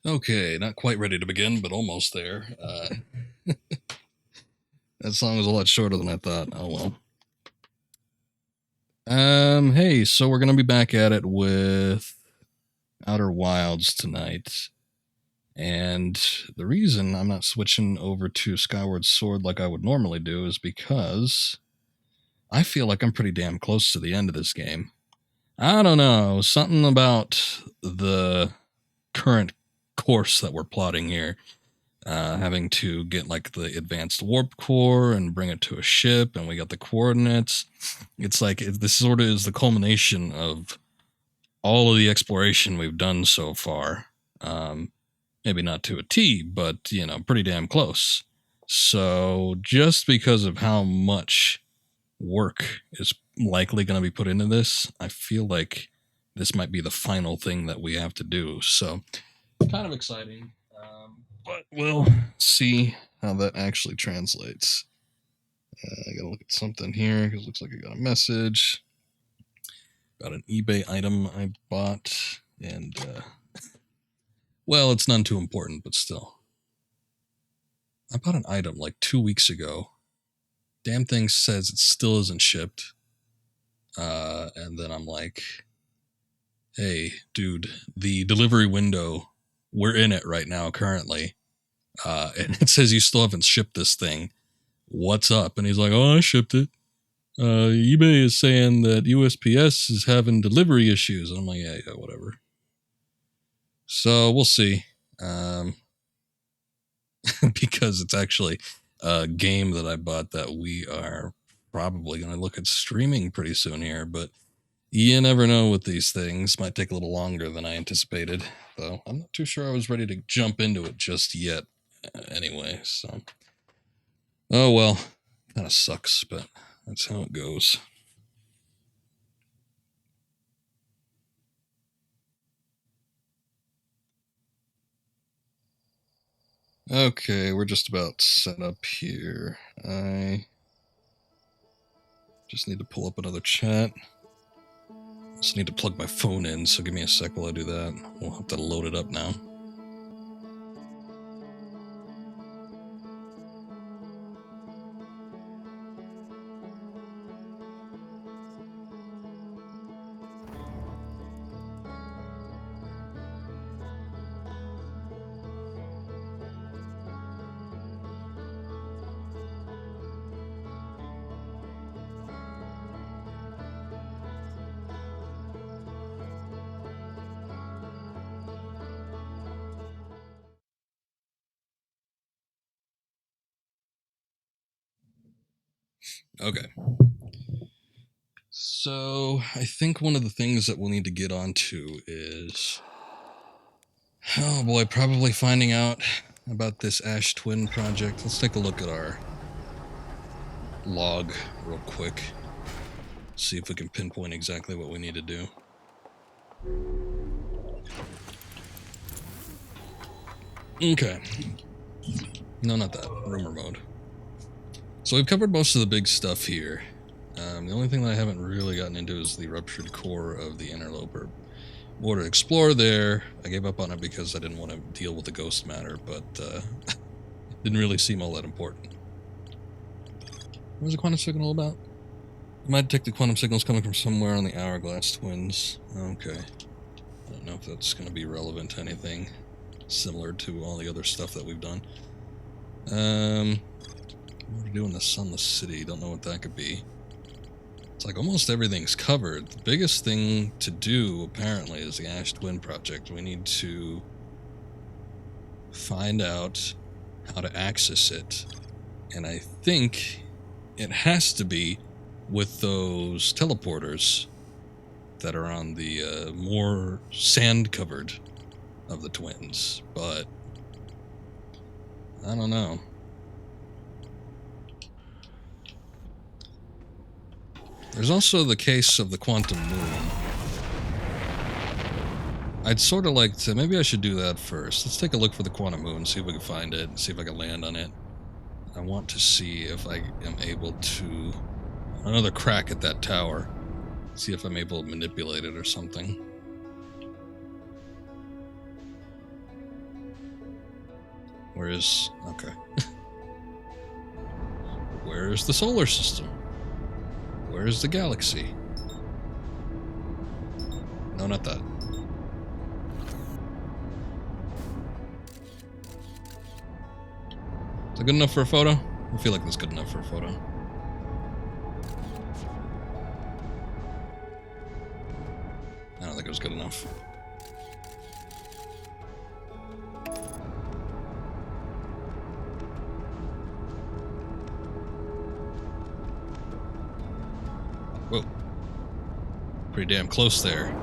Okay, not quite ready to begin, but almost there. That song was a lot shorter than I thought. Oh well. Hey, so we're gonna be back at it with Outer Wilds tonight, and the reason I'm not switching over to Skyward Sword like I would normally do is because I feel like I'm pretty damn close to the end of this game. I don't know, something about the current course that we're plotting here. Having to get like the advanced warp core and bring it to a ship, and we got the coordinates. It's like this sort of is the culmination of all of the exploration we've done so far. Maybe not to a T, but pretty damn close. So just because of how much work is likely going to be put into this, I feel like this might be the final thing that we have to do. So kind of exciting. But we'll see how that actually translates. I gotta look at something here because it looks like I got a message about an eBay item I bought, and well, it's none too important, but still. I bought an item like 2 weeks ago. Damn thing says it still isn't shipped. And then I'm like, hey, dude, the delivery window, we're in it right now currently. And it says you still haven't shipped this thing. What's up? And he's like, oh, I shipped it. eBay is saying that USPS is having delivery issues. And I'm like, yeah, whatever. So we'll see. Because it's actually a game that I bought that we are probably going to look at streaming pretty soon here. But you never know with these things. Might take a little longer than I anticipated. Though I'm not too sure I was ready to jump into it just yet. Anyway, so. Oh well. Kind of sucks, but that's how it goes. Okay, we're just about set up here. I just need to pull up another chat. Just need to plug my phone in, so give me a sec while I do that. We'll have to load it up now. Okay. So I think one of the things that we'll need to get onto is, oh boy, probably finding out about this Ash Twin project. Let's take a look at our log real quick. See if we can pinpoint exactly what we need to do. Okay. No, not that. Rumor mode. So we've covered most of the big stuff here. The only thing that I haven't really gotten into is the ruptured core of the interloper. More to explore there. I gave up on it because I didn't want to deal with the ghost matter, but it didn't really seem all that important. What was the quantum signal about? You might detect the quantum signals coming from somewhere on the hourglass twins. Okay. I don't know if that's going to be relevant to anything similar to all the other stuff that we've done. We're doing the Sunless City. Don't know what that could be. It's like almost everything's covered. The biggest thing to do, apparently, is the Ash Twin project. We need to find out how to access it. And I think it has to be with those teleporters that are on the more sand-covered of the twins. But I don't know. There's also the case of the quantum moon. I'd sort of like to, maybe I should do that first. Let's take a look for the quantum moon, see if we can find it, see if I can land on it. I want to see if I am able to, another crack at that tower, see if I'm able to manipulate it or something. Where is... Okay. Where is the solar system? Where is the galaxy? No, not that. Is that good enough for a photo? I feel like that's good enough for a photo. I don't think it was good enough. Whoa. Pretty damn close there.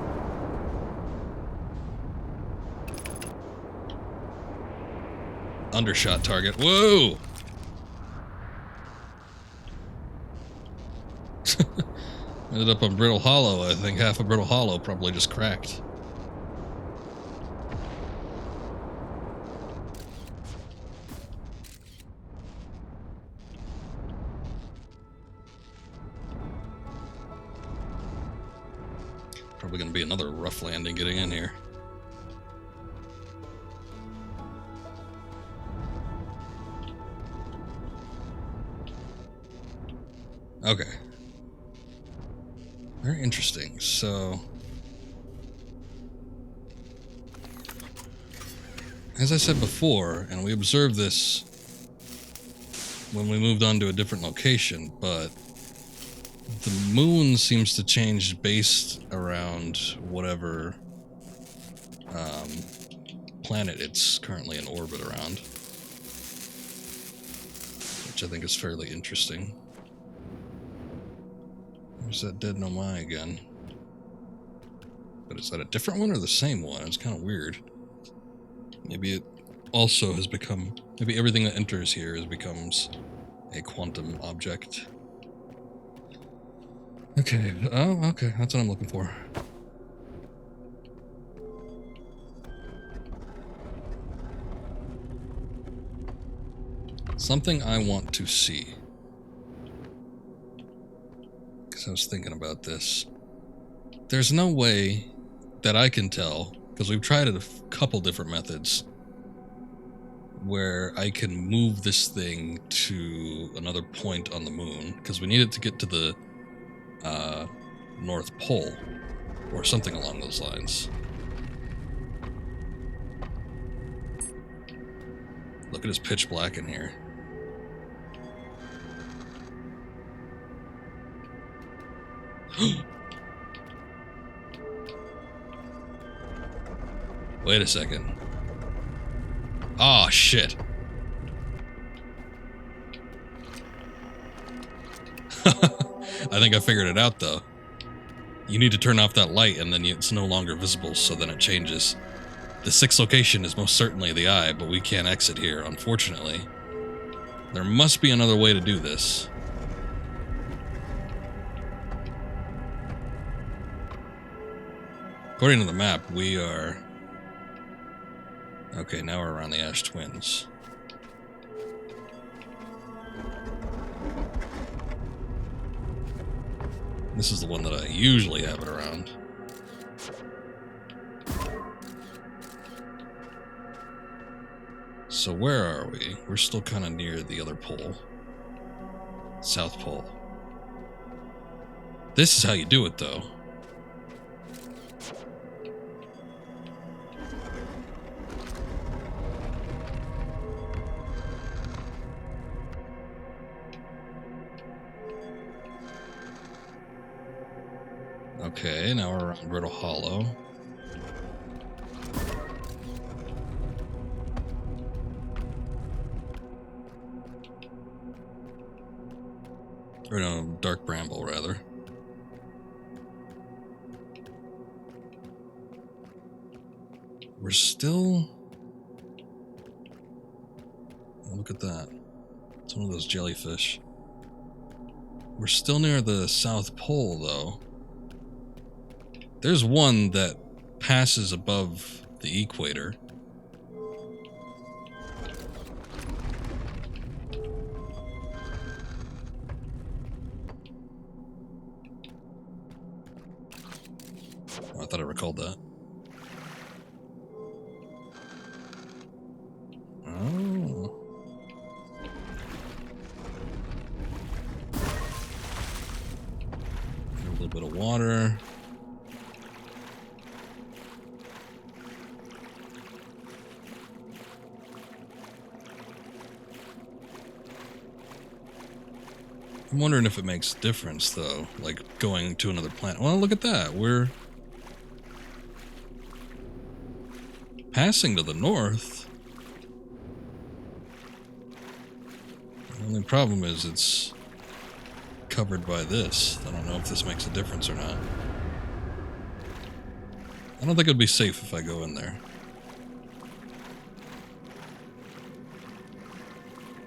Undershot target. Whoa! Ended up on Brittle Hollow. I think half of Brittle Hollow probably just cracked. Probably going to be another rough landing getting in here. Okay. Very interesting. So, as I said before, and we observed this when we moved on to a different location, but the moon seems to change based around whatever planet it's currently in orbit around, which I think is fairly interesting. There's that dead Nomai again. But is that a different one or the same one? It's kind of weird. Maybe it also has become... Maybe everything that enters here becomes a quantum object. Okay. Oh, okay. That's what I'm looking for. Something I want to see. Because I was thinking about this. There's no way that I can tell, because we've tried it a couple different methods, where I can move this thing to another point on the moon, because we need it to get to the North Pole, or something along those lines. Look at his pitch black in here. Wait a second. Oh, shit. I think I figured it out, though. You need to turn off that light, and then it's no longer visible, so then it changes. The sixth location is most certainly the eye, but we can't exit here, unfortunately. There must be another way to do this. According to the map, we are... Okay, now we're around the Ash Twins. This is the one that I usually have it around. So where are we? We're still kind of near the other pole. South Pole. This is how you do it, though. Okay, now we're around Brittle Hollow. Or no, Dark Bramble, rather. We're still... Oh, look at that. It's one of those jellyfish. We're still near the South Pole, though. There's one that passes above the equator. Oh, I thought I recalled that. Oh. bit of water. I'm wondering if it makes a difference, though, like going to another planet. Well, look at that. We're passing to the north. The only problem is it's covered by this. I don't know if this makes a difference or not. I don't think it'd be safe if I go in there.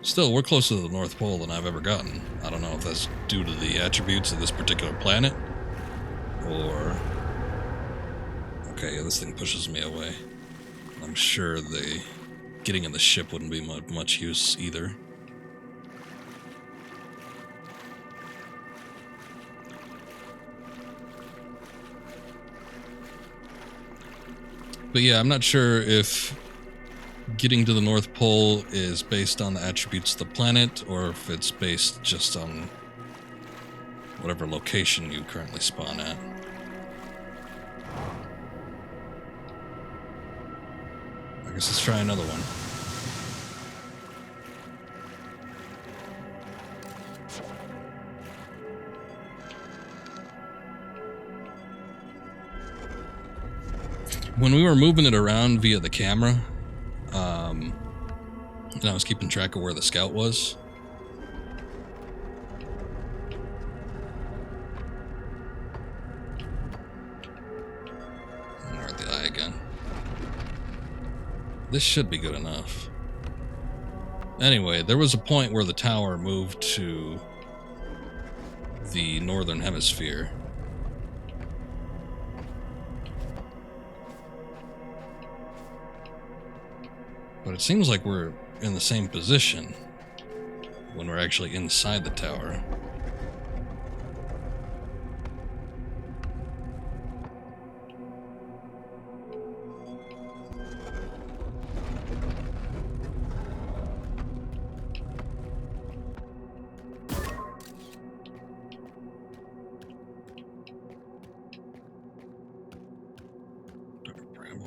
Still, we're closer to the North Pole than I've ever gotten. I don't know if that's due to the attributes of this particular planet, or... Okay, yeah, this thing pushes me away. I'm sure getting in the ship wouldn't be much use either. But yeah, I'm not sure if getting to the North Pole is based on the attributes of the planet, or if it's based just on whatever location you currently spawn at. I guess let's try another one. When we were moving it around via the camera, and I was keeping track of where the scout was, and we're at the eye again. This should be good enough. Anyway, there was a point where the tower moved to the northern hemisphere. But it seems like we're in the same position when we're actually inside the tower.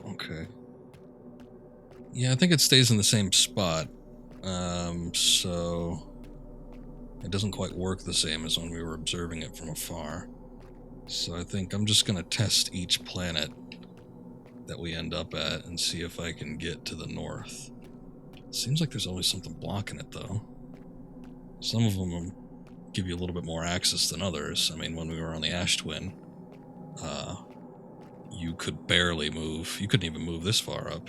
Okay. Yeah, I think it stays in the same spot. So it doesn't quite work the same as when we were observing it from afar. So I think I'm just going to test each planet that we end up at and see if I can get to the north. Seems like there's always something blocking it, though. Some of them give you a little bit more access than others. I mean, when we were on the Ash Twin, you could barely move. You couldn't even move this far up.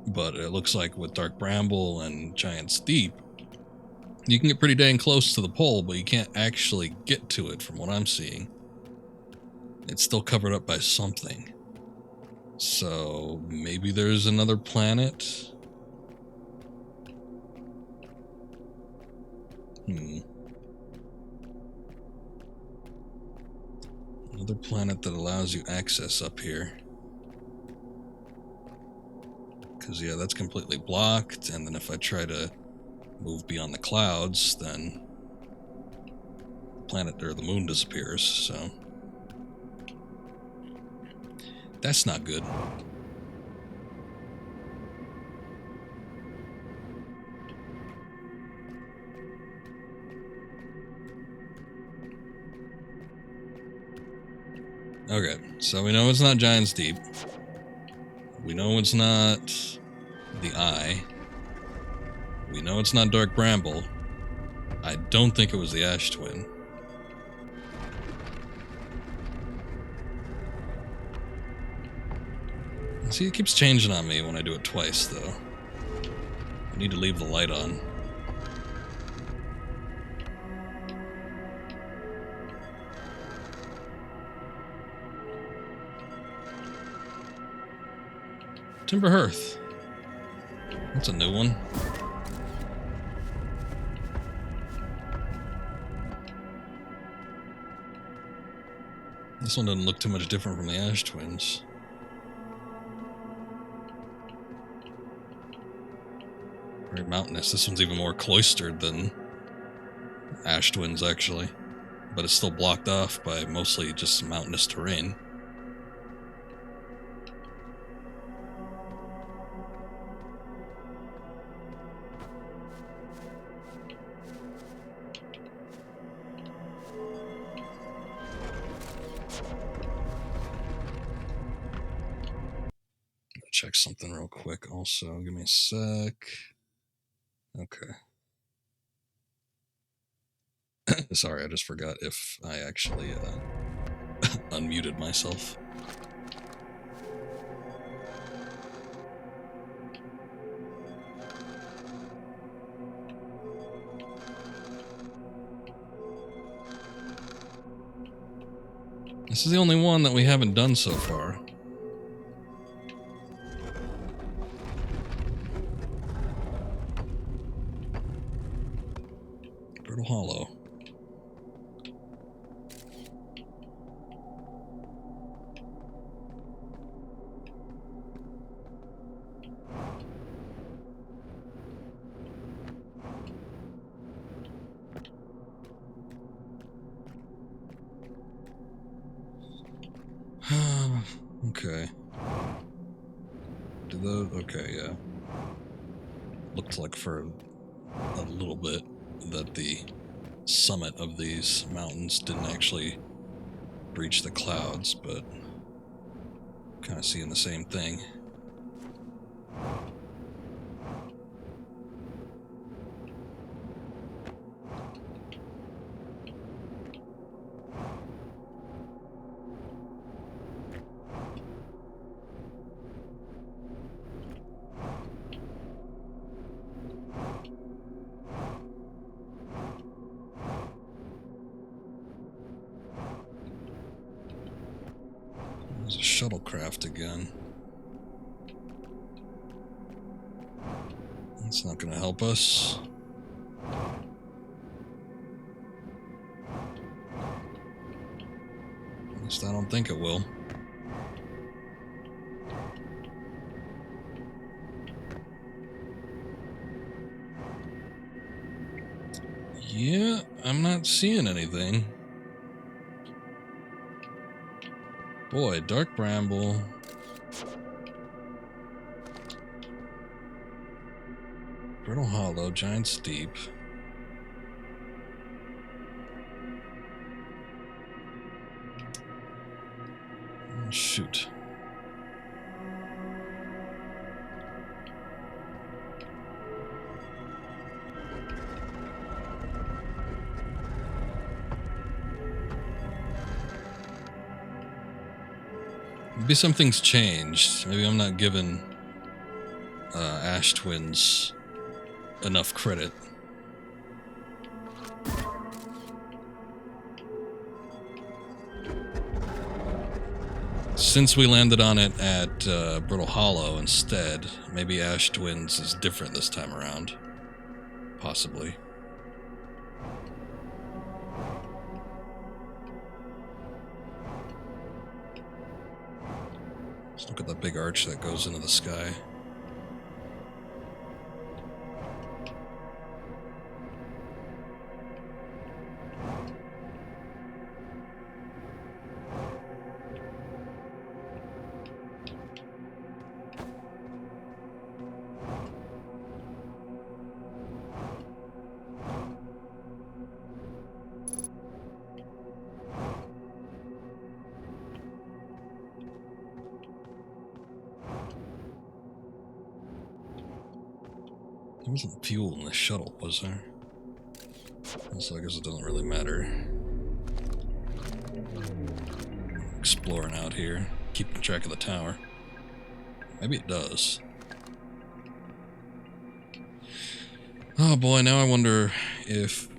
But it looks like with Dark Bramble and Giant's Deep, you can get pretty dang close to the pole, but you can't actually get to it from what I'm seeing. It's still covered up by something. So maybe there's another planet? Another planet that allows you access up here. Because, yeah, that's completely blocked, and then if I try to move beyond the clouds, then the planet or the moon disappears, so that's not good. Okay, so we know it's not Giant's Deep. We know it's not the Eye. We know it's not Dark Bramble. I don't think it was the Ash Twin. See, it keeps changing on me when I do it twice, though. I need to leave the light on. Timber Hearth. That's a new one. This one doesn't look too much different from the Ash Twins. Very mountainous. This one's even more cloistered than Ash Twins, actually. but it's still blocked off by mostly just mountainous terrain. Check something real quick also. Give me a sec. Okay. Sorry, I just forgot if I actually unmuted myself. This is the only one that we haven't done so far. Brittle Hollow. Okay. Did those? Okay, yeah. Looked like for a little bit that the summit of these mountains didn't actually breach the clouds, but kind of seeing the same thing. There's a shuttlecraft again. That's not going to help us. At least I don't think it will. Yeah, I'm not seeing anything. Boy, Dark Bramble. Brittle Hollow, Giant Steep. Oh, shoot. Maybe something's changed. Maybe I'm not giving Ash Twins enough credit. Since we landed on it at Brittle Hollow instead, maybe Ash Twins is different this time around. Possibly. Let's look at the big arch that goes into the sky. There wasn't fuel in the shuttle, was there? So I guess it doesn't really matter. Exploring out here, keeping track of the tower. Maybe it does. Oh boy, now I wonder if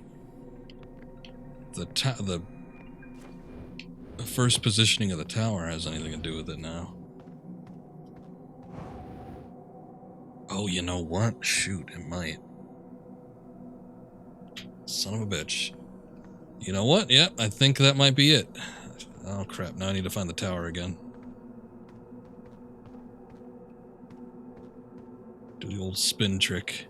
the first positioning of the tower has anything to do with it now. Oh, you know what? Shoot, it might. Son of a bitch. You know what? Yep, I think that might be it. Oh crap, now I need to find the tower again. Do the old spin trick.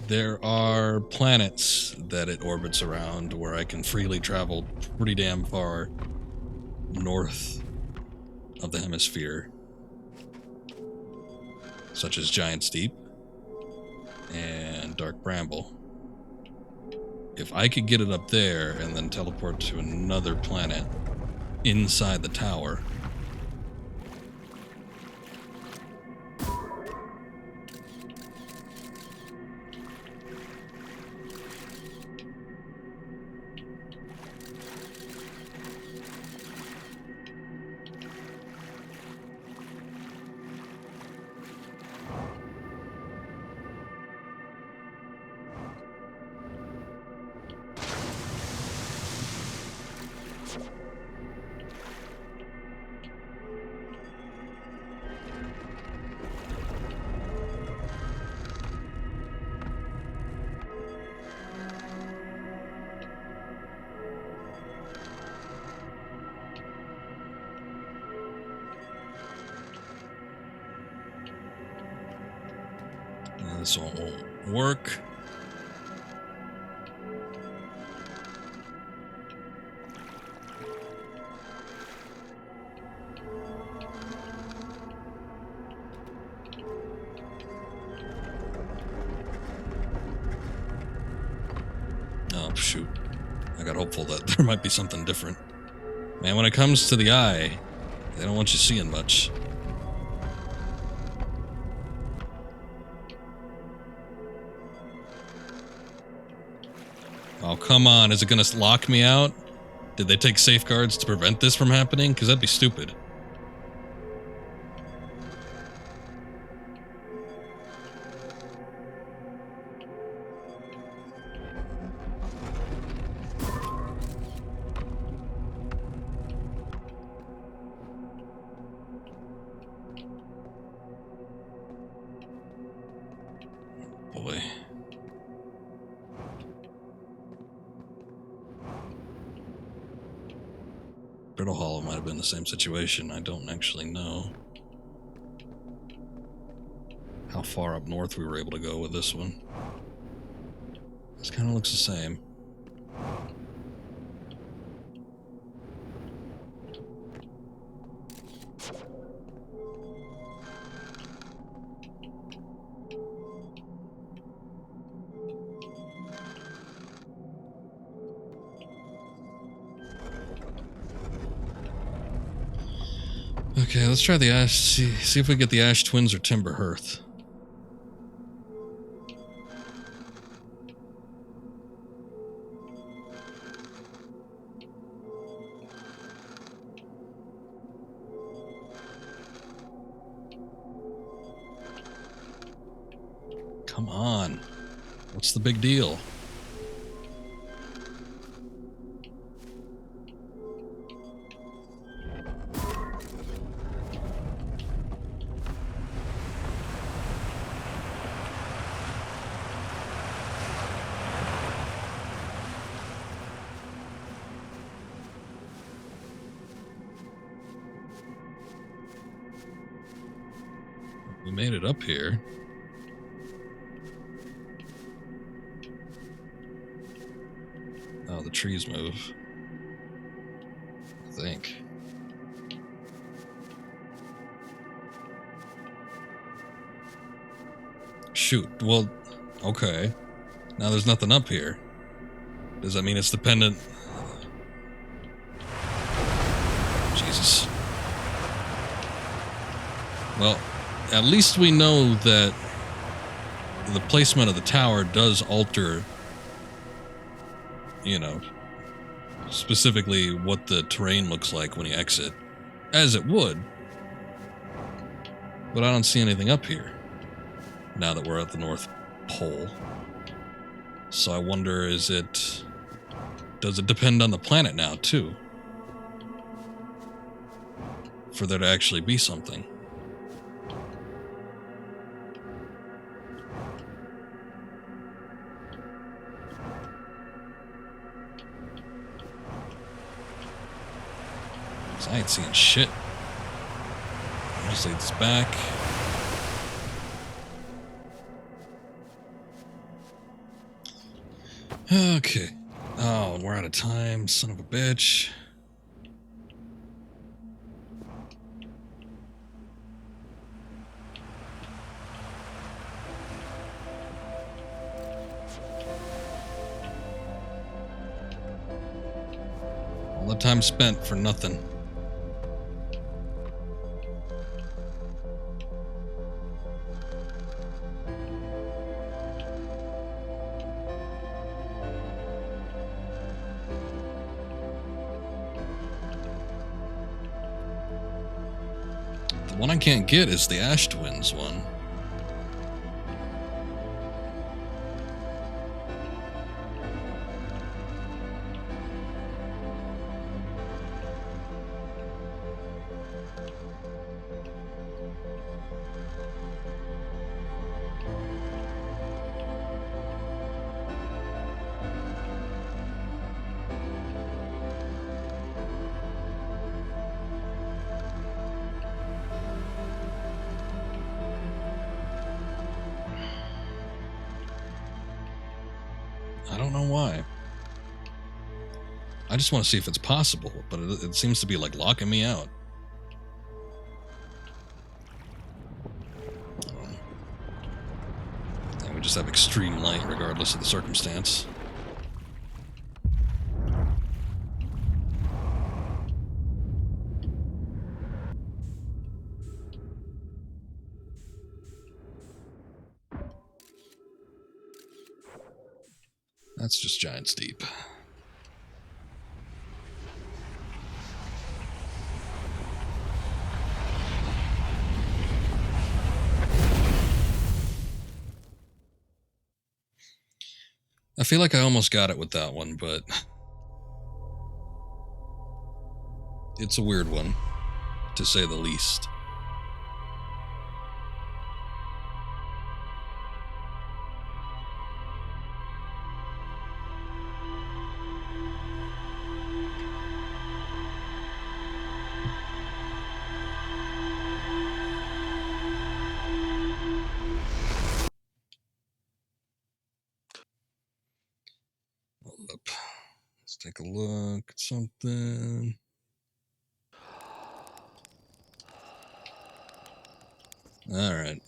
There are planets that it orbits around where I can freely travel pretty damn far north of the hemisphere, such as Giant's Deep and Dark Bramble. If I could get it up there and then teleport to another planet inside the tower, this won't work. Oh, shoot. I got hopeful that there might be something different. Man, when it comes to the eye, they don't want you seeing much. Oh, come on. Is it going to lock me out? Did they take safeguards to prevent this from happening? Because that'd be stupid. Boy. Brittle Hollow might have been the same situation. I don't actually know how far up north we were able to go with this one. This kind of looks the same. Okay, let's try the Ash. See if we get the Ash Twins or Timber Hearth. Come on. What's the big deal? We made it up here. Oh, the trees move. I think. Shoot. Well, okay. Now there's nothing up here. Does that mean it's dependent? Jesus. Well, at least we know that the placement of the tower does alter, you know, specifically what the terrain looks like when you exit, as it would. But I don't see anything up here now that we're at the North Pole. So I wonder, does it depend on the planet now too, for there to actually be something? I ain't seeing shit. Just lead this back. Okay. Oh, we're out of time, son of a bitch. All the time spent for nothing. The one I can't get is the Ash Twins one. I don't know why. I just want to see if it's possible, but it seems to be like locking me out. And we just have extreme light regardless of the circumstance. That's just giant steep. I feel like I almost got it with that one, but it's a weird one, to say the least. Hold up. Let's take a look at something. All right.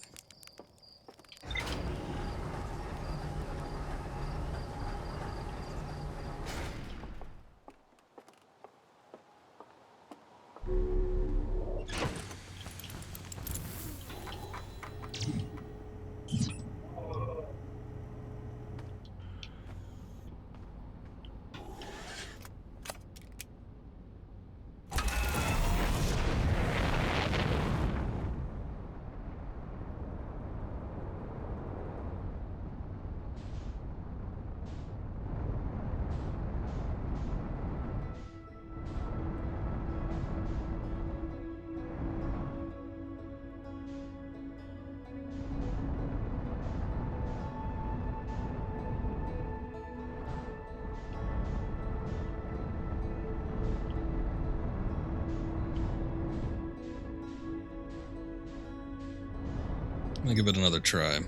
I'll give it another try.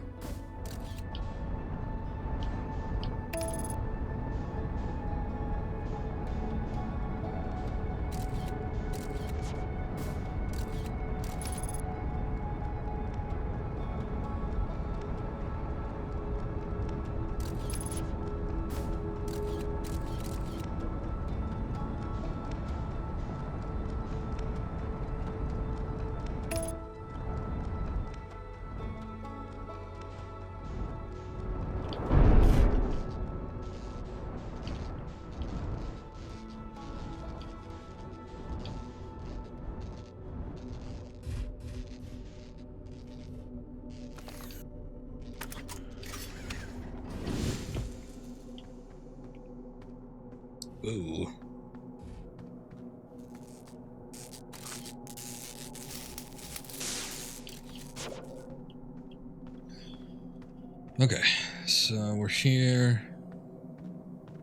Ooh. Okay, so we're here.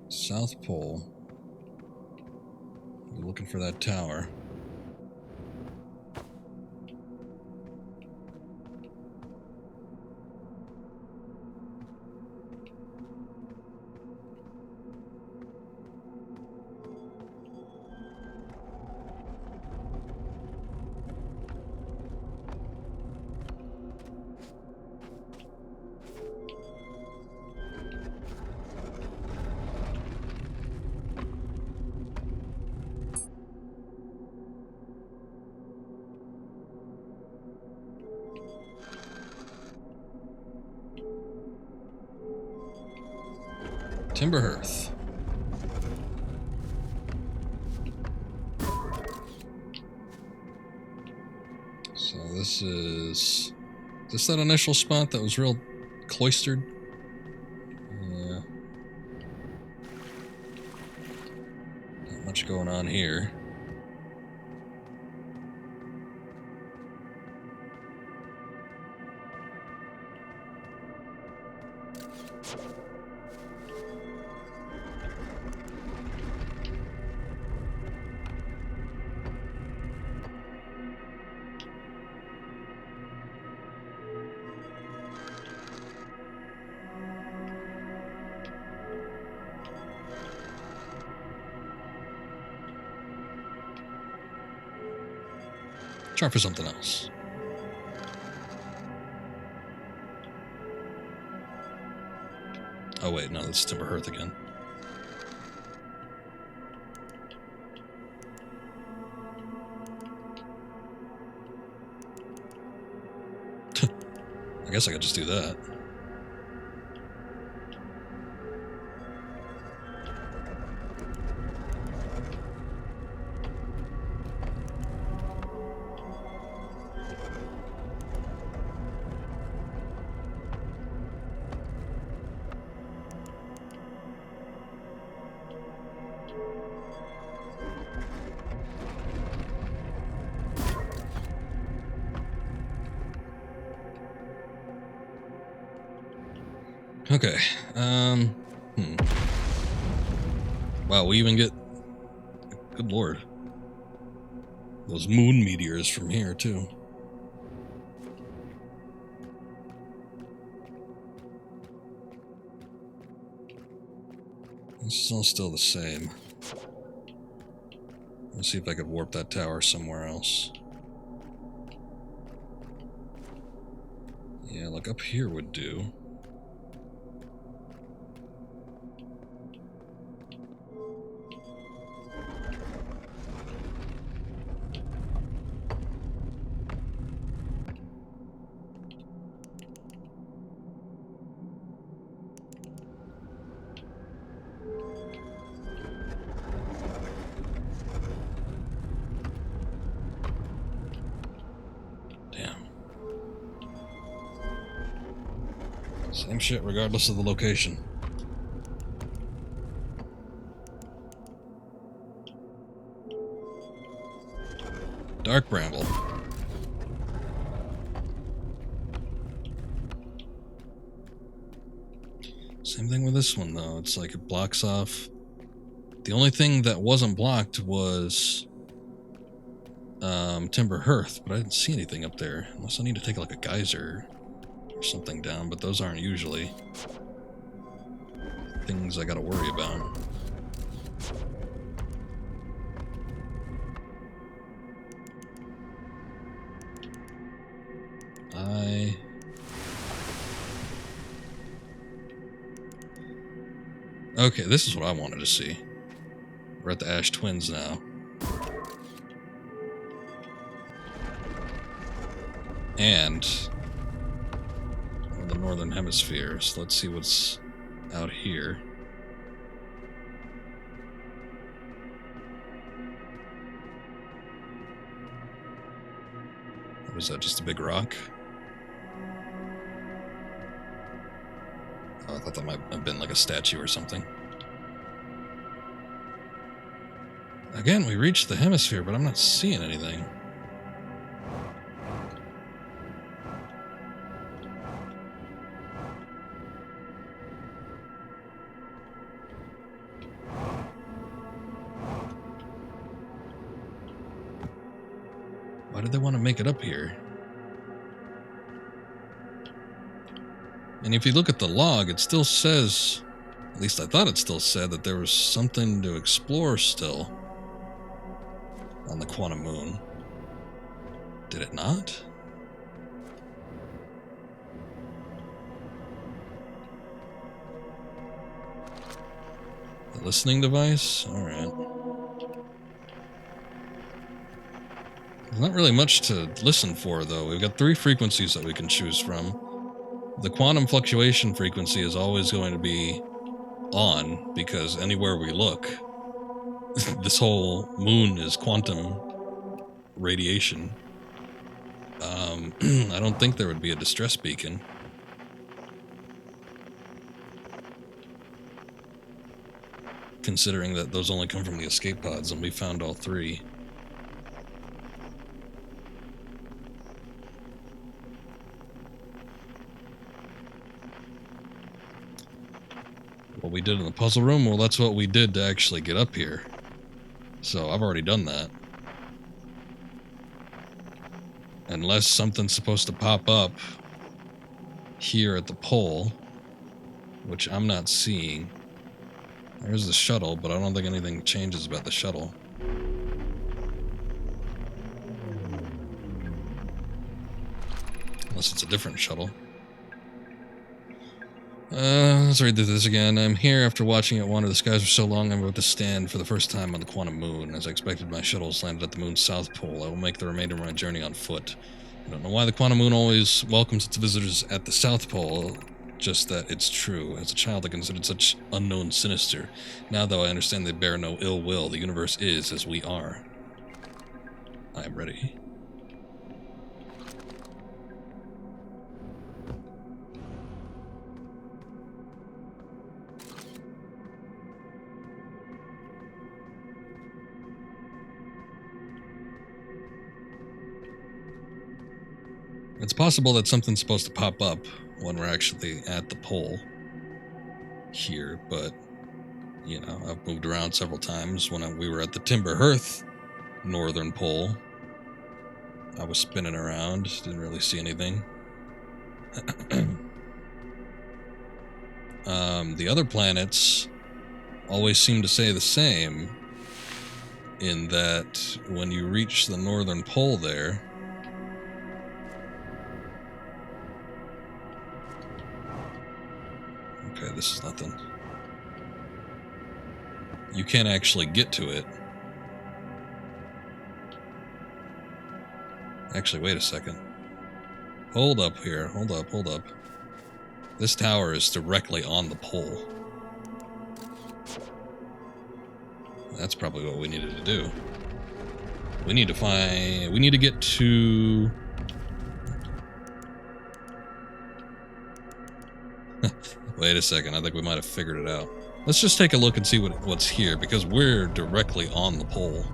South Pole. We're looking for that tower. Timber Hearth. So this is that initial spot that was real cloistered? Yeah. Not much going on here. Try for something else. Oh wait, no, that's Timber Hearth again. I guess I could just do that. Okay. Wow, we even get... Good lord. Those moon meteors from here, too. This is all still the same. Let's see if I could warp that tower somewhere else. Yeah, like up here would do. Same shit regardless of the location. Dark Bramble. Same thing with this one though. It's like it blocks off. The only thing that wasn't blocked was Timber Hearth, but I didn't see anything up there. Unless I need to take like a geyser or something down, but those aren't usually things I gotta worry about. Okay, this is what I wanted to see. We're at the Ash Twins now. And the Northern Hemisphere, so let's see what's out here. What is that, just a big rock? Oh, I thought that might have been like a statue or something. Again, we reached the hemisphere, but I'm not seeing anything. Why did they want to make it up here? And if you look at the log, it still says, at least I thought it still said, that there was something to explore still on the Quantum Moon. Did it not? The listening device? Alright. There's not really much to listen for, though. We've got 3 frequencies that we can choose from. The quantum fluctuation frequency is always going to be on, because anywhere we look, this whole moon is quantum radiation. I don't think there would be a distress beacon. Considering that those only come from the escape pods, and we found all 3. What we did in the puzzle room, well, that's what we did to actually get up here. So I've already done that. Unless something's supposed to pop up here at the pole, which I'm not seeing. There's the shuttle, but I don't think anything changes about the shuttle. Unless it's a different shuttle. Let's read through this again. I'm here after watching it wander the skies for so long. I'm about to stand for the first time on the quantum moon. As I expected, my shuttle has landed at the moon's south pole. I will make the remainder of my journey on foot. I don't know why the quantum moon always welcomes its visitors at the south pole, just that it's true. As a child, I considered such unknown sinister. Now, though, I understand they bear no ill will. The universe is as we are. I am ready. It's possible that something's supposed to pop up when we're actually at the pole here, but, you know, I've moved around several times. When we were at the Timber Hearth northern pole, I was spinning around, didn't really see anything. The other planets always seem to say the same, in that when you reach the northern pole there, okay, this is nothing. You can't actually get to it. Actually, wait a second. Hold up here. Hold up. This tower is directly on the pole. That's probably what we needed to do. We need to get to... Wait a second, I think we might have figured it out. Let's just take a look and see what's here, because we're directly on the pole.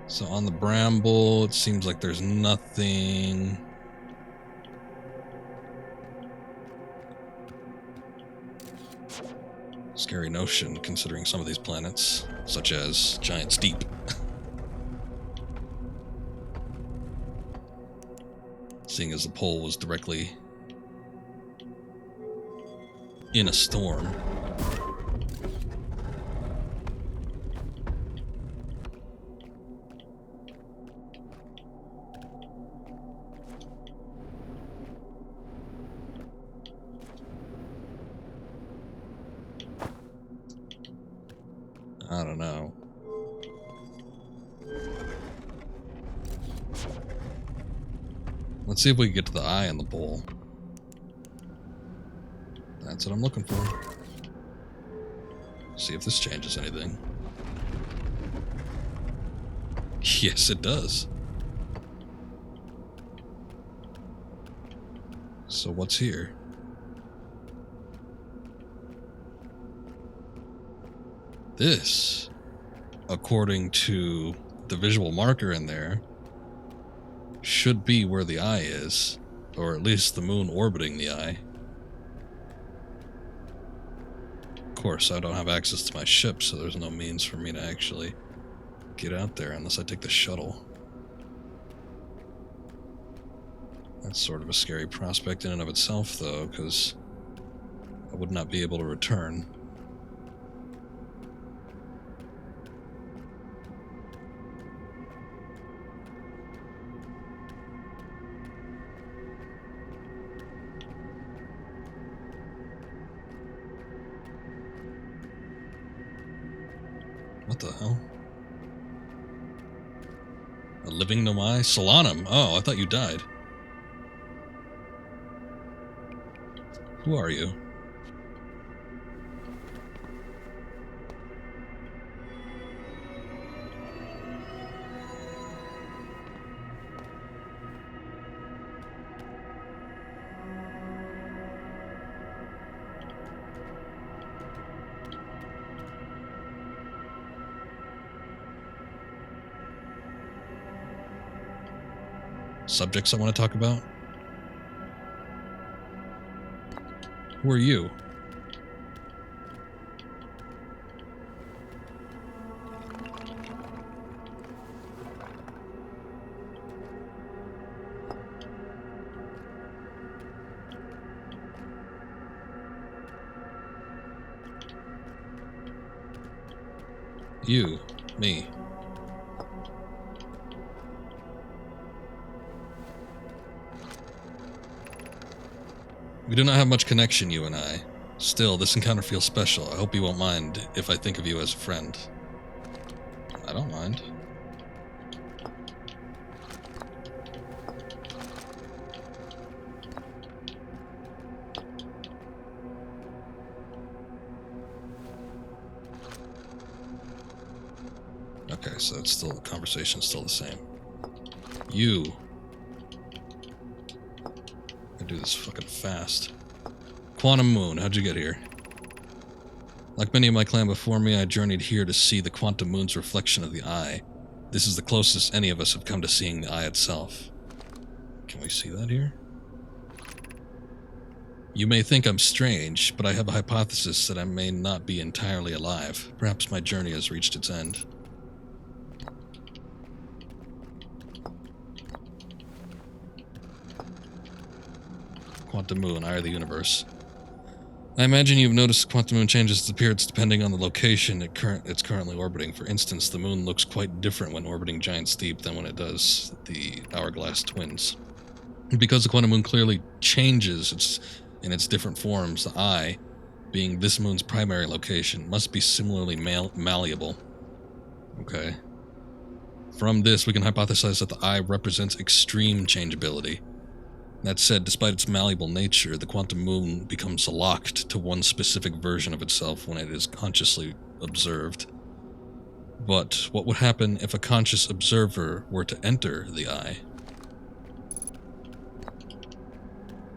So on the bramble, it seems like there's nothing. Scary notion, considering some of these planets, such as Giant Steep. Seeing as the pole was directly in a storm. I don't know. Let's see if we can get to the eye on the pole. That's what I'm looking for. See if this changes anything. Yes, it does. So what's here? This, according to the visual marker in there, should be where the eye is, or at least the moon orbiting the eye. Of course, I don't have access to my ship, so there's no means for me to actually get out there unless I take the shuttle. That's sort of a scary prospect in and of itself, though, because I would not be able to return. What the hell? A living Nomai? Solanum. Oh, I thought you died. Who are you? Subjects I want to talk about? Who are you? You. Me. We do not have much connection, you and I. Still, this encounter feels special. I hope you won't mind if I think of you as a friend. I don't mind. Okay, so it's still, the conversation's still the same. You. I do this fucking fast. Quantum Moon, how'd you get here? Like many of my clan before me, I journeyed here to see the Quantum Moon's reflection of the eye. This is the closest any of us have come to seeing the eye itself. Can we see that here? You may think I'm strange, but I have a hypothesis that I may not be entirely alive. Perhaps my journey has reached its end. Quantum Moon, Eye of the Universe. I imagine you've noticed the Quantum Moon changes its appearance depending on the location it's currently orbiting. For instance, the Moon looks quite different when orbiting Giant Steep than when it does the Hourglass Twins. Because the Quantum Moon clearly changes in its different forms, the Eye, being this moon's primary location, must be similarly malleable. Okay. From this, we can hypothesize that the Eye represents extreme changeability. That said, despite its malleable nature, the Quantum Moon becomes locked to one specific version of itself when it is consciously observed. But what would happen if a conscious observer were to enter the Eye?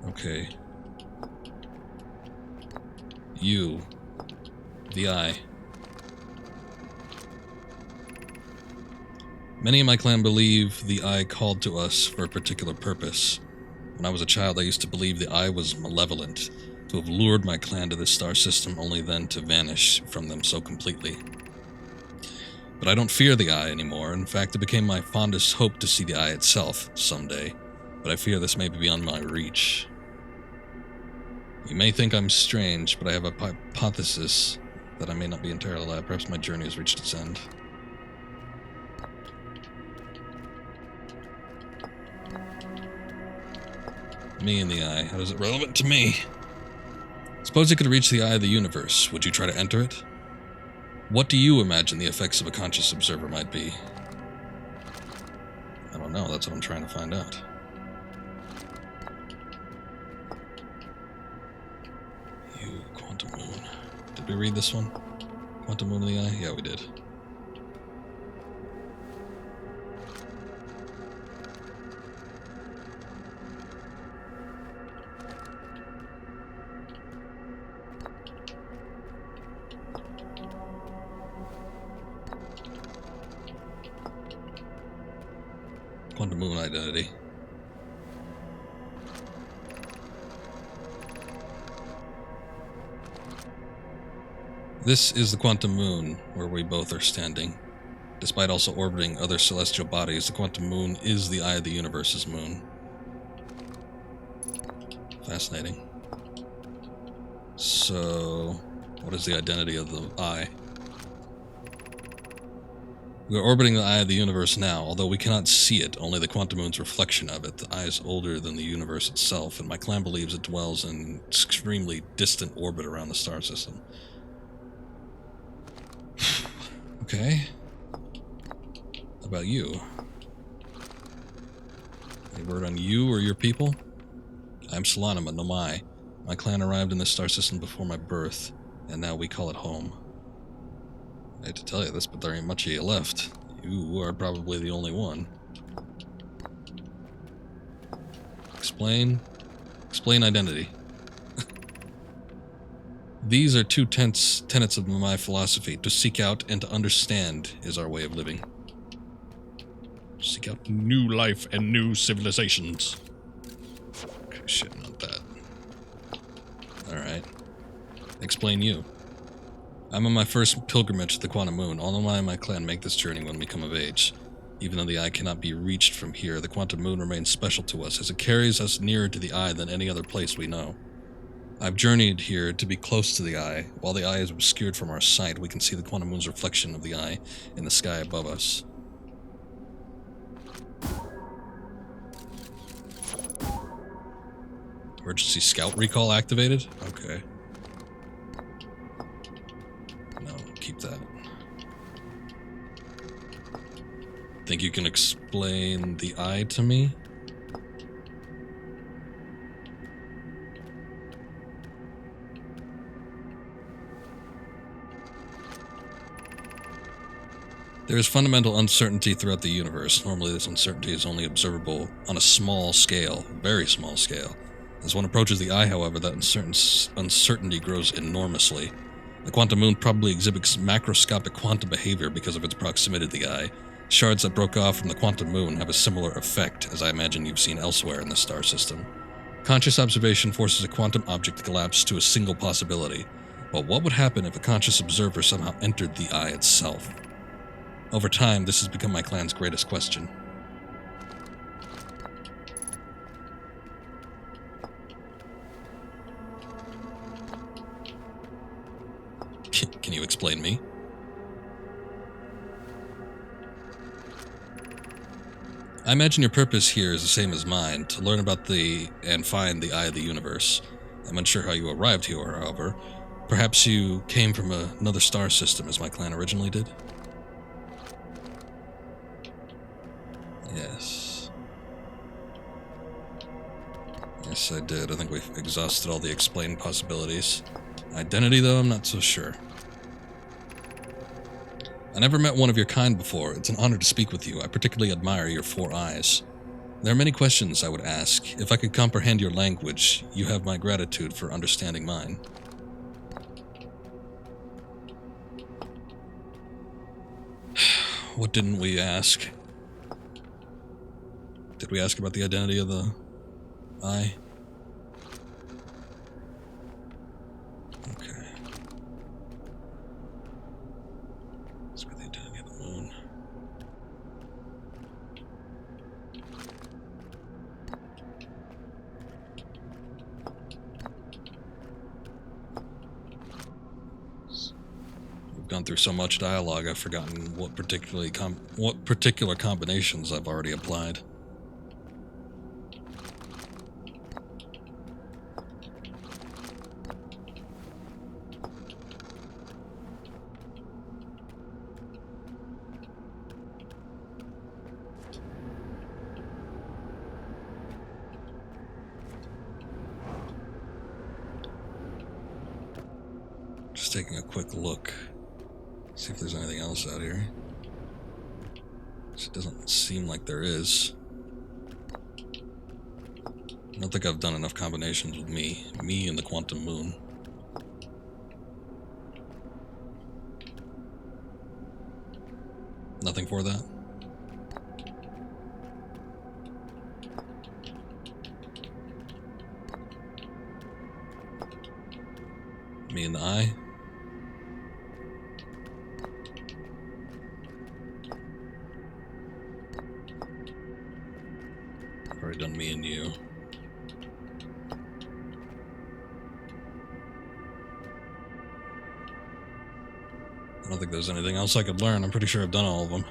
Okay. You. The Eye. Many in my clan believe the Eye called to us for a particular purpose. When I was a child, I used to believe the Eye was malevolent, to have lured my clan to this star system only then to vanish from them so completely. But I don't fear the Eye anymore. In fact, it became my fondest hope to see the Eye itself someday, but I fear this may be beyond my reach. You may think I'm strange, but I have a hypothesis that I may not be entirely alive. Perhaps my journey has reached its end. Me and the Eye. How is it relevant to me? Suppose you could reach the Eye of the Universe. Would you try to enter it? What do you imagine the effects of a conscious observer might be? I don't know. That's what I'm trying to find out. You, Quantum Moon. Did we read this one? Quantum Moon of the Eye? Yeah, we did. Quantum Moon identity. This is the Quantum Moon, where we both are standing. Despite also orbiting other celestial bodies, the Quantum Moon is the Eye of the Universe's moon. Fascinating. So, what is the identity of the Eye? We are orbiting the Eye of the Universe now, although we cannot see it, only the Quantum Moon's reflection of it. The Eye is older than the universe itself, and my clan believes it dwells in an extremely distant orbit around the star system. Okay. How about you? Any word on you or your people? I'm Solanum, a Nomai. My clan arrived in this star system before my birth, and now we call it home. I hate to tell you this, but there ain't much of you left. You are probably the only one. Explain identity. These are two tenets of my philosophy. To seek out and to understand is our way of living. Seek out new life and new civilizations. Okay, shit, not that. Alright. Explain you. I'm on my first pilgrimage to the Quantum Moon. All of my clan make this journey when we come of age. Even though the eye cannot be reached from here, the Quantum Moon remains special to us, as it carries us nearer to the eye than any other place we know. I've journeyed here to be close to the eye. While the eye is obscured from our sight, we can see the Quantum Moon's reflection of the eye in the sky above us. Emergency scout recall activated? Okay. No, keep that. Think you can explain the eye to me? There is fundamental uncertainty throughout the universe. Normally this uncertainty is only observable on a small scale, very small scale. As one approaches the eye, however, that uncertainty grows enormously. The Quantum Moon probably exhibits macroscopic quantum behavior because of its proximity to the eye. Shards that broke off from the Quantum Moon have a similar effect, as I imagine you've seen elsewhere in the star system. Conscious observation forces a quantum object to collapse to a single possibility. But what would happen if a conscious observer somehow entered the eye itself? Over time, this has become my clan's greatest question. Can you explain me? I imagine your purpose here is the same as mine, to learn about and find the eye of the universe. I'm unsure how you arrived here, however. Perhaps you came from another star system, as my clan originally did? Yes. Yes, I did. I think we've exhausted all the explained possibilities. Identity, though, I'm not so sure. I never met one of your kind before. It's an honor to speak with you. I particularly admire your 4 eyes. There are many questions I would ask. If I could comprehend your language, you have my gratitude for understanding mine. What didn't we ask? Did we ask about the identity of the eye? Okay. Let's get the identity of the moon. We've gone through so much dialogue, I've forgotten what particular combinations I've already applied. Just taking a quick look. See if there's anything else out here. It doesn't seem like there is. I don't think I've done enough combinations with me and the Quantum Moon. Nothing for that? Me and the eye? I've already done me and you. I don't think there's anything else I could learn. I'm pretty sure I've done all of them.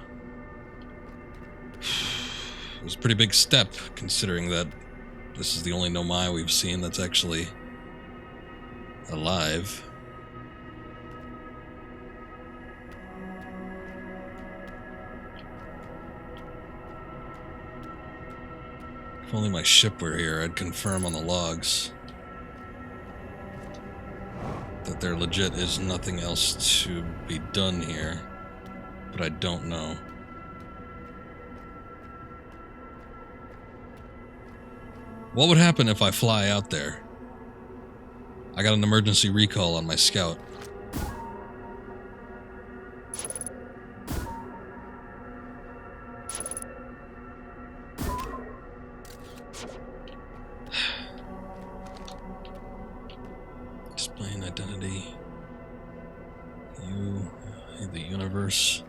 It was a pretty big step, considering that this is the only Nomai we've seen that's actually alive. If only my ship were here, I'd confirm on the logs that there legit is nothing else to be done here, but I don't know. What would happen if I fly out there? I got an emergency recall on my scout. Explain identity. You, the universe.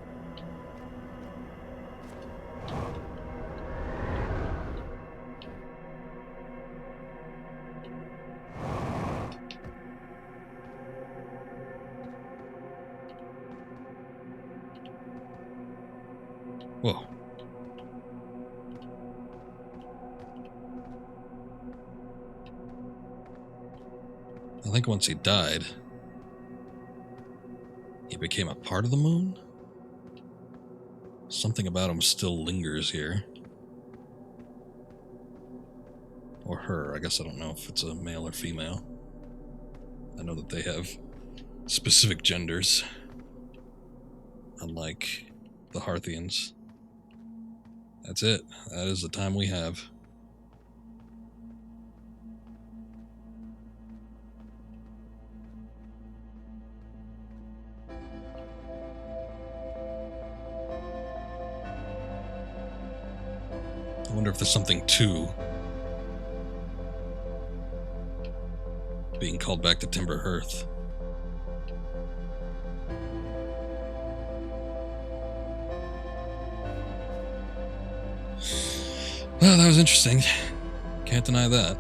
Whoa. I think once he died, he became a part of the moon? Something about him still lingers here. Or her, I guess I don't know if it's a male or female. I know that they have specific genders, unlike the Harthians. That's it. That is the time we have. I wonder if there's something to being called back to Timber Hearth. Well, that was interesting. Can't deny that.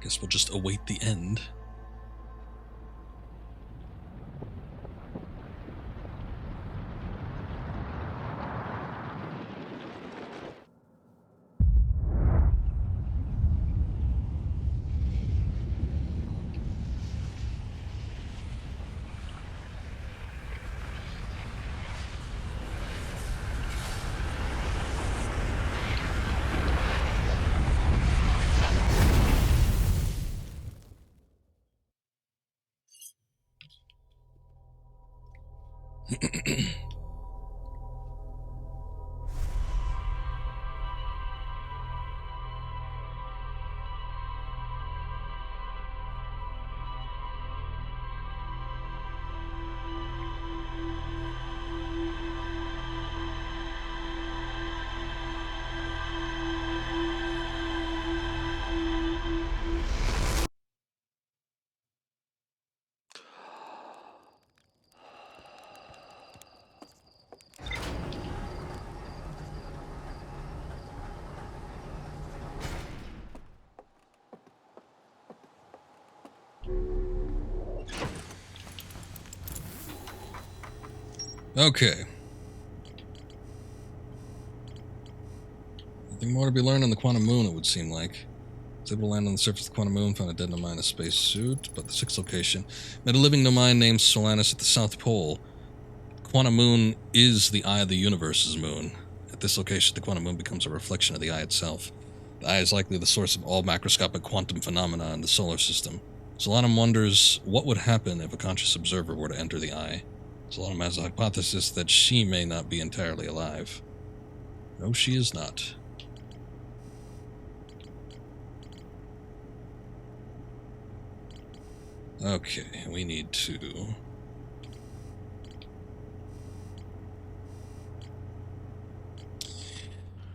Guess we'll just await the end. Okay. Nothing more to be learned on the Quantum Moon, it would seem like. I was able to land on the surface of the Quantum Moon, found a dead Nomine space suit, but the sixth location. Met a living Nomine named Solanus at the South Pole. Quantum Moon is the eye of the universe's moon. At this location, the Quantum Moon becomes a reflection of the eye itself. The eye is likely the source of all macroscopic quantum phenomena in the solar system. Solanum wonders what would happen if a conscious observer were to enter the eye. Solanum has a hypothesis that she may not be entirely alive. No, she is not. Okay, we need to...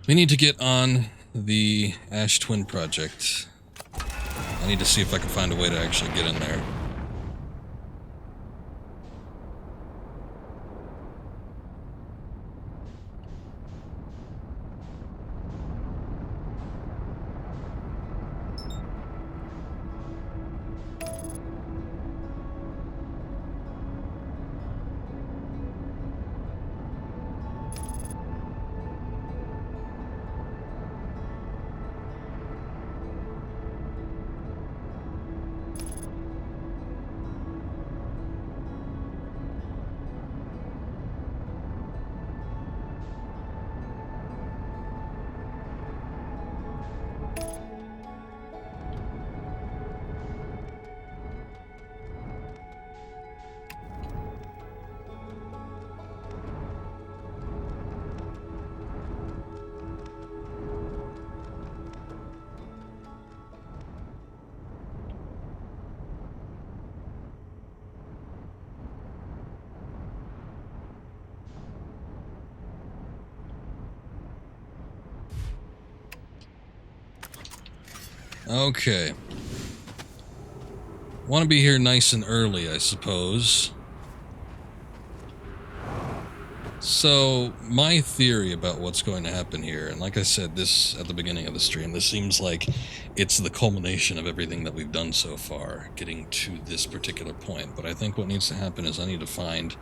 We need to get on the Ash Twin project I need to see if I can find a way to actually get in there. Okay. Want to be here nice and early, I suppose. So, my theory about what's going to happen here, and like I said this at the beginning of the stream, this seems like it's the culmination of everything that we've done so far, getting to this particular point. But I think what needs to happen is I need to find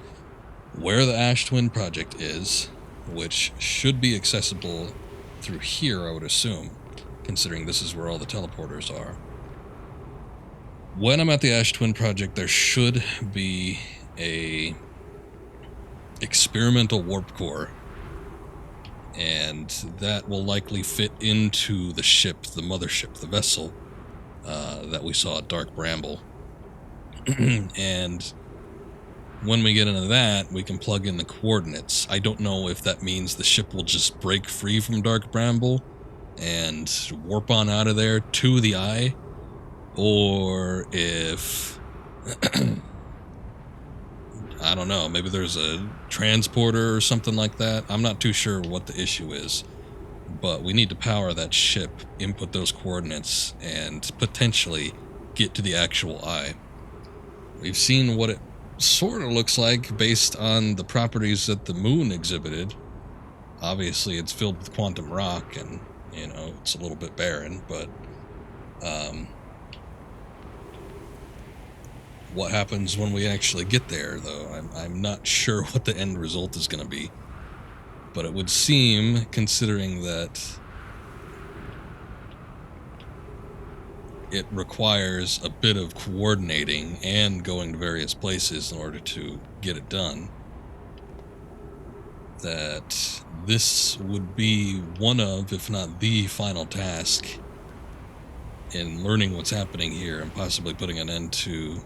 where the Ash Twin project is, which should be accessible through here, I would assume, considering this is where all the teleporters are. When I'm at the Ash Twin project, there should be a experimental warp core, and that will likely fit into the ship, the mothership, the vessel that we saw at Dark Bramble. And when we get into that, we can plug in the coordinates. I don't know if that means the ship will just break free from Dark Bramble and warp on out of there to the Eye, or if I don't know, maybe there's a transporter or something like that. I'm not too sure what the issue is, but we need to power that ship, input those coordinates, and potentially get to the actual Eye. We've seen what it sort of looks like based on the properties that the moon exhibited. Obviously, it's filled with quantum rock, and, you know, it's a little bit barren, but what happens when we actually get there, though? I'm not sure what the end result is going to be. But it would seem, considering that it requires a bit of coordinating and going to various places in order to get it done, that this would be one of, if not the final task in learning what's happening here and possibly putting an end to,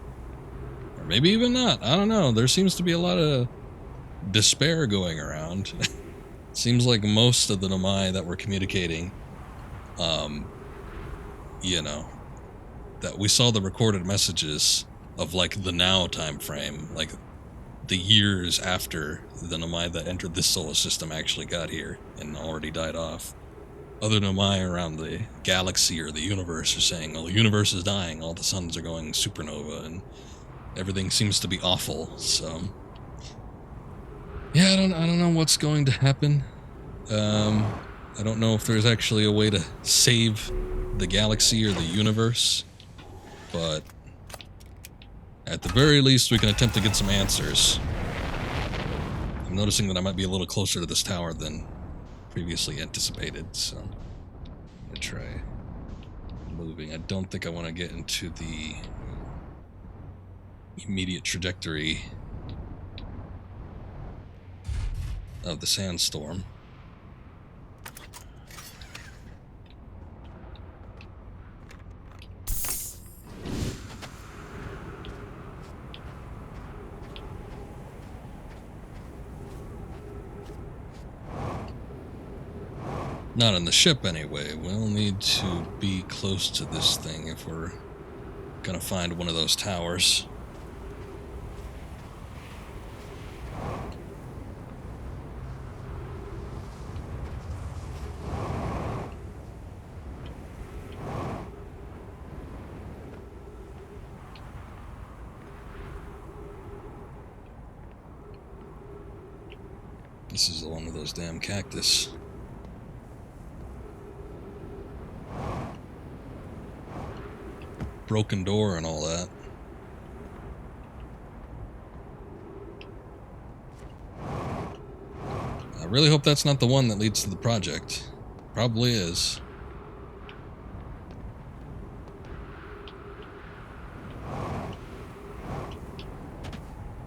or maybe even not, I don't know, there seems to be a lot of despair going around. Seems like most of the Nomai that we're communicating, you know, that we saw the recorded messages of, like, the now time frame, like the years after the Nomai that entered this solar system actually got here and already died off. Other Nomai around the galaxy or the universe are saying, well, the universe is dying, all the suns are going supernova, and everything seems to be awful. So yeah, I don't know what's going to happen. I don't know if there's actually a way to save the galaxy or the universe, but at the very least we can attempt to get some answers. I'm noticing that I might be a little closer to this tower than previously anticipated, so I'm gonna try moving. I don't think I want to get into the immediate trajectory of the sandstorm. Not in the ship, anyway. We'll need to be close to this thing if we're gonna find one of those towers. this is one of those damn cactus. Broken door and all that. I really hope that's not the one that leads to the project. Probably is.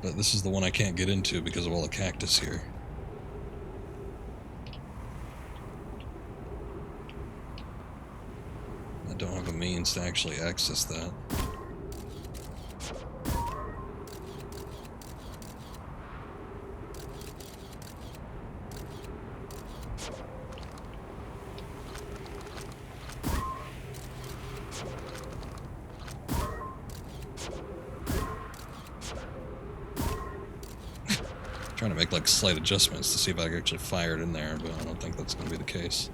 But this is the one I can't get into because of all the cactus here. I don't have a means to actually access that. Trying to make like slight adjustments to see if I can actually fire it in there, but I don't think that's going to be the case.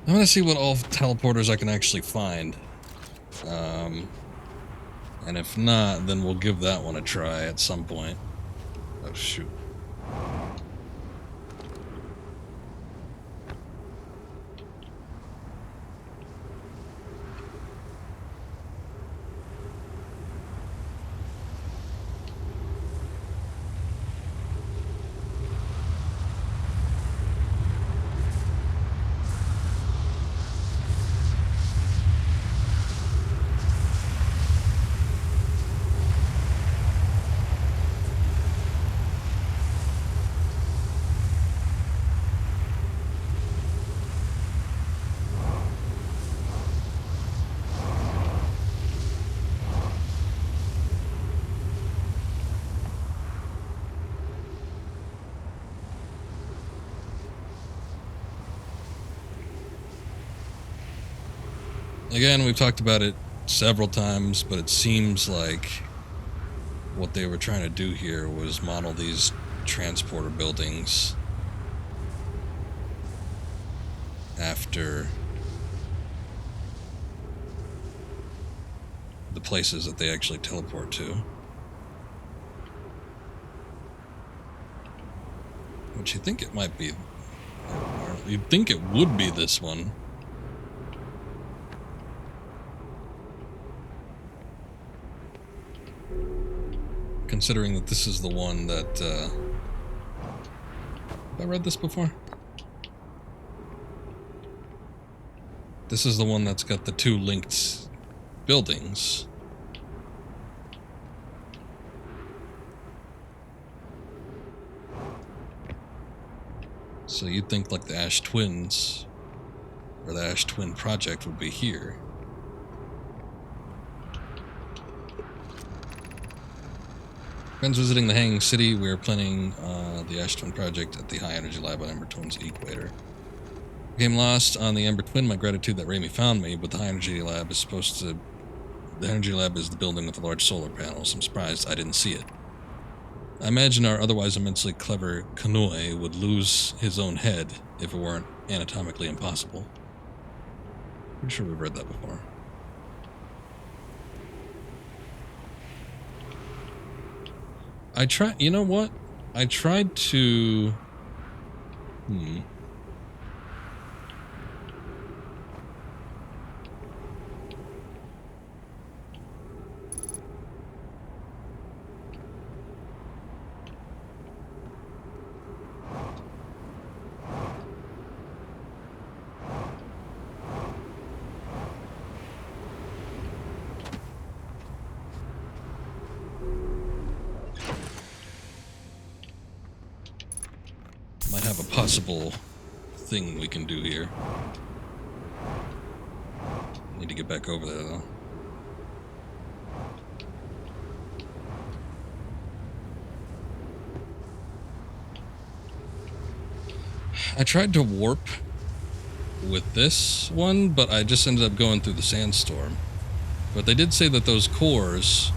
I'm going to see what all teleporters I can actually find. And if not, then we'll give that one a try at some point. Oh, shoot. Again, we've talked about it several times, but it seems like what they were trying to do here was model these transporter buildings after the places that they actually teleport to. Which you think it might be, or you'd think it would be this one. Considering that this is the one that, have I read this before? This is the one that's got the two linked buildings. So you'd think like the Ash Twins, or the Ash Twin Project would be here. Friends visiting the Hanging City, we are planning the Ash Twin Project at the High Energy Lab on Ember Twin's equator. Became lost on the Ember Twin, my gratitude that Raimi found me, but the High Energy Lab is supposed to... The Energy Lab is the building with the large solar panels. I'm surprised I didn't see it. I imagine our otherwise immensely clever Kanoi would lose his own head if it weren't anatomically impossible. Pretty sure we've read that before. I tried, you know what? I tried to... Might have a possible thing we can do here. Need to get back over there, though. I tried to warp with this one, but I just ended up going through the sandstorm. But they did say that those cores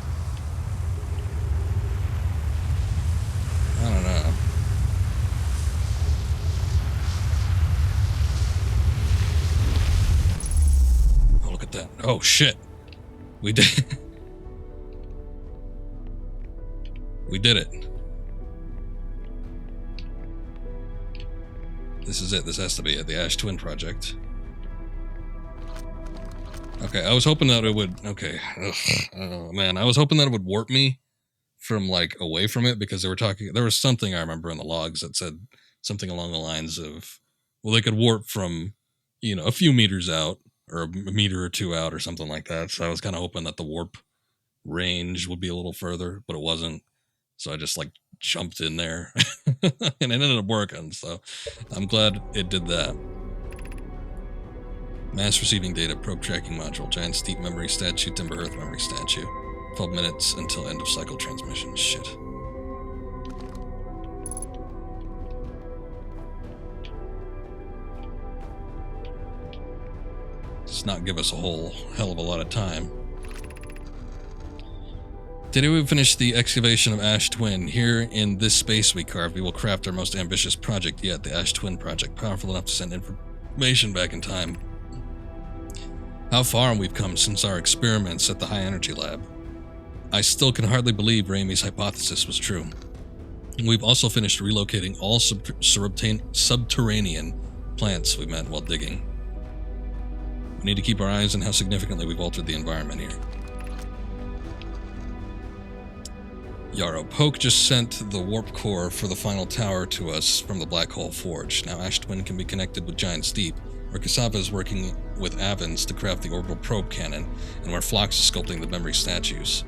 Oh, shit. We did. We did it. This is it. This has to be it. The Ash Twin Project. Okay, I was hoping that it would... Okay. Oh, man. I was hoping that it would warp me from, like, away from it, because they were talking... There was something I remember in the logs that said something along the lines of... Well, they could warp from, you know, a few meters out, or a meter or two out, or something like that. So I was kind of hoping that the warp range would be a little further, but it wasn't. So I just, like, jumped in there, and it ended up working, so I'm glad it did that. Mass receiving data, probe tracking module, giant steep memory statue, timber earth memory statue. 12 minutes until end of cycle transmission. Shit. Does not give us a whole hell of a lot of time. Today we finish the excavation of Ash Twin. Here in this space we carved, we will craft our most ambitious project yet, the Ash Twin Project, powerful enough to send information back in time. How far we've come since our experiments at the High Energy Lab. I still can hardly believe Raimi's hypothesis was true. We've also finished relocating all subterranean plants we met while digging. We need to keep our eyes on how significantly we've altered the environment here. Yarrow, Poke just sent the warp core for the final tower to us from the Black Hole Forge. Now Ash Twin can be connected with Giant Steep, where Cassava is working with Avens to craft the orbital probe cannon, and where Phlox is sculpting the memory statues.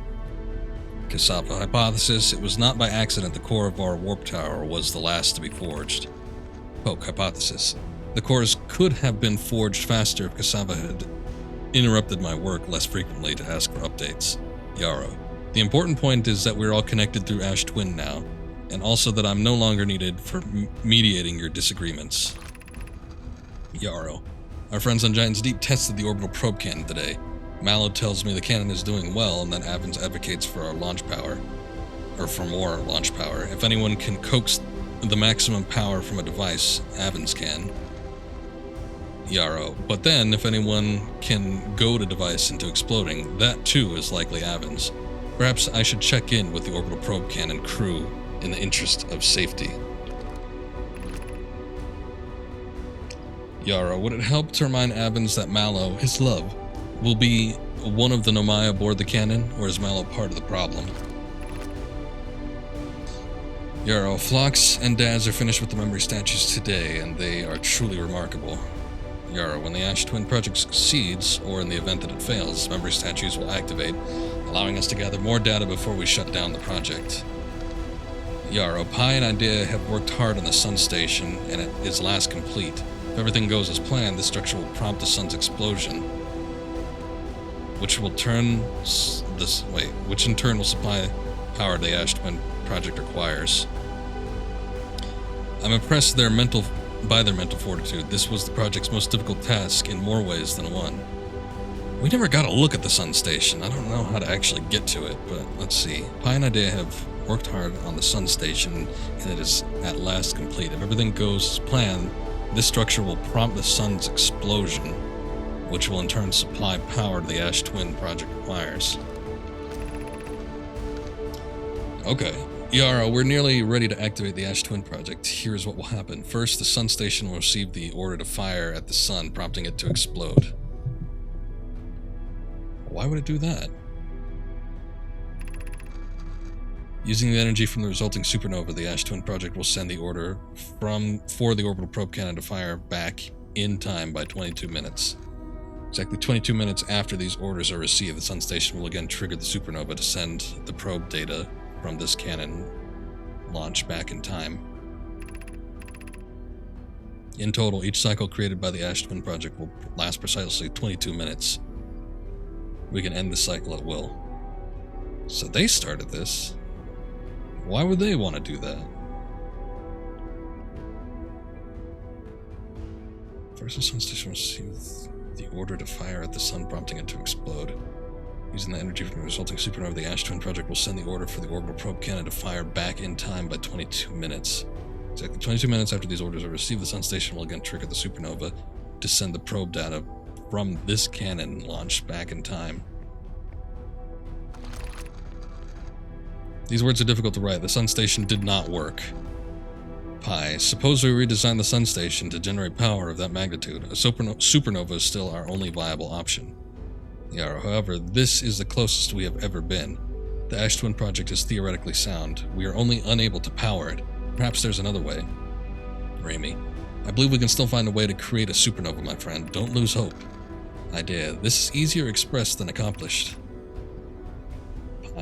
Cassava hypothesis, it was not by accident the core of our warp tower was the last to be forged. Poke hypothesis, the cores could have been forged faster if Cassava had interrupted my work less frequently to ask for updates. Yarrow, the important point is that we're all connected through Ash Twin now, and also that I'm no longer needed for mediating your disagreements. Yarrow, our friends on Giant's Deep tested the orbital probe cannon today. Mallow tells me the cannon is doing well and that Avens advocates for our launch power, or for more launch power. If anyone can coax the maximum power from a device, Avens can. Yarrow, but then if anyone can goad a device into exploding, that too is likely Avens. Perhaps I should check in with the orbital probe cannon crew in the interest of safety. Yarrow, would it help to remind Avens that Mallow, his love, will be one of the Nomai aboard the cannon, or is Mallow part of the problem? Yarrow, Phlox and Daz are finished with the memory statues today, and they are truly remarkable. Yarrow, when the Ash Twin project succeeds, or in the event that it fails, memory statues will activate, allowing us to gather more data before we shut down the project. Yarrow, Pi and Idea have worked hard on the Sun Station, and it is last complete. If everything goes as planned, this structure will prompt the Sun's explosion, which in turn will supply power the Ash Twin project requires. I'm impressed by their mental fortitude. This was the project's most difficult task in more ways than one. We never got a look at the Sun Station. I don't know how to actually get to it, but let's see. Pi and Idea have worked hard on the Sun Station, and it is at last complete. If everything goes as planned, this structure will prompt the Sun's explosion, which will in turn supply power to the Ash Twin project requires. Okay. Yarrow, we're nearly ready to activate the Ash Twin project. Here's what will happen. First, the Sun Station will receive the order to fire at the Sun, prompting it to explode. Why would it do that? Using the energy from the resulting supernova, the Ash Twin project will send the order for the orbital probe cannon to fire back in time by 22 minutes. Exactly 22 minutes after these orders are received, the Sun Station will again trigger the supernova to send the probe data from this cannon launch back in time. In total, each cycle created by the Ash Twin project will last precisely 22 minutes. We can end the cycle at will. So they started this. Why would they want to do that? First, the Sun Station receives the order to fire at the Sun, prompting it to explode. Using the energy from the resulting supernova, the Ash Twin project will send the order for the orbital probe cannon to fire back in time by 22 minutes. Exactly 22 minutes after these orders are received, the Sun Station will again trigger the supernova to send the probe data from this cannon launched back in time. These words are difficult to write. The sun station did not work. Pi, suppose we redesign the sun station to generate power of that magnitude. A supernova is still our only viable option. Yarrow, however, this is the closest we have ever been. The Ash Twin project is theoretically sound. We are only unable to power it. Perhaps there's another way. Raimi, I believe we can still find a way to create a supernova, my friend. Don't lose hope. Idea, this is easier expressed than accomplished.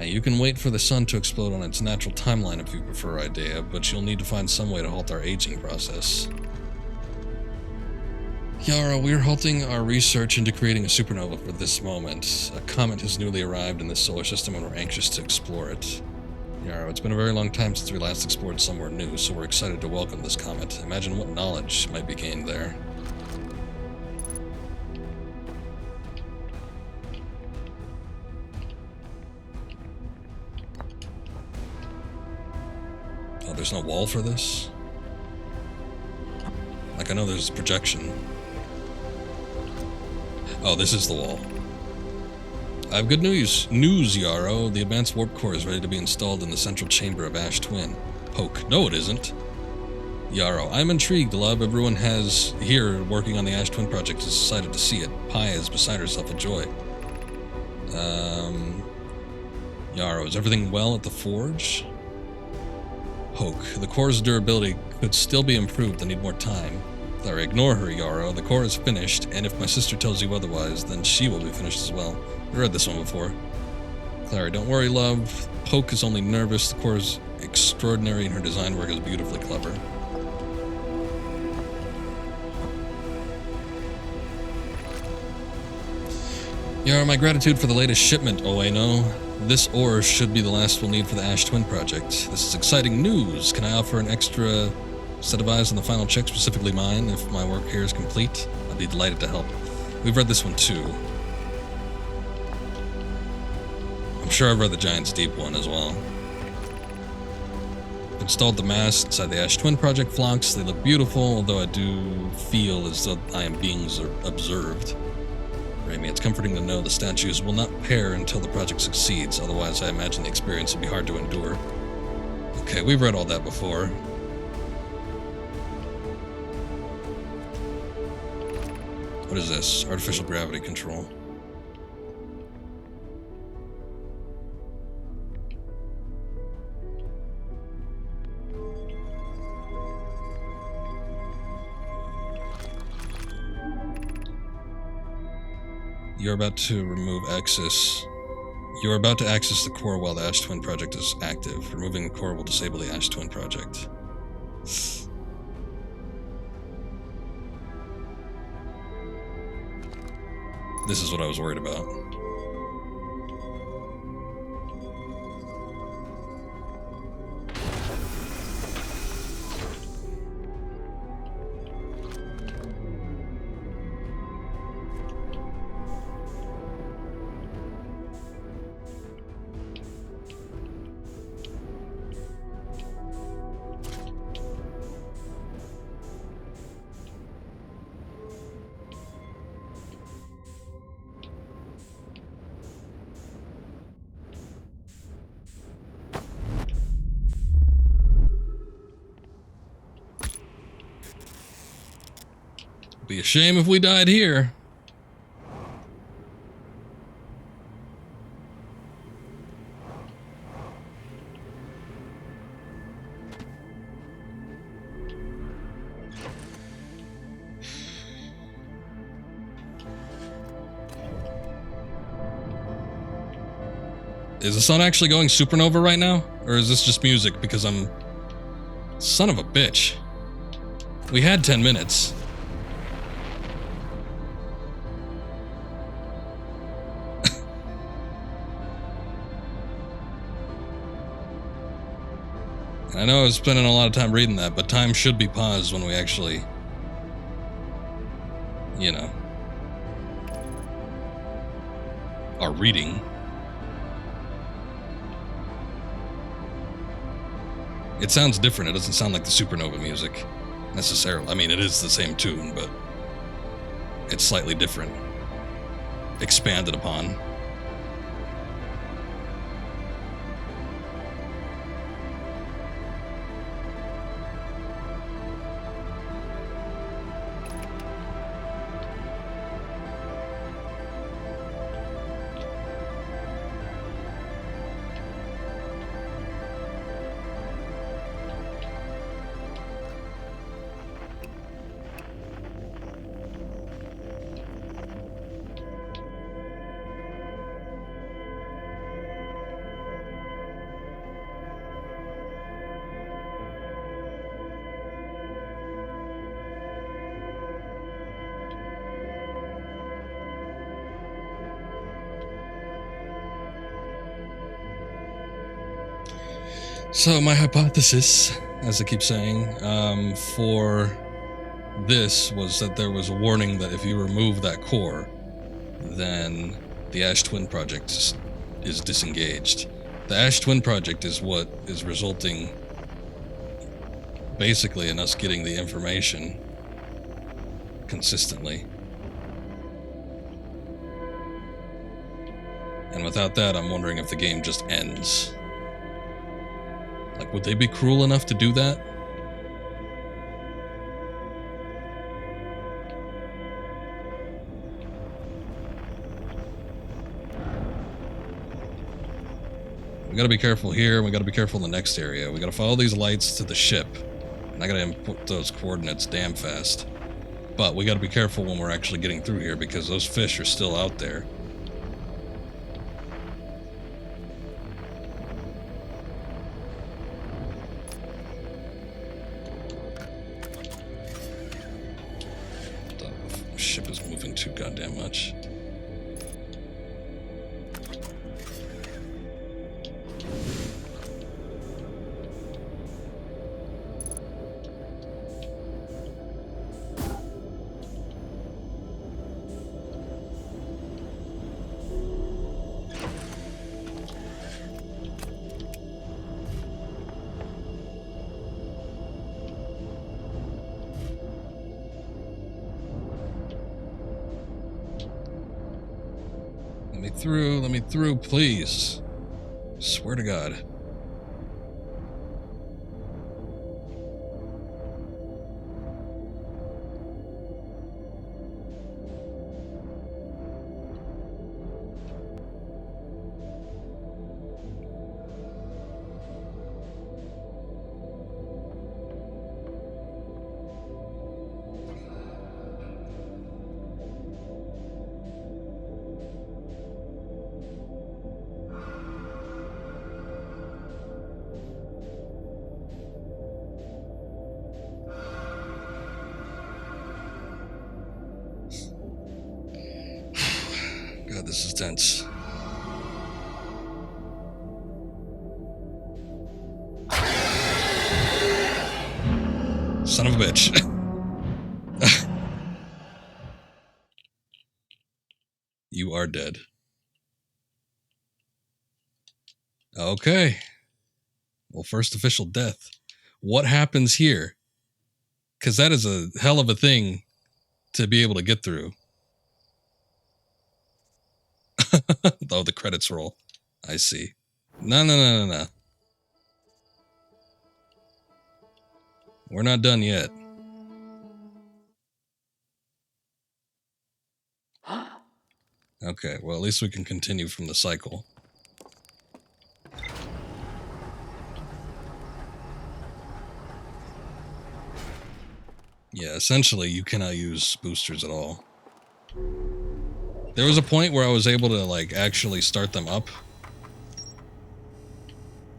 You can wait for the sun to explode on its natural timeline if you prefer, Idea, but you'll need to find some way to halt our aging process. Yara, we're halting our research into creating a supernova for this moment. A comet has newly arrived in this solar system and we're anxious to explore it. Yara, it's been a very long time since we last explored somewhere new, so we're excited to welcome this comet. Imagine what knowledge might be gained there. Oh, there's no wall for this? Like, I know there's projection. Oh, this is the wall. I have good news, Yarrow. The advanced warp core is ready to be installed in the central chamber of Ash Twin. Poke. No, it isn't. Yarrow, I'm intrigued, love. Everyone has here working on the Ash Twin project is excited to see it. Pi is beside herself with joy. Yarrow, is everything well at the forge? Poke. The core's durability could still be improved. I need more time. Clara, ignore her, Yarrow. The core is finished, and if my sister tells you otherwise, then she will be finished as well. I read this one before. Clara, don't worry, love. Poke is only nervous. The core is extraordinary, and her design work is beautifully clever. Yarrow, my gratitude for the latest shipment, Oeno. This ore should be the last we'll need for the Ash Twin project. This is exciting news. Can I offer an extra set of eyes on the final check, specifically mine, if my work here is complete? I'd be delighted to help. We've read this one too. I'm sure I've read the Giant's Deep one as well. I've installed the mast inside the Ash Twin project flocks. They look beautiful, although I do feel as though I am being observed. Raimi, it's comforting to know the statues will not pair until the project succeeds, otherwise I imagine the experience would be hard to endure. Okay, we've read all that before. What is this? Artificial gravity control. You're about to remove access. You're about to access the core while the Ash Twin project is active. Removing the core will disable the Ash Twin project. This is what I was worried about. Be a shame if we died here. Is the sun actually going supernova right now? Or is this just music because I'm... Son of a bitch. We had 10 minutes. I know I was spending a lot of time reading that, but time should be paused when we actually, you know, are reading. It sounds different. It doesn't sound like the supernova music, necessarily. I mean, it is the same tune, but it's slightly different. expanded upon. So my hypothesis, as I keep saying, for this was that there was a warning that if you remove that core, then the Ash Twin Project is disengaged. The Ash Twin Project is what is resulting basically in us getting the information consistently. And without that, I'm wondering if the game just ends. Like, would they be cruel enough to do that? We gotta be careful here, and we gotta be careful in the next area. We gotta follow these lights to the ship. And I gotta input those coordinates damn fast. But we gotta be careful when we're actually getting through here, because those fish are still out there. The ship is moving too goddamn much. Let me through, please. Swear to God. God, this is tense. Son of a bitch. You are dead. Okay. Well, first official death. What happens here? Because that is a hell of a thing to be able to get through. Oh, the credits roll. I see. No. We're not done yet. Okay, well, at least we can continue from the cycle. Yeah, essentially, you cannot use boosters at all. There was a point where I was able to, like, actually start them up.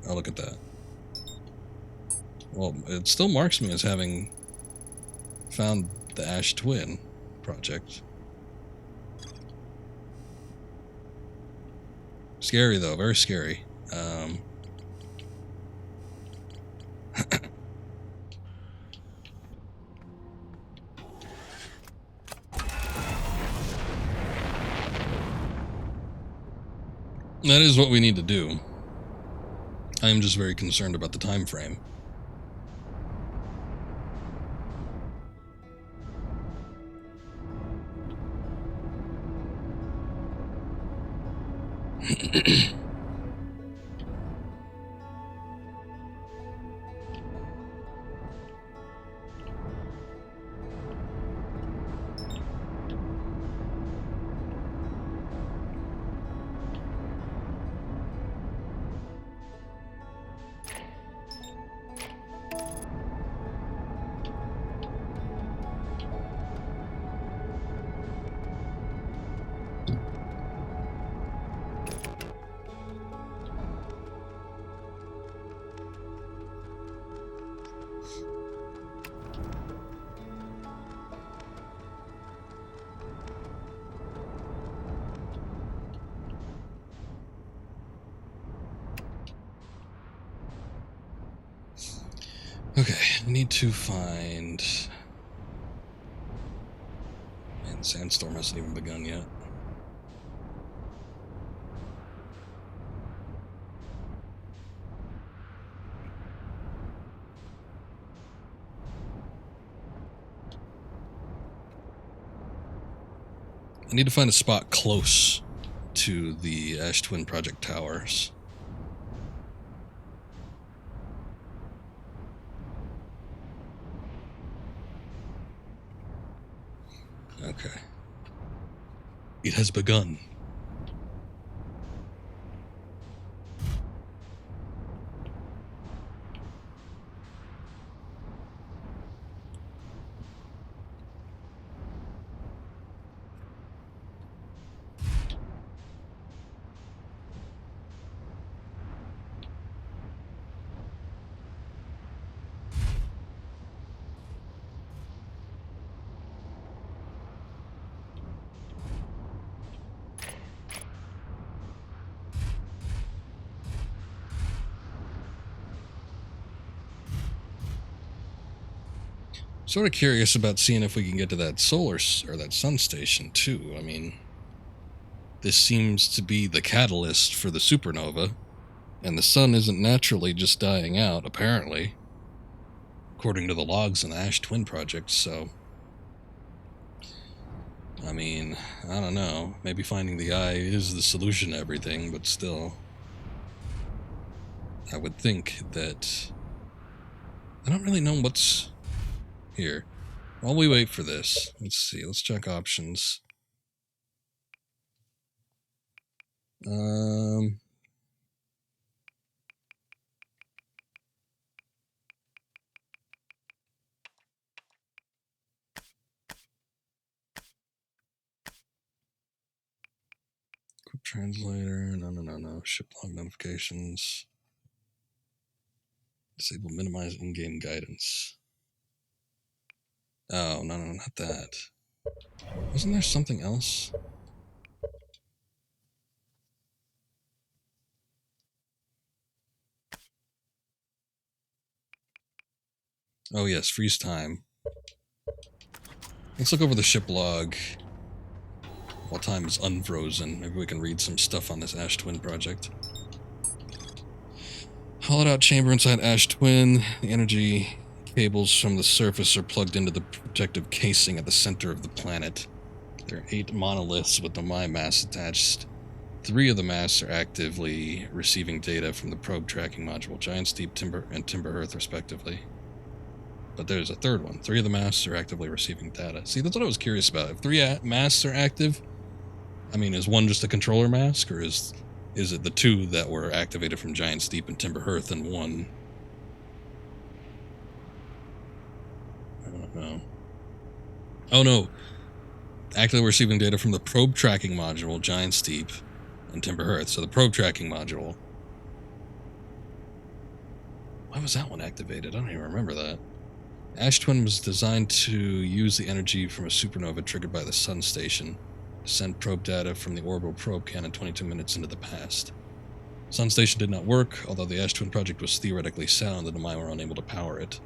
Oh, look at that. Well, it still marks me as having found the Ash Twin Project. Scary, though. Very scary. That is what we need to do. I am just very concerned about the time frame. Okay, I need to find... Man, Sandstorm hasn't even begun yet. I need to find a spot close to the Ash Twin Project towers. Okay. It has begun. Sort of curious about seeing if we can get to that solar or that sun station too. I mean, this seems to be the catalyst for the supernova, and the sun isn't naturally just dying out, apparently, according to the logs in the Ash Twin Project. So, I mean, I don't know. Maybe finding the eye is the solution to everything, but still, I would think that I don't really know what's here. While we wait for this, let's see. Let's check options. Quick translator. No. Ship log notifications. Disable minimize in-game guidance. Oh, no, not that. Wasn't there something else? Oh, yes, freeze time. Let's look over the ship log while time is unfrozen. Maybe we can read some stuff on this Ash Twin project. Hollowed out chamber inside Ash Twin. The energy cables from the surface are plugged into the protective casing at the center of the planet. There are 8 monoliths with the My mass attached. 3 of the masts are actively receiving data from the probe tracking module, Giant Steep, Timber, and Timber Earth, respectively. But there's a third one. 3 of the masts are actively receiving data. See, that's what I was curious about. If 3 masts are active, I mean, is one just a controller mask, or is it the 2 that were activated from Giant Steep and Timber Earth and 1? I don't know. Oh no. Actively receiving data from the probe tracking module, Giant Steep, and Timber Earth. So the probe tracking module. Why was that one activated? I don't even remember that. Ash Twin was designed to use the energy from a supernova triggered by the sun station to send probe data from the orbital probe cannon 22 minutes into the past. Sun station did not work, although the Ash Twin project was theoretically sound, the Nomai were unable to power it.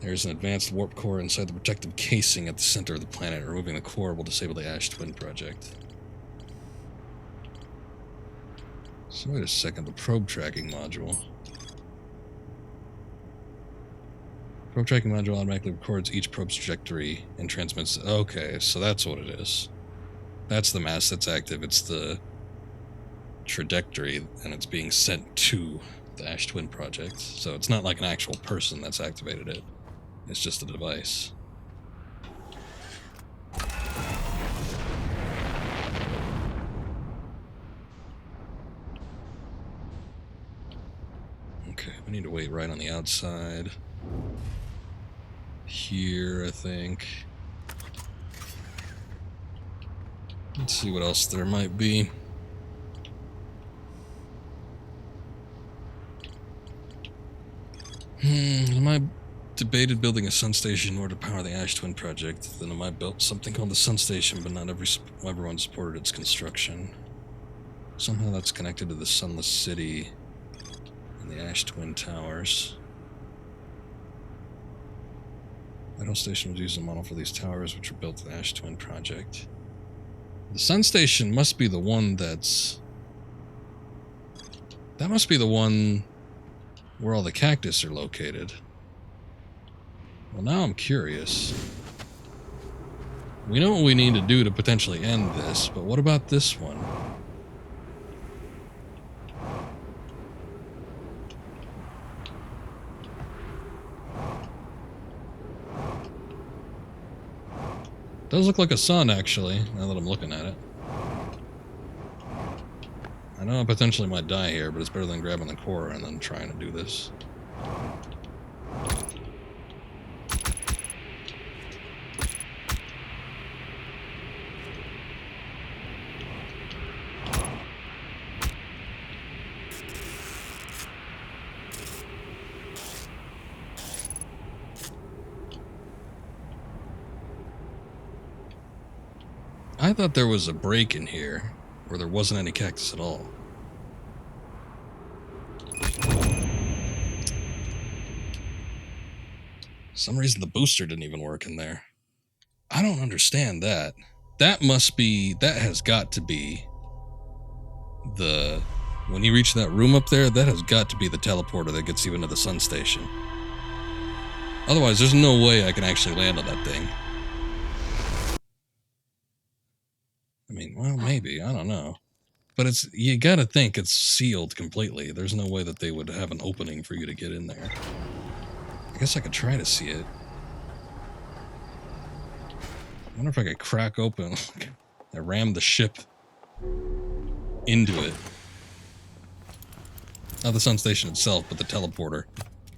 There is an advanced warp core inside the protective casing at the center of the planet. Removing the core will disable the Ash Twin project. So wait a second, the probe tracking module. Probe tracking module automatically records each probe's trajectory and transmits... Okay, so that's what it is. That's the mass that's active. It's the trajectory, and it's being sent to the Ash Twin Project. So it's not like an actual person that's activated it. It's just a device. Okay, we need to wait right on the outside. Here, I think. Let's see what else there might be. I debated building a sun station in order to power the Ash Twin Project. Then I built something called the Sun Station, but not everyone supported its construction. Somehow that's connected to the Sunless City and the Ash Twin Towers. Idle Station was used as a model for these towers, which were built to the Ash Twin Project. The Sun Station must be the one that's... That must be the one where all the cactus are located. Well, now I'm curious. We know what we need to do to potentially end this, but what about this one? Does look like a sun, actually, now that I'm looking at it. I know I potentially might die here, but it's better than grabbing the core and then trying to do this. I thought there was a break in here where there wasn't any cactus at all. For some reason the booster didn't even work in there. I don't understand that. That has got to be the... When you reach that room up there, that has got to be the teleporter that gets you into the sun station. Otherwise, there's no way I can actually land on that thing. I mean, well, maybe. I don't know. But it's... You gotta think it's sealed completely. There's no way that they would have an opening for you to get in there. I guess I could try to see it. I wonder if I could crack open... I rammed the ship into it. Not the sun station itself, but the teleporter.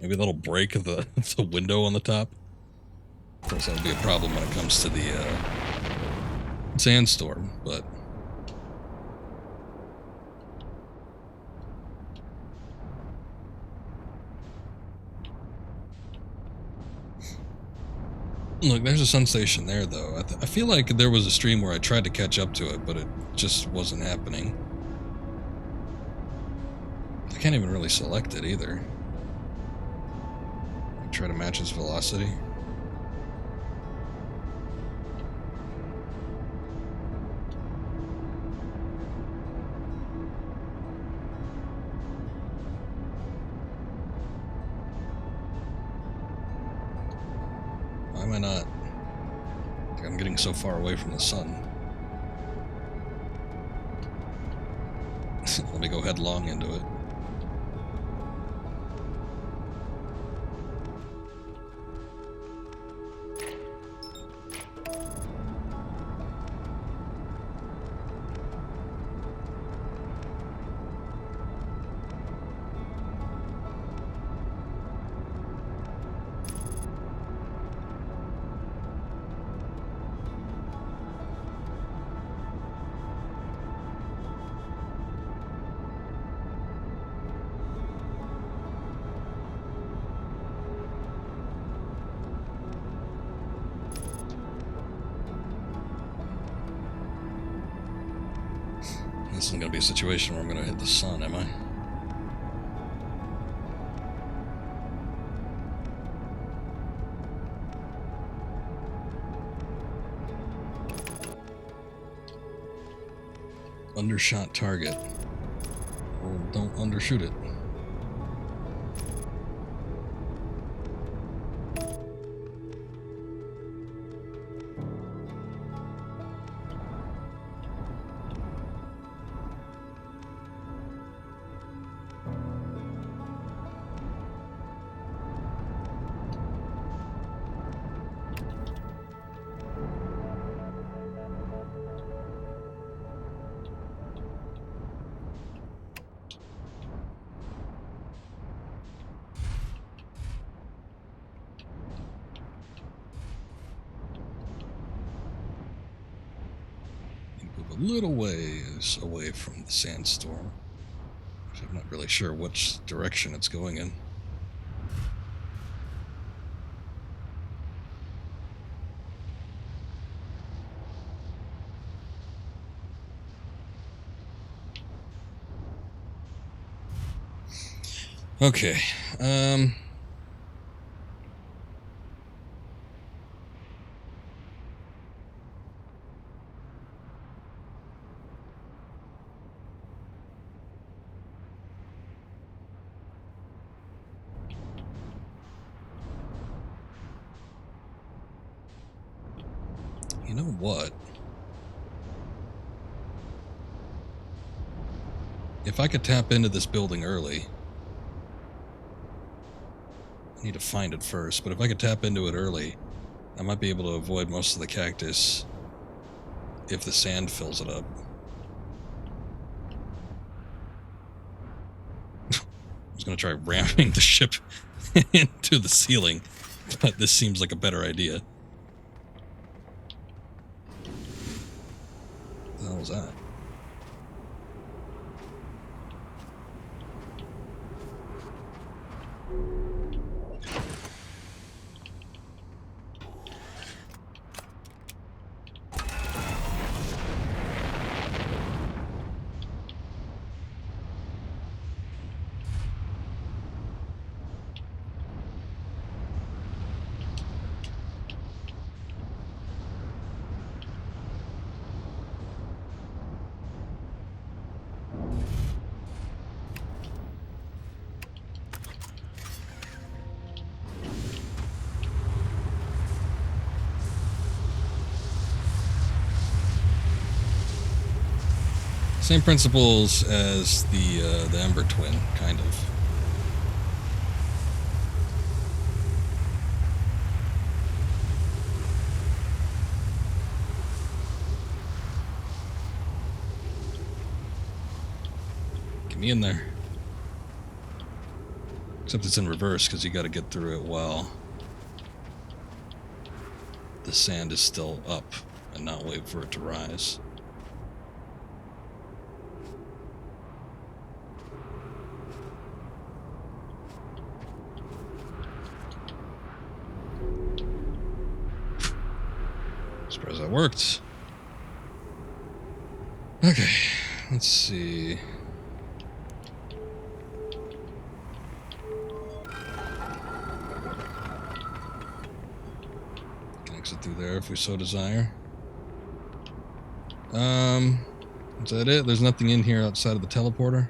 Maybe a little break of the window on the top. Of course, that would be a problem when it comes to the sandstorm, but... Look, there's a sun station there, though. I feel like there was a stream where I tried to catch up to it, but it just wasn't happening. I can't even really select it, either. Try to match its velocity. Why am I not? I'm getting so far away from the sun. Let me go headlong into it. This isn't going to be a situation where I'm going to hit the sun, am I? Undershot target. Well, don't undershoot it. little ways away from the sandstorm. I'm not really sure which direction it's going in. Okay, you know what? If I could tap into this building early, I need to find it first, but if I could tap into it early, I might be able to avoid most of the cactus if the sand fills it up. I was going to try ramming the ship into the ceiling, but this seems like a better idea. What the hell was that? Same principles as the Ember Twin, kind of. Get me in there. Except it's in reverse because you got to get through it while the sand is still up and not wait for it to rise. Surprised that worked. Okay, let's see. Can exit through there if we so desire. Is that it? There's nothing in here outside of the teleporter?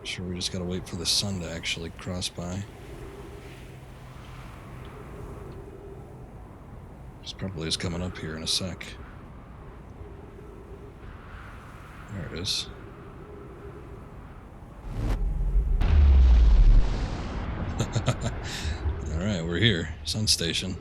Sure, we just gotta wait for the sun to actually cross by. This probably is coming up here in a sec. There it is. Alright, we're here. Sun station.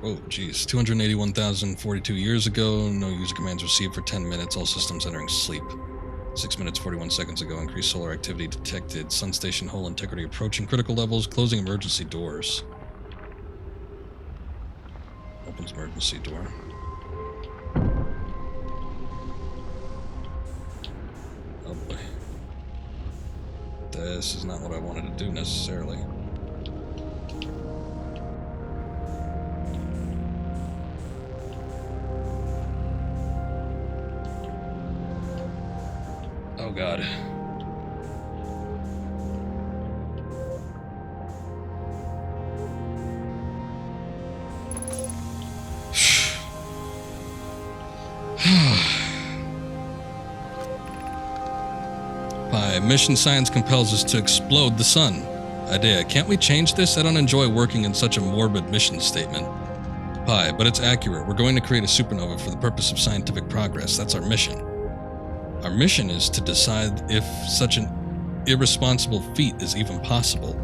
Oh, geez. 281,042 years ago. No user commands received for 10 minutes. All systems entering sleep. 6 minutes, 41 seconds ago. Increased solar activity detected. Sun station hull integrity approaching critical levels. Closing emergency doors. Opens emergency door. Oh boy. This is not what I wanted to do necessarily. Oh god. Mission science compels us to explode the sun. Idea, can't we change this? I don't enjoy working in such a morbid mission statement. Pi, but it's accurate. We're going to create a supernova for the purpose of scientific progress. That's our mission. Our mission is to decide if such an irresponsible feat is even possible.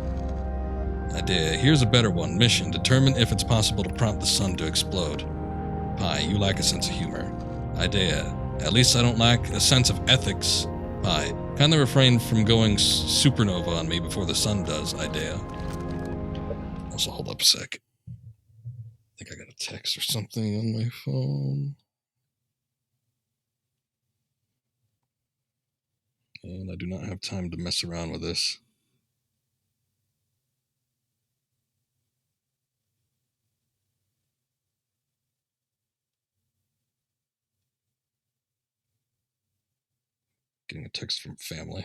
Idea, here's a better one. Mission, determine if it's possible to prompt the sun to explode. Pi, you lack a sense of humor. Idea, At least I don't lack a sense of ethics. Pi, kindly refrain from going supernova on me before the sun does, Idea. Also, hold up a sec. I think I got a text or something on my phone. And I do not have time to mess around with this. Getting a text from family.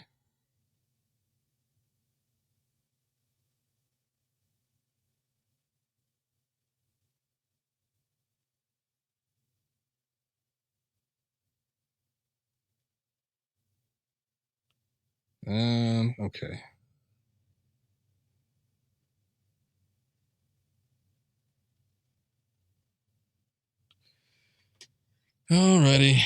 Okay. Alrighty.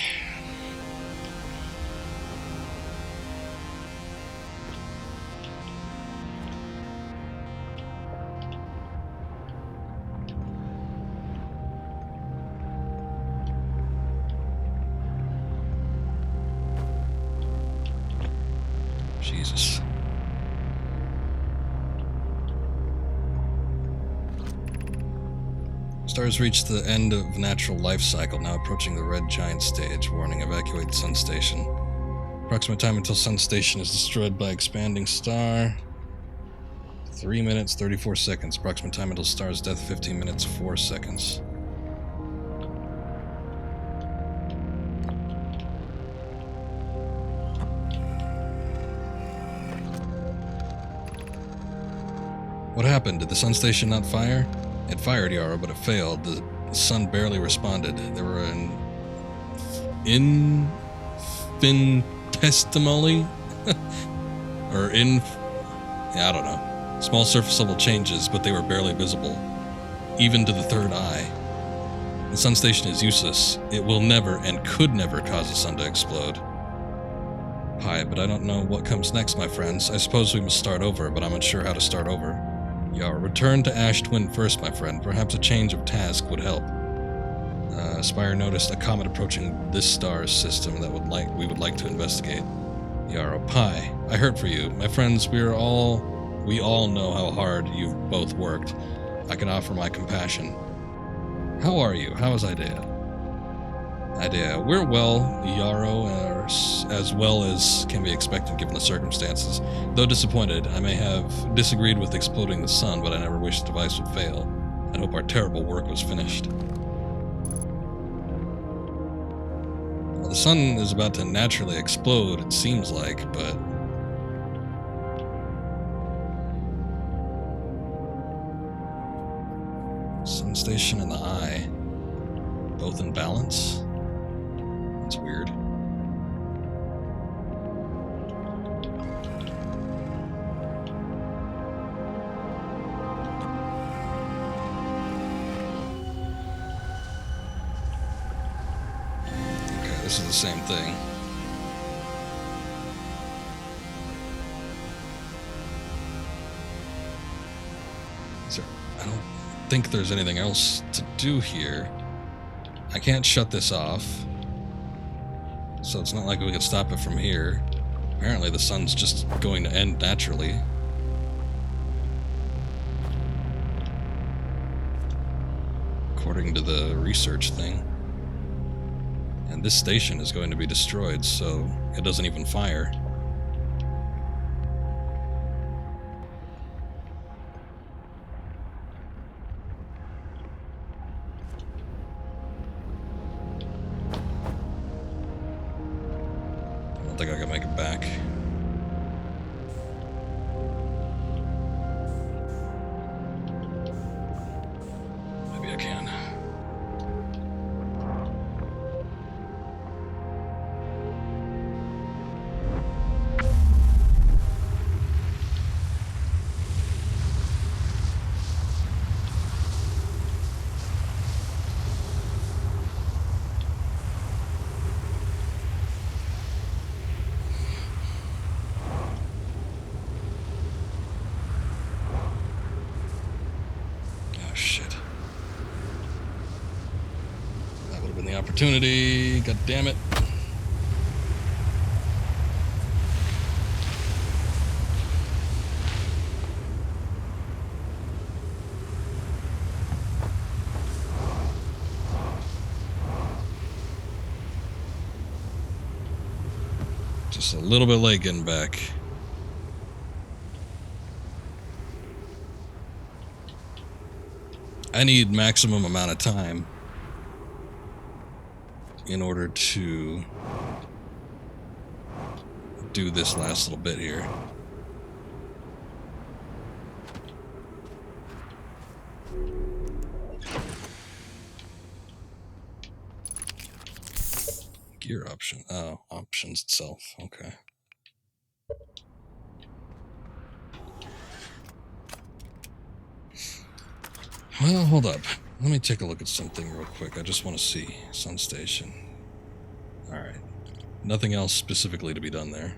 Jesus. Stars reach the end of natural life cycle, now approaching the red giant stage. Warning, evacuate Sun Station. Approximate time until Sun Station is destroyed by expanding star. 3 minutes, 34 seconds. Approximate time until star's death, 15 minutes, 4 seconds. What happened? Did the Sun Station not fire? It fired, Yara, but it failed. The sun barely responded. There were an infinitesimally or I don't know. Small surface level changes, but they were barely visible, even to the third eye. The Sun Station is useless. It will never and could never cause the sun to explode. Hi, but I don't know what comes next, my friends. I suppose we must start over, but I'm unsure how to start over. Yara, return to Ash Twin first, my friend. Perhaps a change of task would help. Spire noticed a comet approaching this star's system that we would like to investigate. Yara, Pi, I hurt for you. My friends, we all know how hard you've both worked. I can offer my compassion. How are you? How is Idea? Idea, we're well, Yarrow, as well as can be expected given the circumstances. Though disappointed, I may have disagreed with exploding the sun, but I never wished the device would fail. I hope our terrible work was finished. Well, the sun is about to naturally explode, it seems like, but... Sun Station and the Eye. Both in balance? That's weird. Okay, this is the same thing. I don't think there's anything else to do here. I can't shut this off. So it's not like we can stop it from here. Apparently the sun's just going to end naturally. According to the research thing. And this station is going to be destroyed, so it doesn't even fire. I don't think I can make it back. Maybe I can. Opportunity. God damn it. Just a little bit late getting back. I need maximum amount of time in order to do this last little bit here. Gear option. Oh, options itself. Okay. Well, hold up. Let me take a look at something real quick. I just want to see. Sun station. Alright. Nothing else specifically to be done there.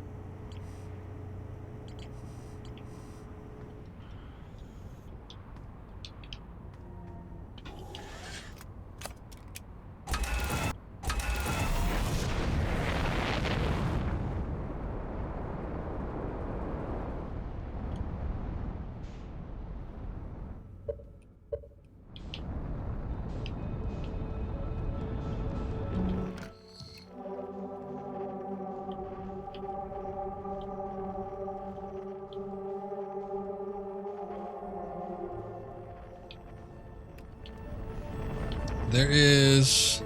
There is...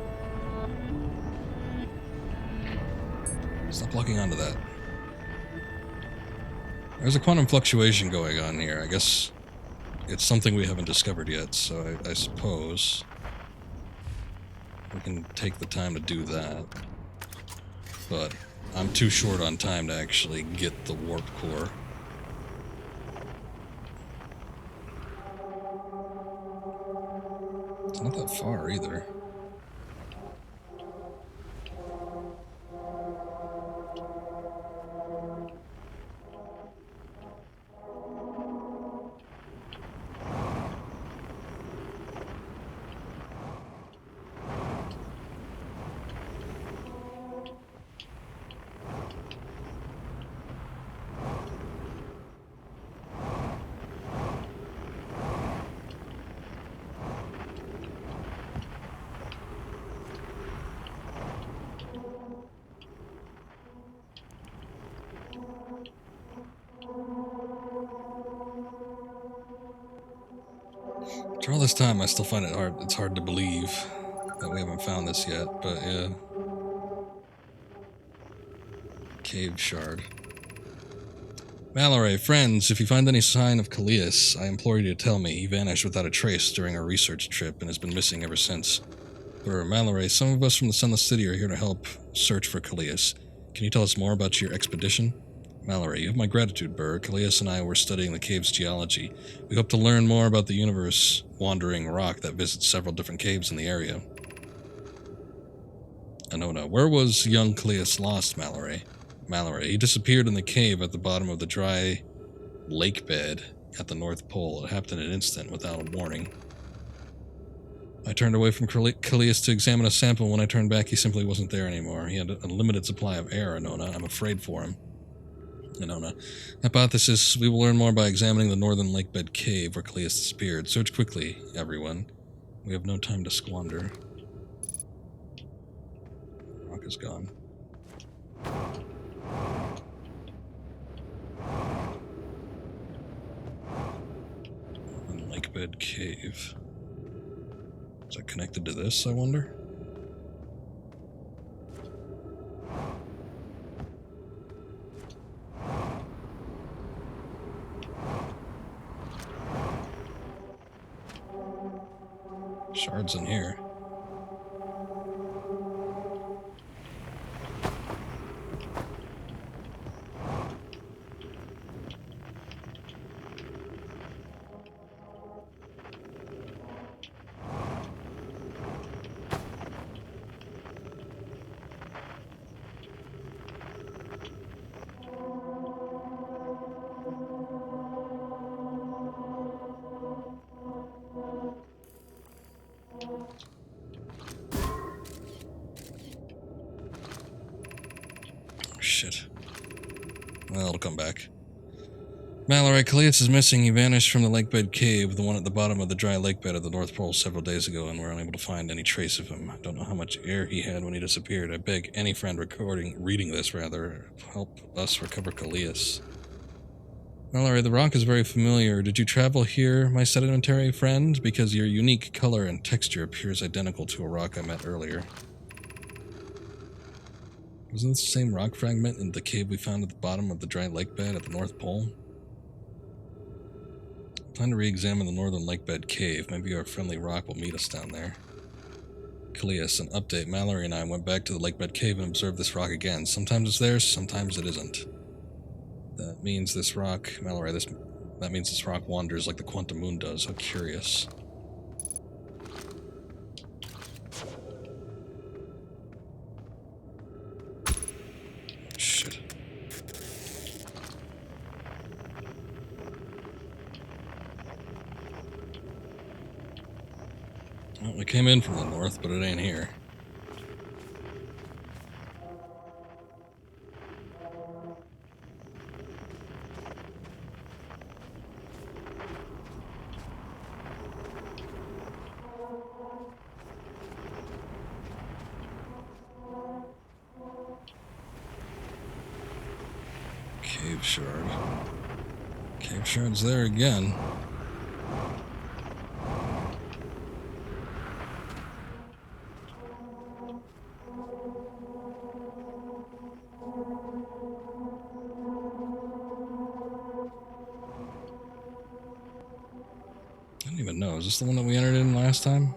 Stop locking onto that. There's a quantum fluctuation going on here. I guess it's something we haven't discovered yet, so I suppose we can take the time to do that. But I'm too short on time to actually get the warp core. It's not that far either. After all this time, I still find it hard. It's hard to believe that we haven't found this yet, but yeah. Cave shard. Mallory, friends, if you find any sign of Callias, I implore you to tell me. He vanished without a trace during our research trip and has been missing ever since. Mallory, some of us from the Sunless City are here to help search for Callias. Can you tell us more about your expedition? Mallory, you have my gratitude, Burr. Callias and I were studying the cave's geology. We hope to learn more about the universe-wandering rock that visits several different caves in the area. Anona, where was young Callias lost, Mallory? Mallory, he disappeared in the cave at the bottom of the dry lake bed at the North Pole. It happened in an instant, without a warning. I turned away from Callias to examine a sample. When I turned back, he simply wasn't there anymore. He had a limited supply of air, Anona. I'm afraid for him. Anona. Hypothesis, we will learn more by examining the northern lakebed cave where Callias disappeared. Search quickly, everyone. We have no time to squander. Rock is gone. Lakebed cave. Is that connected to this, I wonder? Shards in here. Shit. Well, it'll come back. Mallory, Callias is missing. He vanished from the lakebed cave, the one at the bottom of the dry lakebed of the North Pole several days ago, and we're unable to find any trace of him. I don't know how much air he had when he disappeared. I beg any friend reading this, help us recover Callias. Mallory, the rock is very familiar. Did you travel here, my sedimentary friend? Because your unique color and texture appears identical to a rock I met earlier. Wasn't this the same rock fragment in the cave we found at the bottom of the dry lakebed at the North Pole? Time to re-examine the northern lakebed cave. Maybe our friendly rock will meet us down there. Callias, an update. Mallory and I went back to the lakebed cave and observed this rock again. Sometimes it's there, sometimes it isn't. That means this rock... Mallory, that means this rock wanders like the quantum moon does. How curious. Shit. Well, it came in from the north, but it ain't here. Cave shard. Cave shard's there again. I don't even know. Is this the one that we entered in last time?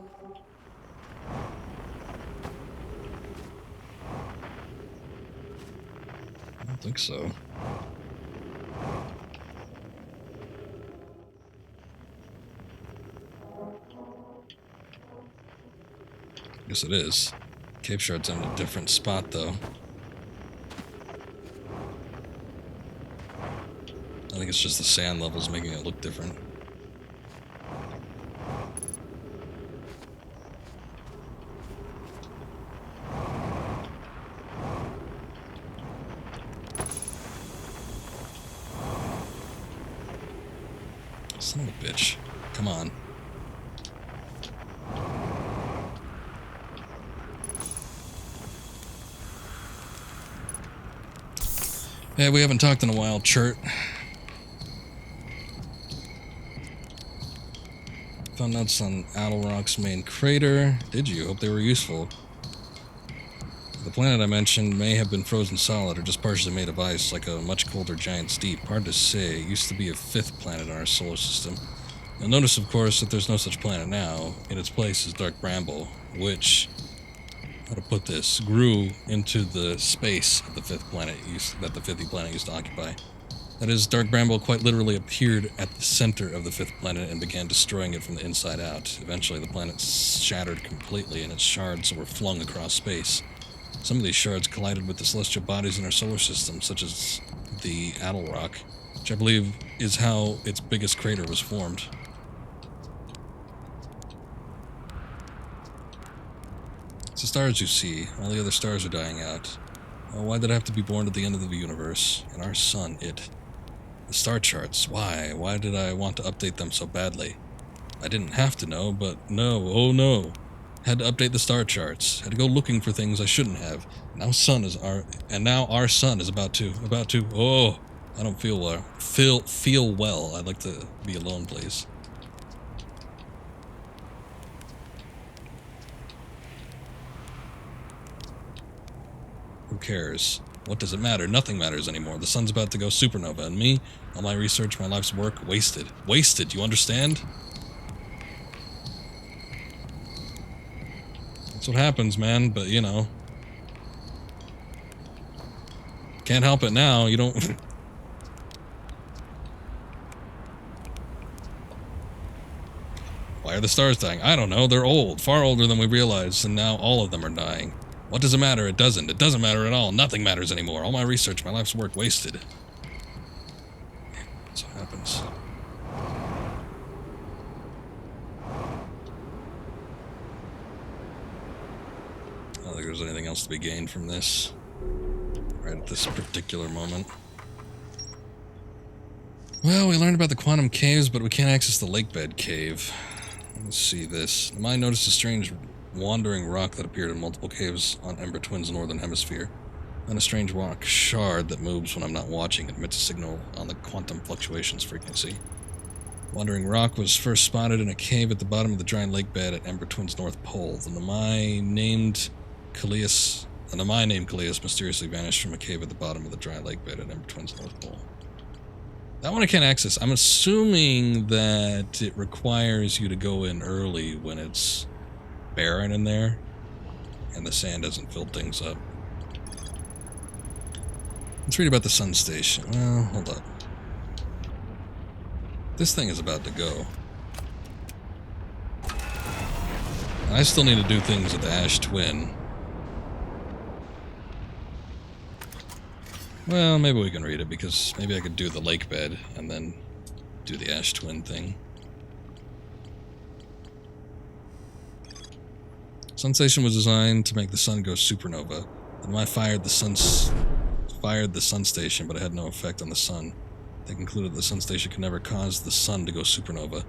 I don't think so. Guess it is. Cave shard's in a different spot, though. I think it's just the sand levels making it look different. Son of a bitch. Come on. Yeah, we haven't talked in a while, Chert. Found notes on Attlerock's main crater. Did you? Hope they were useful. The planet I mentioned may have been frozen solid or just partially made of ice, like a much colder giant steep. Hard to say. It used to be a fifth planet in our solar system. You'll notice, of course, that there's no such planet now. In its place is Dark Bramble, which, how to put this, grew into the space of the fifth planet that the fifth planet used to occupy. That is, Dark Bramble quite literally appeared at the center of the fifth planet and began destroying it from the inside out. Eventually, the planet shattered completely, and its shards were flung across space. Some of these shards collided with the celestial bodies in our solar system, such as the Attlerock, which I believe is how its biggest crater was formed. It's the stars you see. All the other stars are dying out. Oh, why did I have to be born at the end of the universe? And our sun, it. The star charts, why? Why did I want to update them so badly? I didn't have to know, but no, oh no. Had to update the star charts. Had to go looking for things I shouldn't have. Now our sun is about to, oh, I don't feel well. Feel well. I'd like to be alone, please. Who cares? What does it matter? Nothing matters anymore. The sun's about to go supernova, and me, all my research, my life's work, wasted. Wasted, you understand? That's what happens, man, but you know. Can't help it now, you don't... Why are the stars dying? I don't know, they're old, far older than we realized, and now all of them are dying. What does it matter? It doesn't. It doesn't matter at all. Nothing matters anymore. All my research, my life's work, wasted. That's what happens. I don't think there's anything else to be gained from this. Right at this particular moment. Well, we learned about the quantum caves, but we can't access the lake bed cave. Let's see this. The mind noticed a strange wandering rock that appeared in multiple caves on Ember Twin's northern hemisphere. Then a strange rock shard that moves when I'm not watching and emits a signal on the quantum fluctuations frequency. Wandering rock was first spotted in a cave at the bottom of the dry lake bed at Ember Twin's North Pole. The Namai named Callias mysteriously vanished from a cave at the bottom of the dry lake bed at Ember Twin's North Pole. That one I can't access. I'm assuming that it requires you to go in early when it's barren in there and the sand doesn't fill things up. Let's read about the sun station. Well, hold up. This thing is about to go. I still need to do things with the Ash Twin. Well, maybe we can read it, because maybe I could do the lake bed and then do the Ash Twin thing. Sun station was designed to make the sun go supernova. And I fired the sun station, but it had no effect on the sun. They concluded the sun station could never cause the sun to go supernova.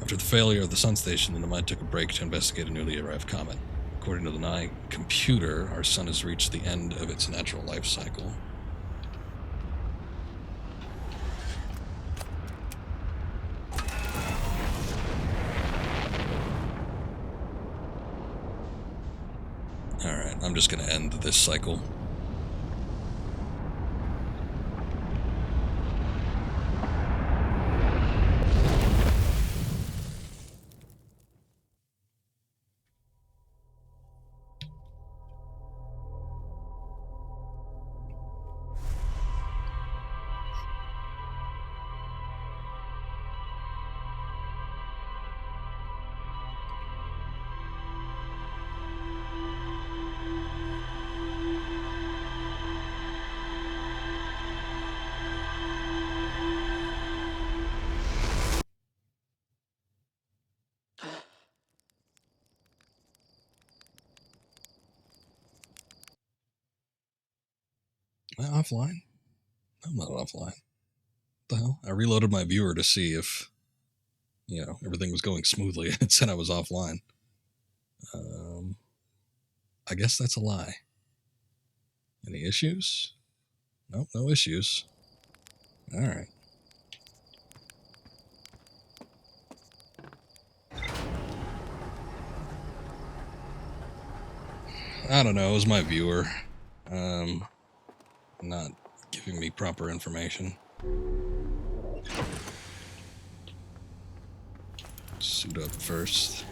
After the failure of the sun station, the Nomai took a break to investigate a newly arrived comet. According to the Nomai computer, our sun has reached the end of its natural life cycle. Alright, I'm just going to end this cycle. Am I offline? I'm not offline. What the hell? I reloaded my viewer to see if, everything was going smoothly. It said I was offline. I guess that's a lie. Any issues? Nope, no issues. Alright. I don't know, it was my viewer. Not giving me proper information. Suit up first.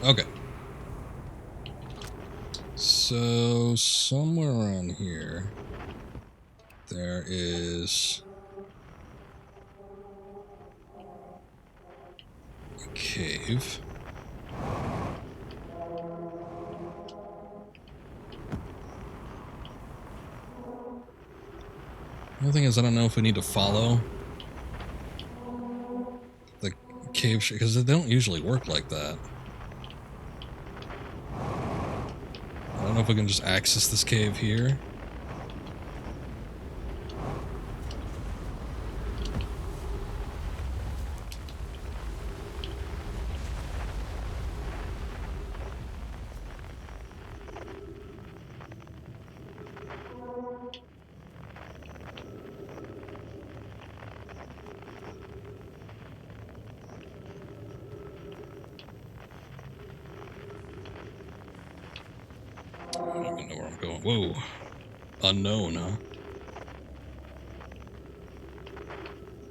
Okay. So, somewhere around here, there is a cave. The only thing is, I don't know if we need to follow the cave, because they don't usually work like that. I don't know if we can just access this cave here. where I'm going. Whoa. Unknown, huh? I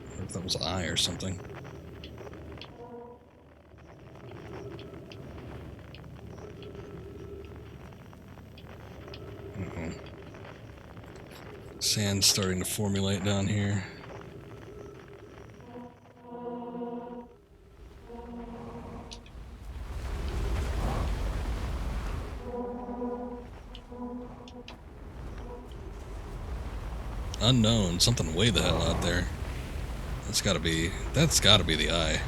wonder if that was an eye or something. Uh-oh. Sand's starting to formulate down here. Unknown, something way the hell out there. That's gotta be the eye.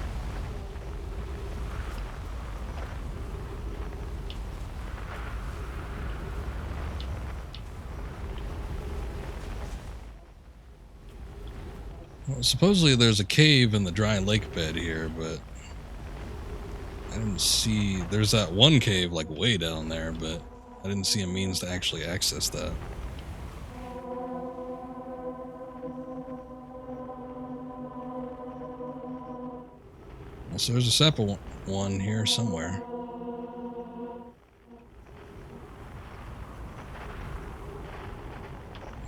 Well, supposedly there's a cave in the dry lake bed here, but I didn't see... There's that one cave, like, way down there, but I didn't see a means to actually access that. So there's a separate one here somewhere.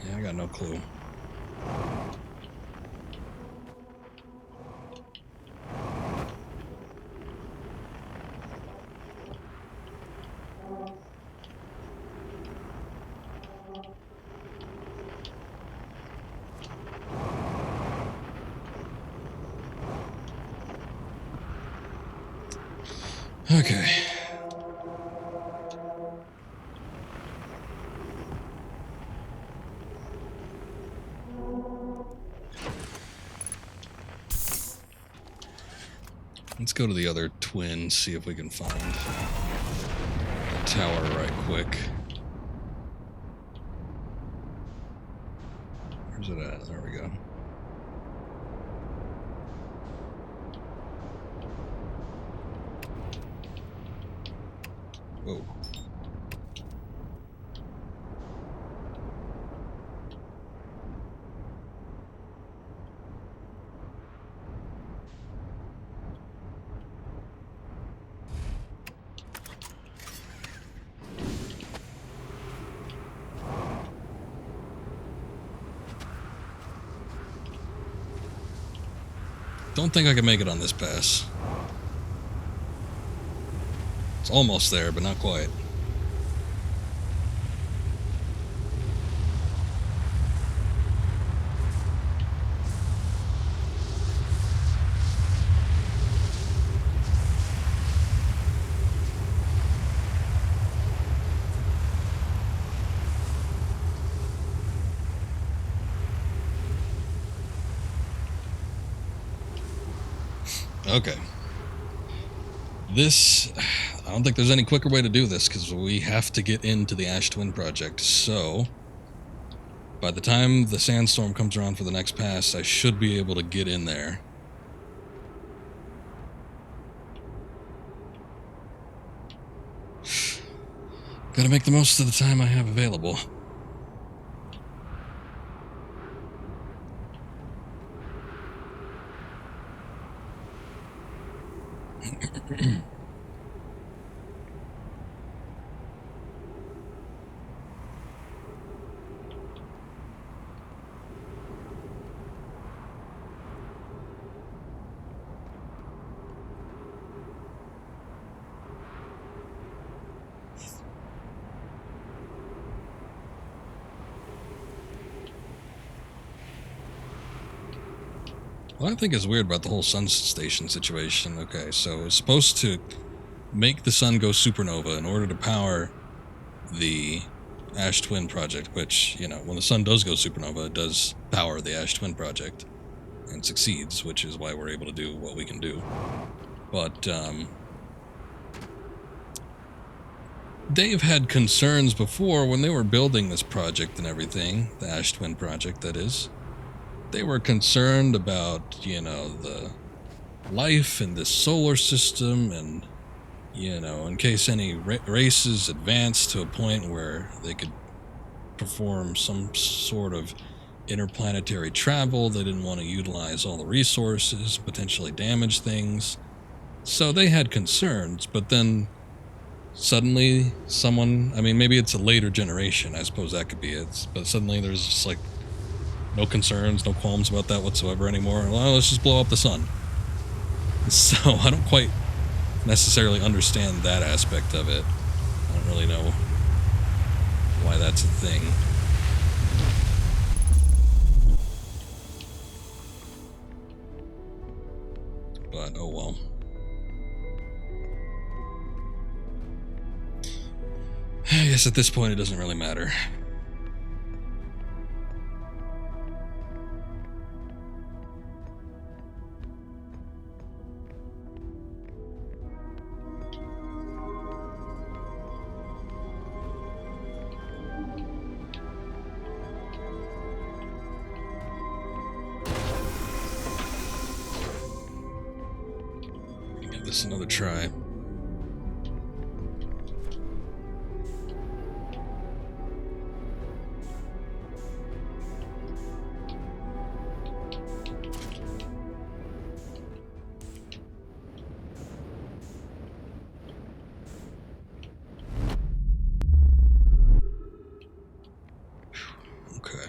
Yeah, I got no clue. Okay. Let's go to the other twin, see if we can find a tower right quick. Where's it at? There we go. Whoa. Don't think I can make it on this pass. It's almost there, but not quite. Okay. This... I don't think there's any quicker way to do this, because we have to get into the Ash Twin Project, so... By the time the sandstorm comes around for the next pass, I should be able to get in there. Gotta make the most of the time I have available. What I think is weird about the whole sun station situation, okay, so it's supposed to make the sun go supernova in order to power the Ash Twin Project, which, you know, when the sun does go supernova, it does power the Ash Twin Project and succeeds, which is why we're able to do what we can do. But, they've had concerns before when they were building this project and everything, the Ash Twin Project, that is. They were concerned about, you know, the life in this solar system and, you know, in case any races advanced to a point where they could perform some sort of interplanetary travel, they didn't want to utilize all the resources, potentially damage things. So they had concerns, but then suddenly someone, I mean, maybe it's a later generation, I suppose that could be it, but suddenly there's just like no concerns, no qualms about that whatsoever anymore. Well, let's just blow up the sun. So I don't quite necessarily understand that aspect of it. I don't really know why that's a thing. But oh well. I guess at this point it doesn't really matter. Give this another try. Okay.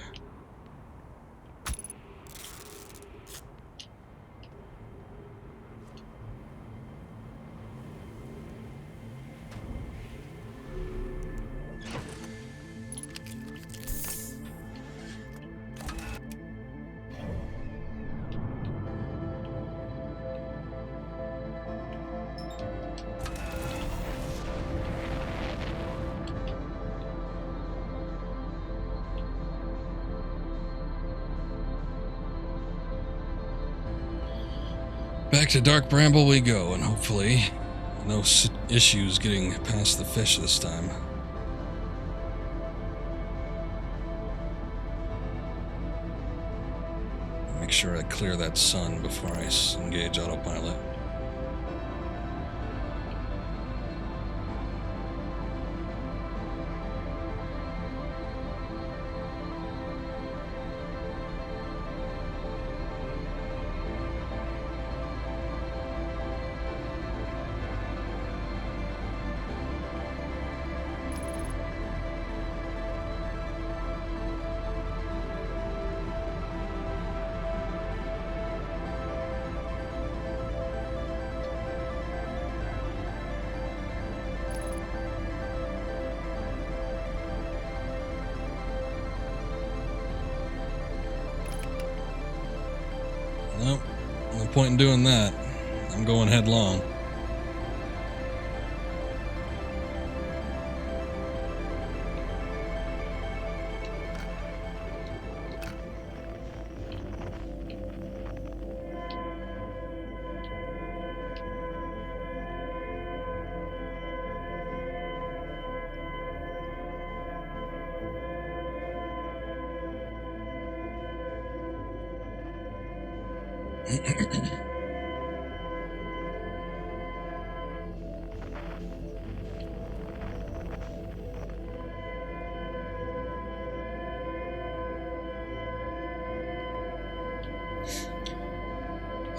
Back to Dark Bramble we go, and hopefully no issues getting past the fish this time. Make sure I clear that sun before I engage autopilot. Nope, no point in doing that. I'm going headlong.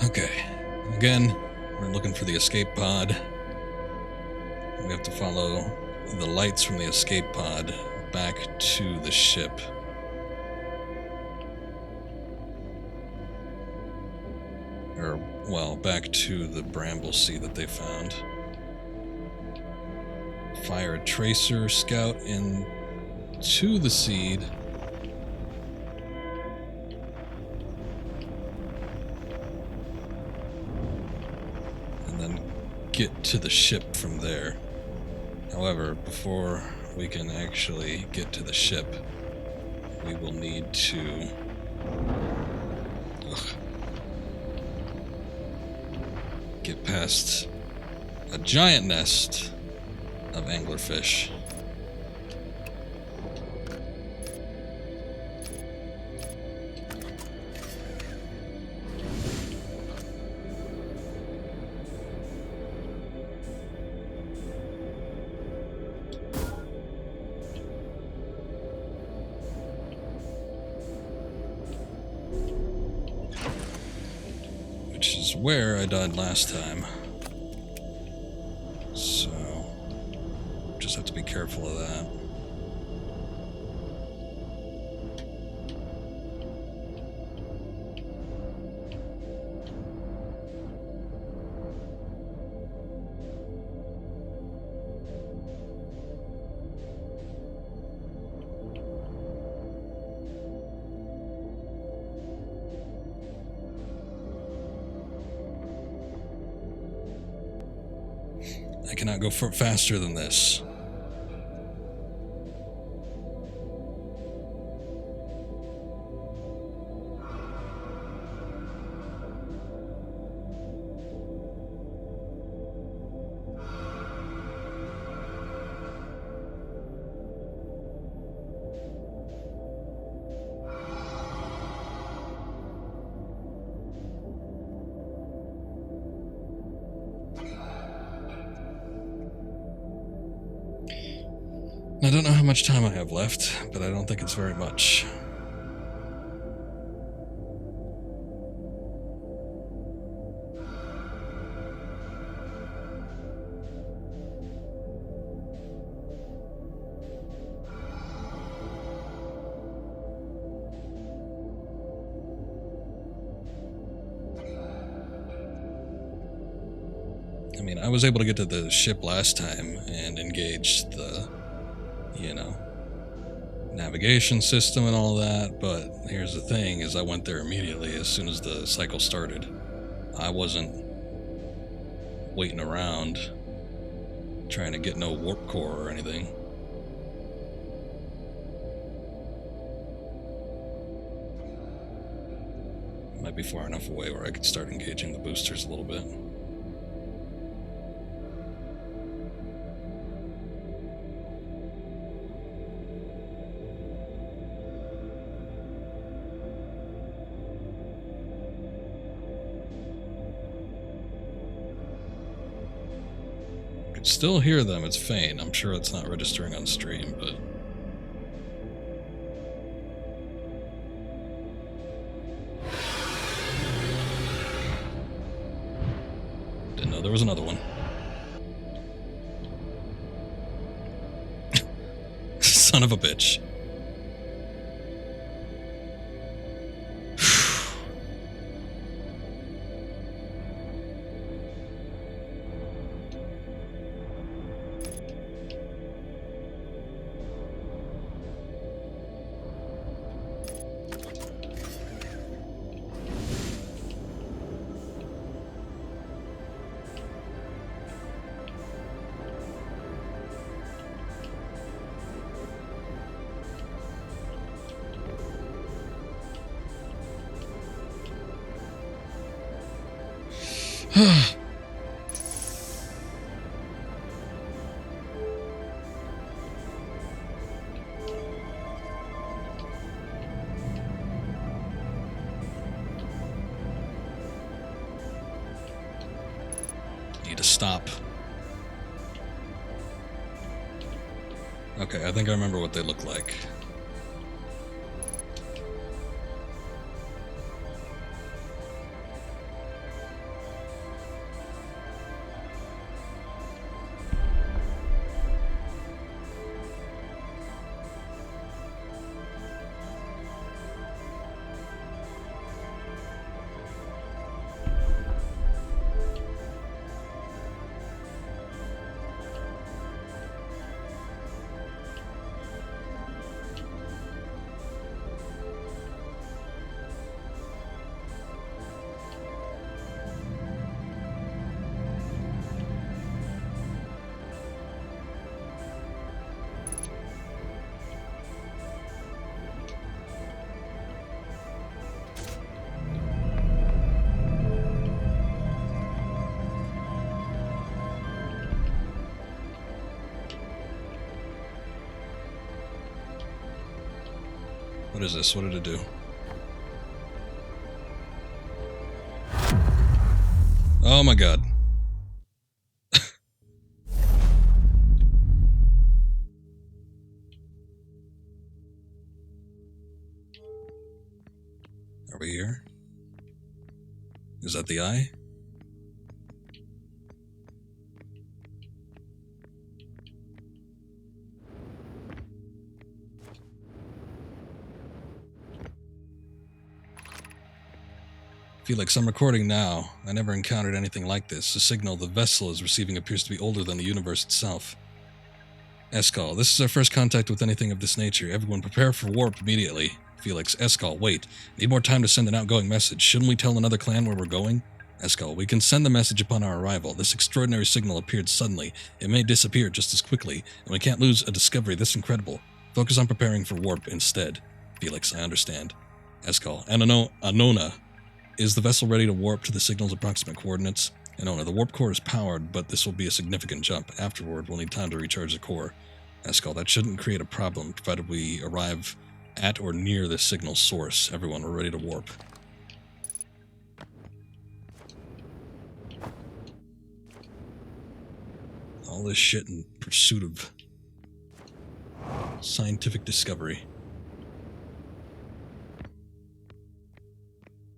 Okay, again, we're looking for the escape pod. We have to follow the lights from the escape pod back to the ship. Or, well, back to the bramble seed that they found. Fire a tracer scout into the seed. And then get to the ship from there. However, before we can actually get to the ship, we will need to... get past a giant nest of anglerfish. Which is where I died last time. So careful of that. I cannot go faster than this. I don't know how much time I have left, but I don't think it's very much. I mean, I was able to get to the ship last time and engage the, navigation system and all that, but here's the thing, is I went there immediately as soon as the cycle started. I wasn't waiting around trying to get no warp core or anything. Might be far enough away where I could start engaging the boosters a little bit. Still hear them, it's faint. I'm sure it's not registering on stream, but... Didn't know there was another one. Son of a bitch. Need to stop. Okay, I think I remember what they look like. What is this? What did it do? Oh my god. Are we here? Is that the eye? Felix, I'm recording now. I never encountered anything like this. The signal the vessel is receiving appears to be older than the universe itself. Eskal, this is our first contact with anything of this nature. Everyone prepare for warp immediately. Felix, Eskal, wait. Need more time to send an outgoing message. Shouldn't we tell another clan where we're going? Eskal, we can send the message upon our arrival. This extraordinary signal appeared suddenly. It may disappear just as quickly, and we can't lose a discovery this incredible. Focus on preparing for warp instead. Felix, I understand. Eskal, and Anona, is the vessel ready to warp to the signal's approximate coordinates? Anona, the warp core is powered, but this will be a significant jump. Afterward, we'll need time to recharge the core. Eskal, that shouldn't create a problem, provided we arrive at or near the signal source. Everyone, we're ready to warp. All this shit in pursuit of scientific discovery.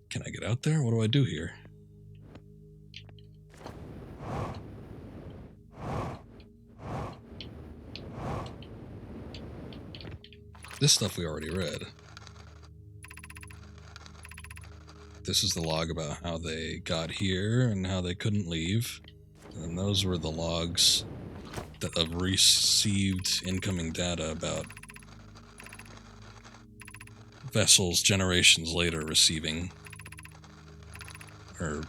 Can I get out there? What do I do here? This stuff we already read. This is the log about how they got here and how they couldn't leave. And those were the logs that have received incoming data about vessels generations later receiving or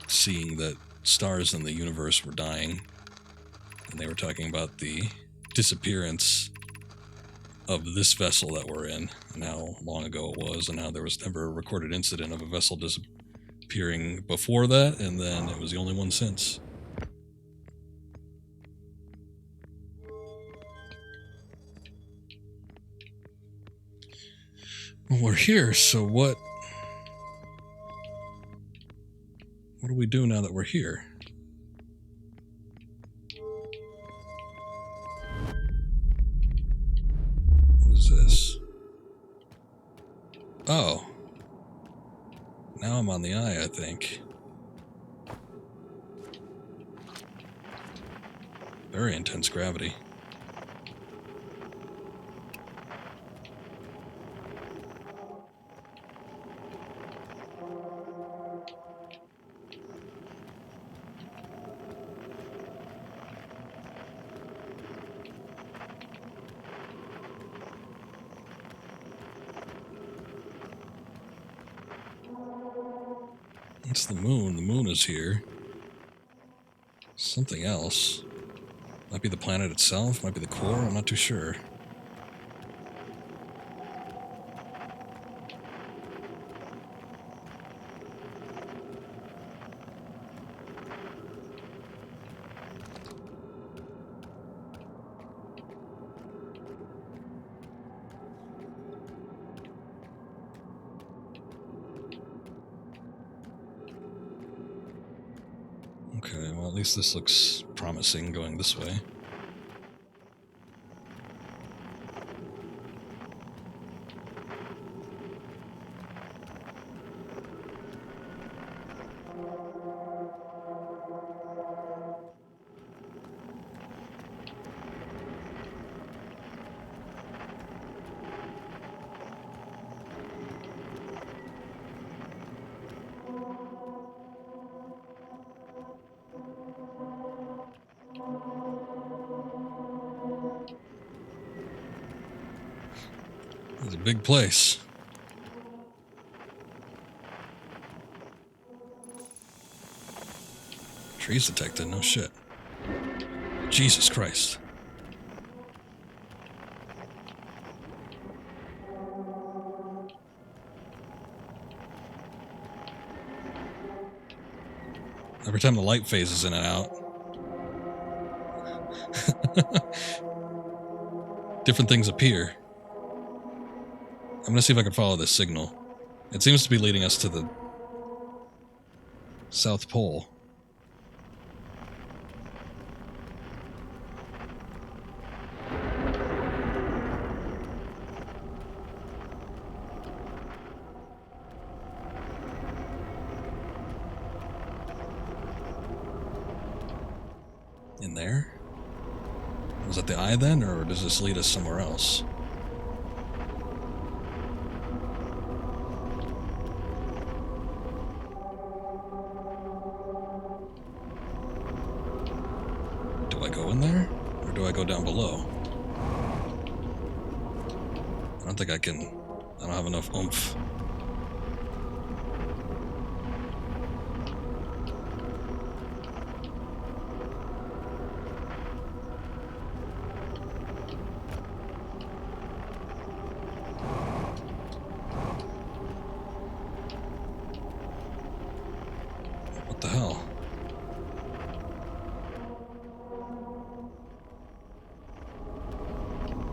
seeing that stars in the universe were dying. And they were talking about the disappearance of this vessel that we're in, and how long ago it was, and how there was never a recorded incident of a vessel disappearing before that, and then it was the only one since. Well, we're here, so what do we do now that we're here? What is this? Oh. Now I'm on the eye, I think. Very intense gravity. It's the moon. The moon is here. Something else. Might be the planet itself, might be the core, I'm not too sure. Okay, well at least this looks promising going this way. It's a big place. Trees detected, no shit. Jesus Christ. Every time the light phases in and out. Different things appear. I'm going to see if I can follow this signal. It seems to be leading us to the South Pole. In there? Was that the eye then, or does this lead us somewhere else? in there? Or do I go down below? I don't think I can. I don't have enough oomph. What the hell?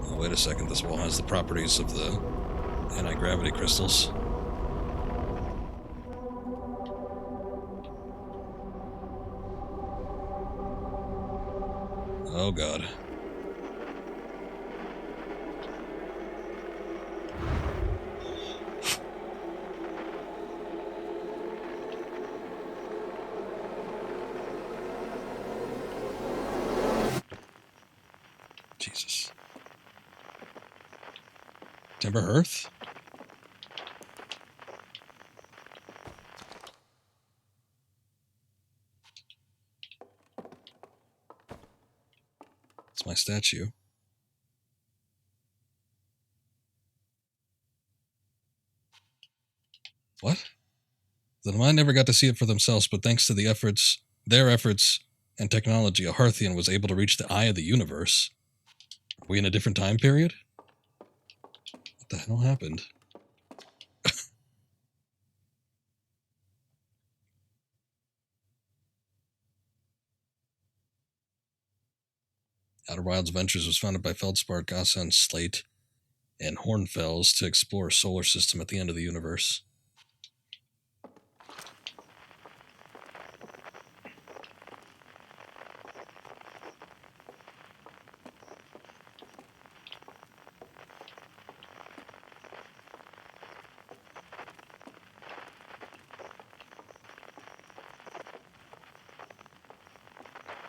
Oh, wait a second. This wall has the properties of the anti-gravity crystals. Oh, God. Jesus. Timber Hearth? It's my statue. What? The mind never got to see it for themselves, but thanks to their efforts and technology, a Hearthian was able to reach the eye of the universe. Are we in a different time period? What the hell happened? Outer Wilds Ventures was founded by Feldspar, Gossan, Slate, and Hornfels to explore a solar system at the end of the universe.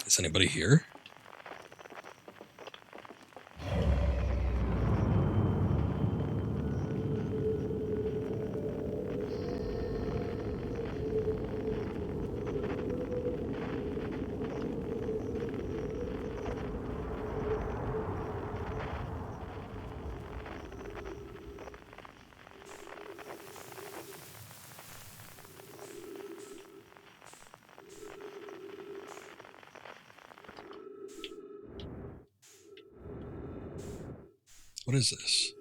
Is anybody here? What is this?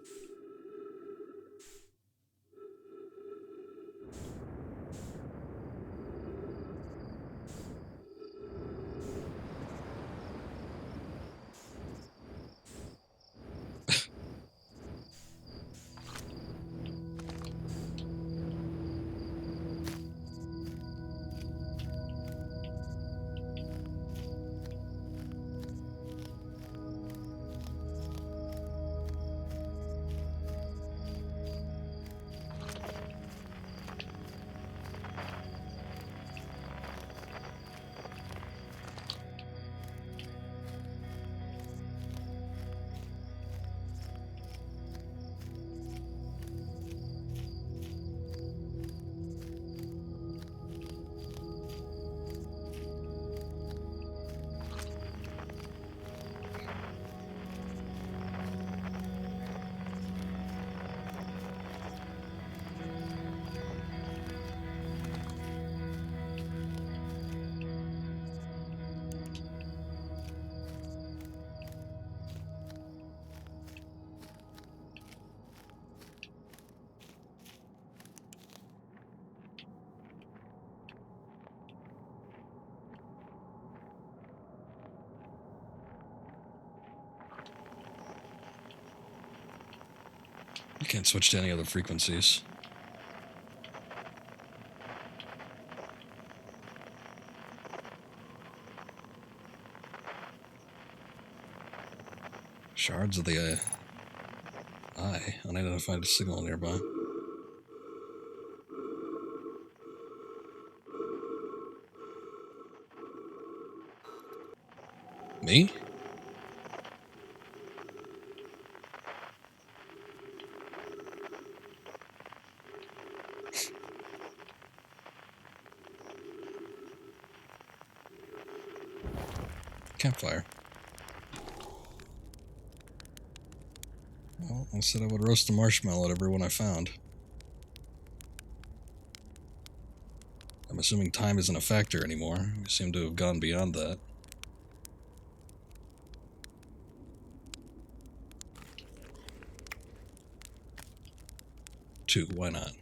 You can't switch to any other frequencies. Shards of the eye. Unidentified signal nearby. Me? Campfire. Well, I said I would roast a marshmallow at everyone I found. I'm assuming time isn't a factor anymore. We seem to have gone beyond that. Two, why not?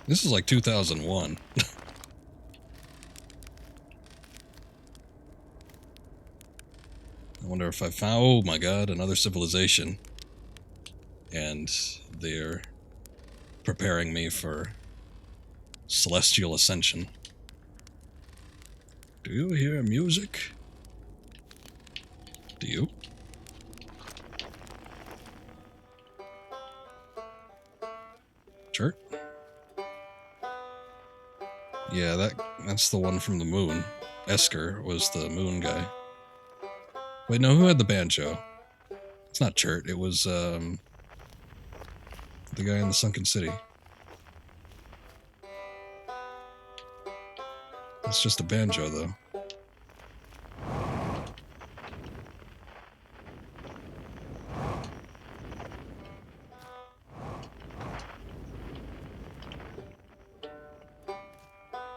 This is like 2001. I wonder if I found... Oh my god, another civilization. And they're preparing me for celestial ascension. Do you hear music? Do you? Sure. Yeah, that's the one from the moon. Esker was the moon guy. Wait, no, who had the banjo? It's not Chert, it was, the guy in the sunken city. It's just a banjo, though.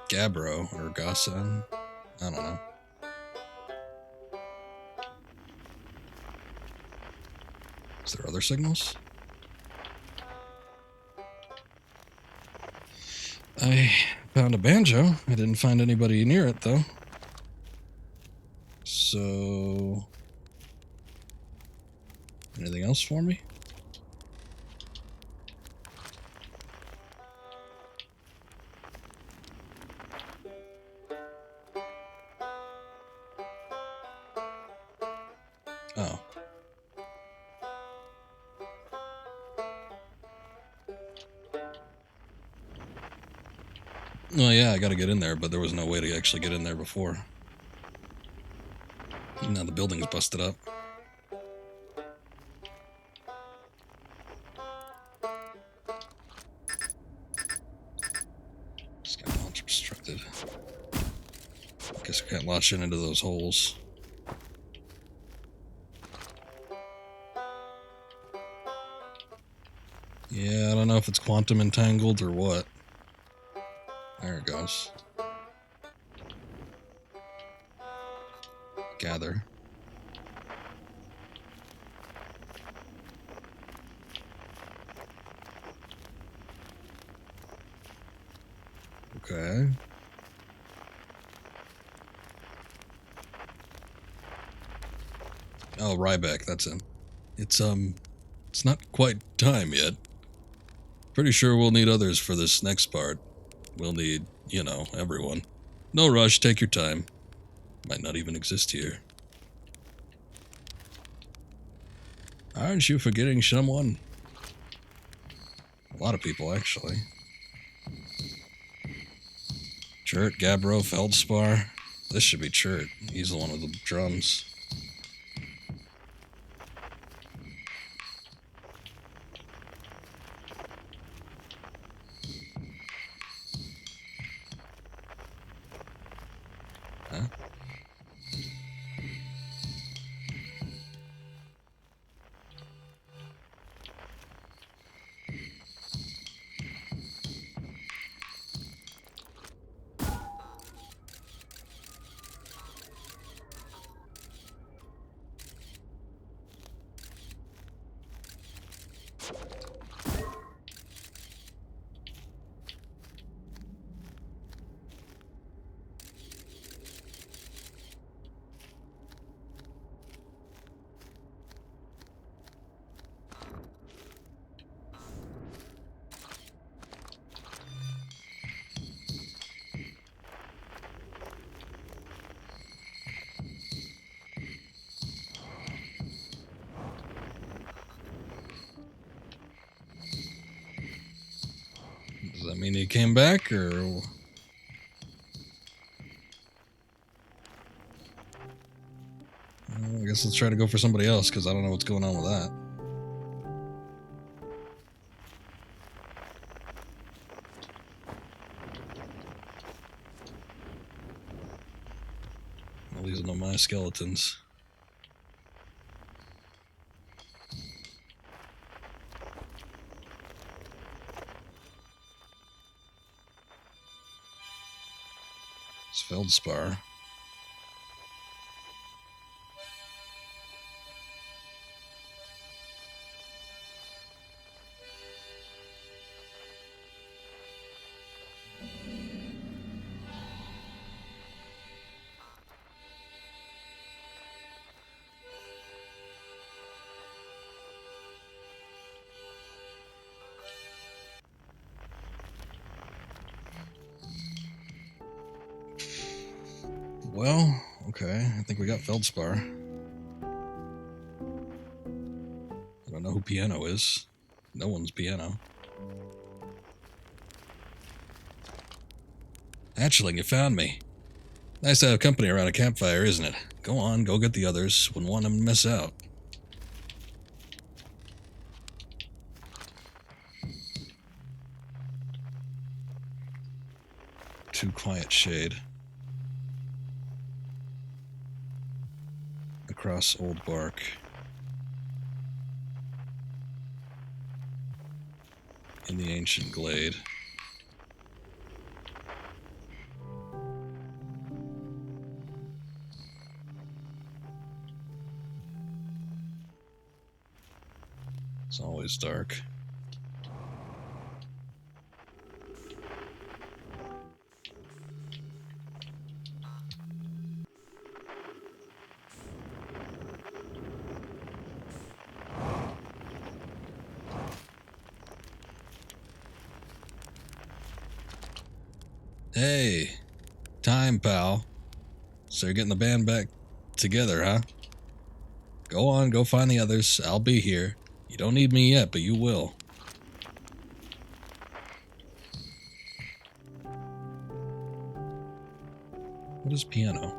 Gabbro, or Gossan. I don't know. Is there other signals? I found a banjo. I didn't find anybody near it, though. So... anything else for me? Oh. Oh yeah, I gotta get in there, but there was no way to actually get in there before. Now the building's busted up. It's got launch obstructed. Guess I can't launch it into those holes. Yeah, I don't know if it's quantum entangled or what. There it goes. Gather. Okay. Oh, Ryback, that's him. It's not quite time yet. Pretty sure we'll need others for this next part. We'll need, you know, everyone. No rush, take your time. Might not even exist here. Aren't you forgetting someone? A lot of people, actually. Chert, Gabbro, Feldspar. This should be Chert. He's the one with the drums. Huh? Does that mean he came back, or... I guess let's try to go for somebody else, because I don't know what's going on with that. Well, these are not my skeletons. It's feldspar. Well, okay, I think we got feldspar. I don't know who Piano is. No one's Piano. Hatchling, you found me. Nice to have company around a campfire, isn't it? Go on, go get the others. Wouldn't want them to miss out. Too quiet shade. Across old bark. In the ancient glade. It's always dark. Hey, time, pal. So you're getting the band back together, huh? Go on, go find the others. I'll be here. You don't need me yet, but you will. What is Piano?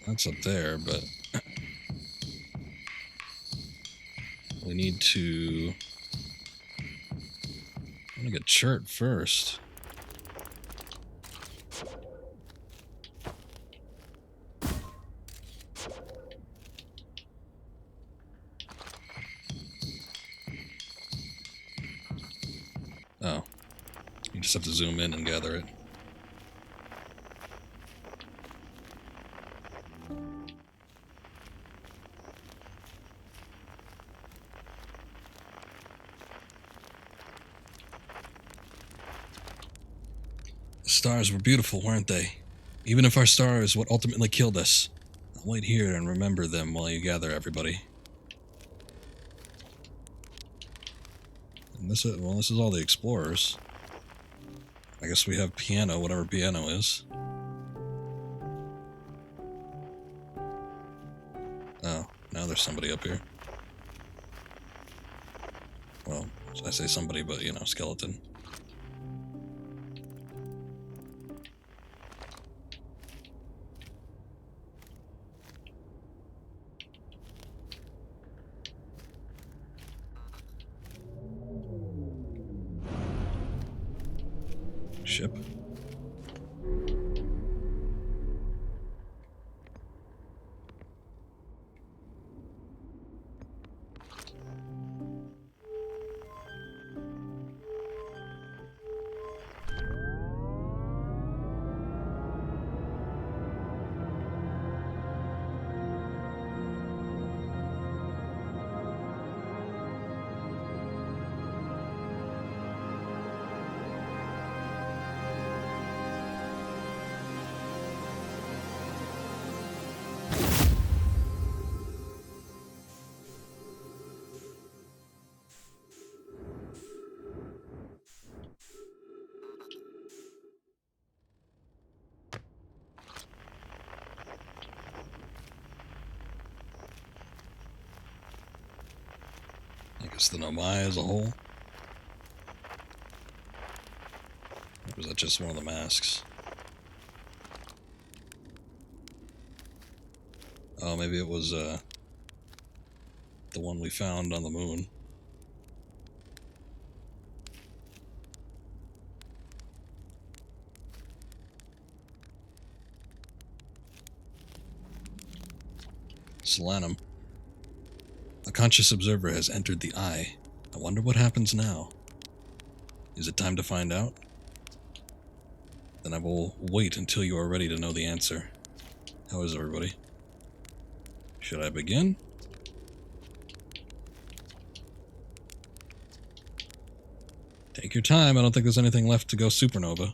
That's up there, but we need to... I'm gonna get Chert first. Oh. You just have to zoom in and gather it. The stars were beautiful, weren't they? Even if our star is what ultimately killed us. I'll wait here and remember them while you gather everybody. And this is all the explorers. I guess we have Piano, whatever Piano is. Oh, now there's somebody up here. Well, I say somebody, but you know, skeleton. Ship. guess the Nomai as a whole? Or was that just one of the masks? Oh, maybe it was, the one we found on the moon. Solanum. A conscious observer has entered the eye. I wonder what happens now. Is it time to find out? Then I will wait until you are ready to know the answer. How is everybody? Should I begin? Take your time, I don't think there's anything left to go supernova.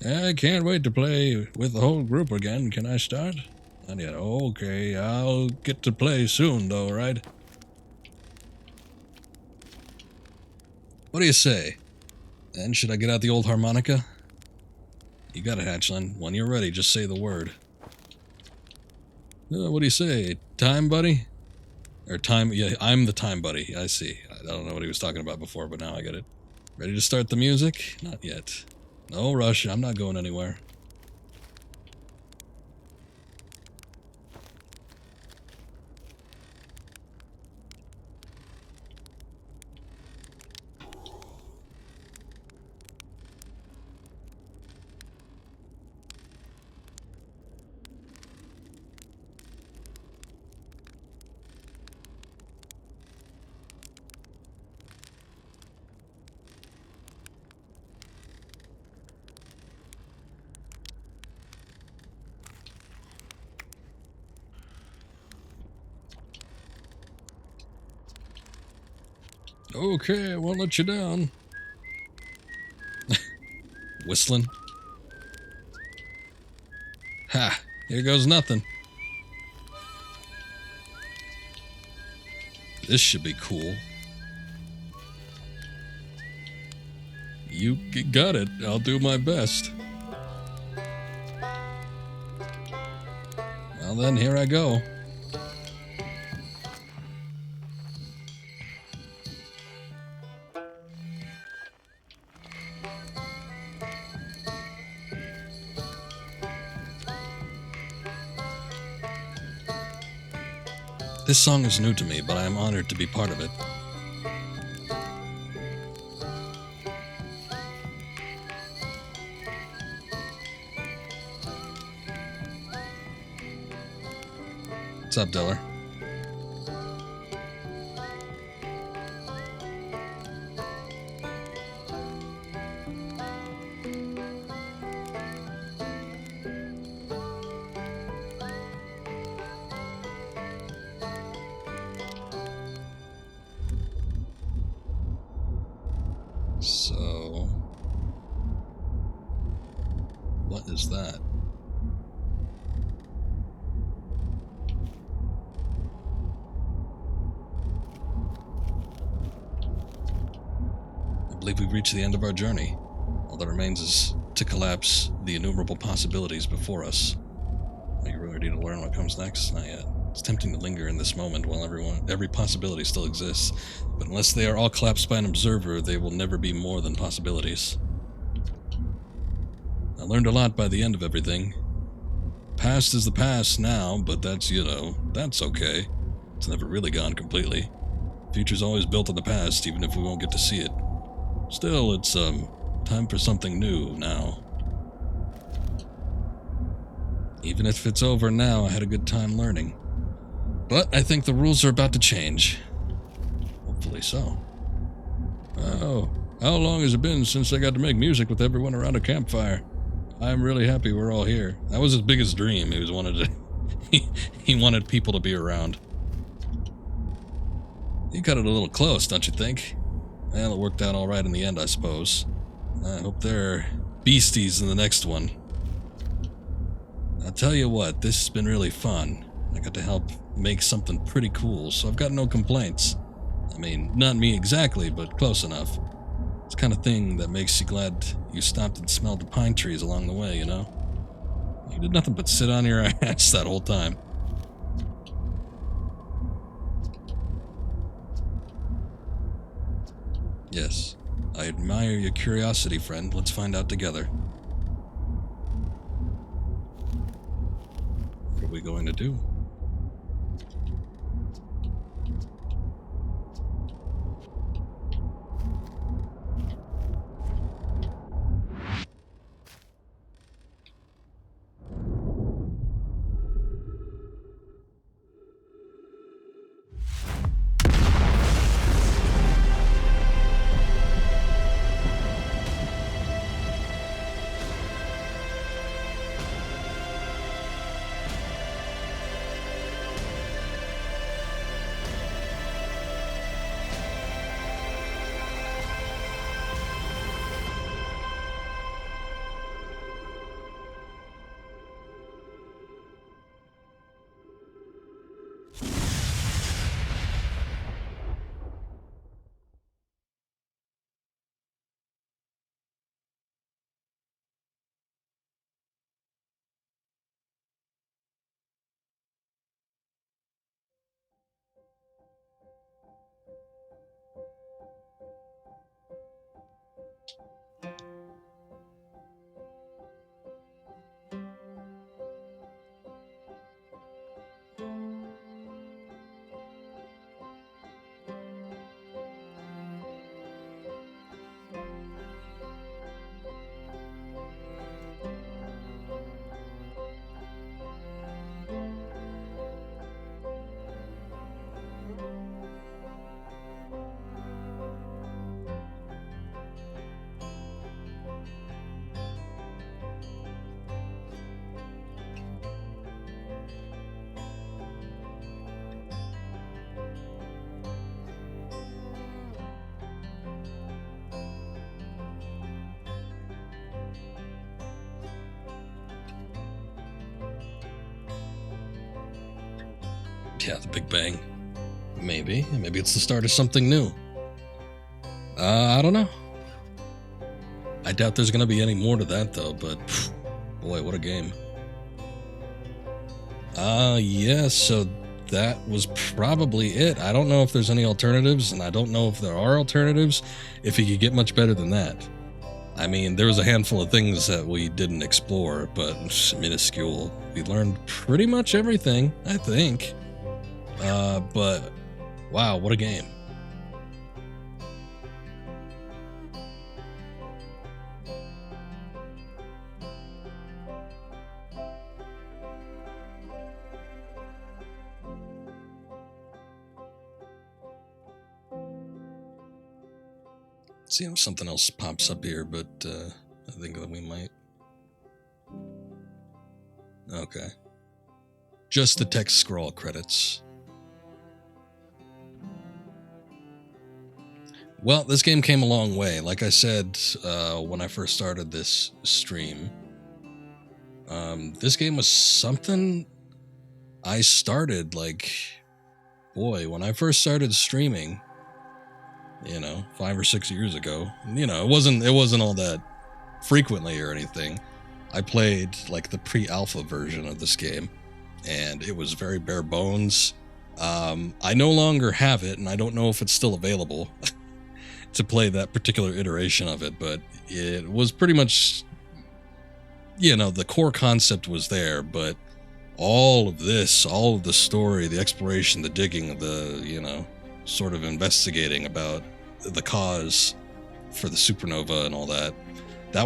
I can't wait to play with the whole group again. Can I start? Not yet. Okay, I'll get to play soon though, right? What do you say? And should I get out the old harmonica? You got it, Hatchling. When you're ready, just say the word. What do you say? Time buddy? Or time, yeah, I'm the time buddy. I see. I don't know what he was talking about before, but now I get it. Ready to start the music? Not yet. No rush, I'm not going anywhere. Okay, I won't let you down. Whistling. Ha! Here goes nothing. This should be cool. You got it. I'll do my best. Well then, here I go. This song is new to me, but I am honored to be part of it. What's up, Diller? So, what is that? I believe we've reached the end of our journey. All that remains is to collapse the innumerable possibilities before us. Are you ready to learn what comes next? Not yet. It's tempting to linger in this moment while every possibility still exists, but unless they are all collapsed by an observer, they will never be more than possibilities. I learned a lot by the end of everything. Past is the past now, but that's, that's okay. It's never really gone completely. Future's always built on the past, even if we won't get to see it. Still, it's, time for something new now. Even if it's over now, I had a good time learning. But I think the rules are about to change. Hopefully so. Oh, how long has it been since I got to make music with everyone around a campfire? I'm really happy we're all here. That was his biggest dream. He wanted people to be around. You cut it a little close, don't you think? Well, it worked out all right in the end, I suppose. I hope they're beasties in the next one. I'll tell you what, this has been really fun. I got to help make something pretty cool, so I've got no complaints. I mean, not me exactly, but close enough. It's the kind of thing that makes you glad you stopped and smelled the pine trees along the way, you know? You did nothing but sit on your ass that whole time. Yes. I admire your curiosity, friend. Let's find out together. What are we going to do? Yeah, the Big Bang. Maybe. Maybe it's the start of something new. I don't know. I doubt there's going to be any more to that, though, but boy, what a game. Yeah, so that was probably it. I don't know if there's any alternatives, and I don't know if there are alternatives, if you could get much better than that. I mean, there was a handful of things that we didn't explore, but minuscule. We learned pretty much everything, I think. But wow, what a game. See if something else pops up here, but I think that we might. Okay. Just the text scroll credits. Well, this game came a long way. Like I said, when I first started this stream, this game was something I started when I first started streaming, 5 or 6 years ago. It wasn't all that frequently or anything. I played the pre-alpha version of this game, and it was very bare bones. I no longer have it, and I don't know if it's still available to play that particular iteration of it, but it was pretty much, the core concept was there, but all of the story, the exploration, the digging, the, sort of investigating about the cause for the supernova and all that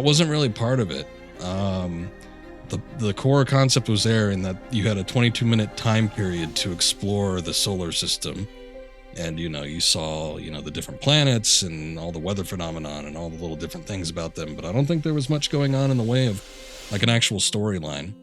wasn't really part of it. The core concept was there in that you had a 22-minute time period to explore the solar system. And, you saw, the different planets and all the weather phenomenon and all the little different things about them. But I don't think there was much going on in the way of an actual storyline.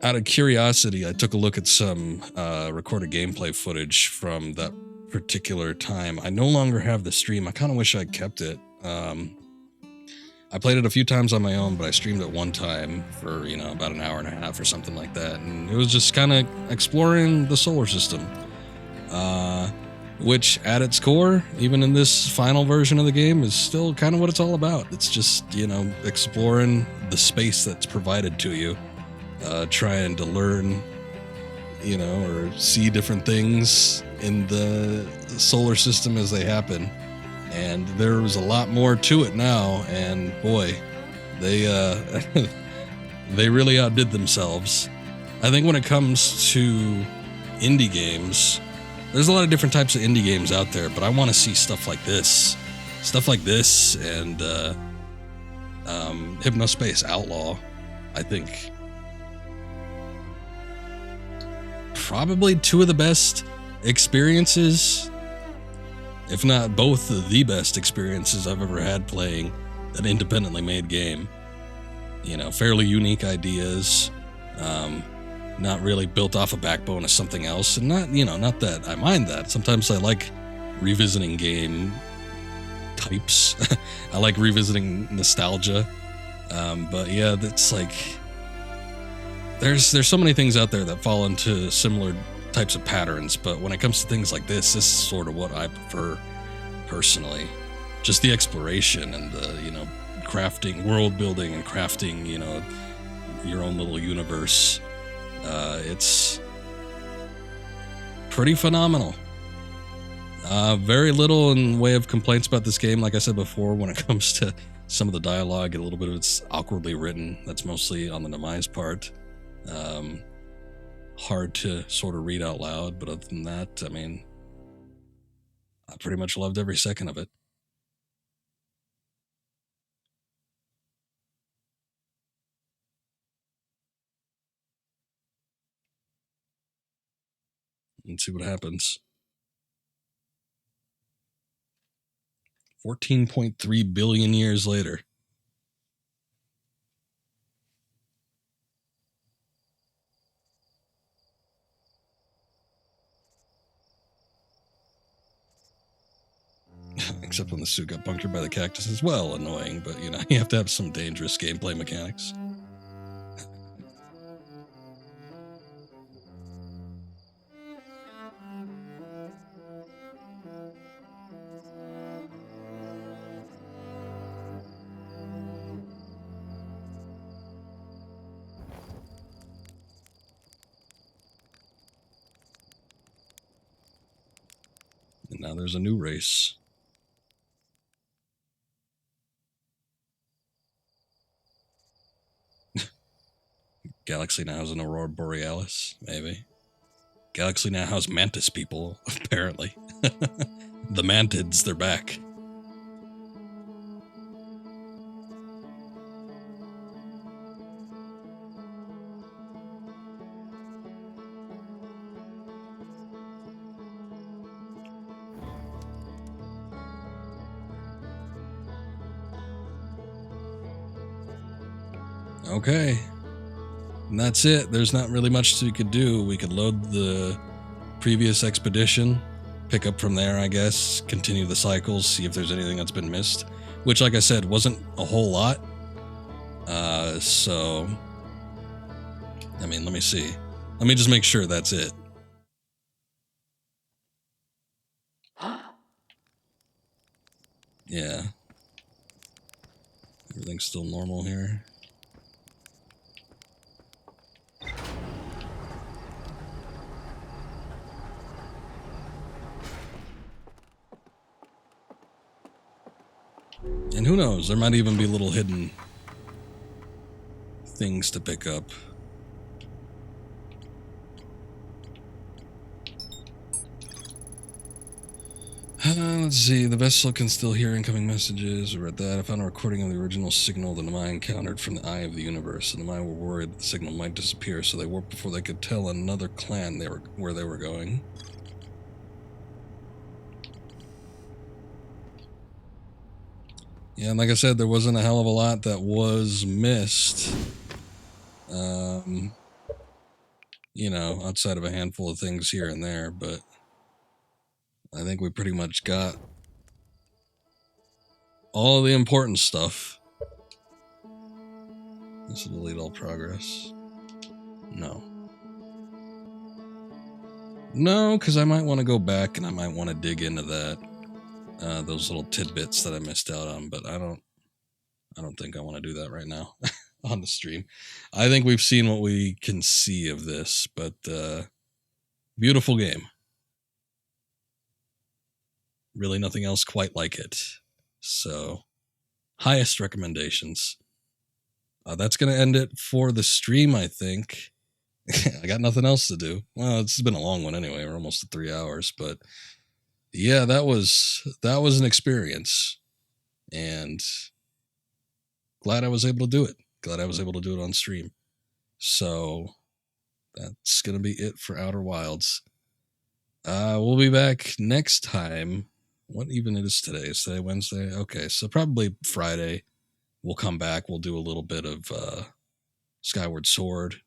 Out of curiosity, I took a look at some recorded gameplay footage from that particular time. I no longer have the stream. I kind of wish I'd kept it. I played it a few times on my own, but I streamed it one time for, about an hour and a half or something like that. And it was just kind of exploring the solar system. Which at its core, even in this final version of the game, is still kind of what it's all about. It's just, exploring the space that's provided to you, trying to learn, or see different things in the solar system as they happen. and there was a lot more to it now, and boy, they they really outdid themselves. I think when it comes to indie games, there's a lot of different types of indie games out there, but I want to see stuff like this and Hypnospace Outlaw. I think probably two of the best experiences, if not both of the best experiences I've ever had playing an independently made game. You know, fairly unique ideas, not really built off a backbone of something else, and not that I mind that. Sometimes I like revisiting game types. I like revisiting nostalgia, but yeah, that's like there's so many things out there that fall into similar types of patterns, but when it comes to things like this is sort of what I prefer personally. Just the exploration and the crafting, world building, and crafting your own little universe. It's pretty phenomenal. Very little in way of complaints about this game. Like I said before, when it comes to some of the dialogue, a little bit of it's awkwardly written. That's mostly on the Nemai's part. Hard to sort of read out loud, but other than that, I mean, I pretty much loved every second of it. Let's see what happens. 14.3 billion years later. Except when the suit got punctured by the cactus as well. Annoying, but you have to have some dangerous gameplay mechanics. And now there's a new race. Galaxy now has an Aurora Borealis, maybe. Galaxy now has mantis people, apparently. The mantids, they're back. Okay. And that's it. There's not really much you could do. We could load the previous expedition, pick up from there, I guess, continue the cycles, see if there's anything that's been missed, which, like I said, wasn't a whole lot. So, I mean, let me see. Let me just make sure that's it. Yeah. Everything's still normal here. And who knows, there might even be little hidden things to pick up. Let's see, the vessel can still hear incoming messages. I read that. I found a recording of the original signal the Nemai encountered from the eye of the universe. The Nemai were worried that the signal might disappear, so they warped before they could tell another clan where they were going. Yeah, and like I said, there wasn't a hell of a lot that was missed. Outside of a handful of things here and there, but I think we pretty much got all of the important stuff. This will delete all progress. No, because I might want to go back and I might want to dig into that. Those little tidbits that I missed out on, but I don't think I want to do that right now on the stream. I think we've seen what we can see of this, but beautiful game. really nothing else quite like it. So, highest recommendations. That's going to end it for the stream, I think. I got nothing else to do. Well, it's been a long one anyway. We're almost at 3 hours, but yeah, that was an experience, and glad I was able to do it. Glad I was able to do it on stream. So that's gonna be it for Outer Wilds. We'll be back next time. What even it is today? Is today Wednesday? Okay, so probably Friday. We'll come back. We'll do a little bit of Skyward Sword.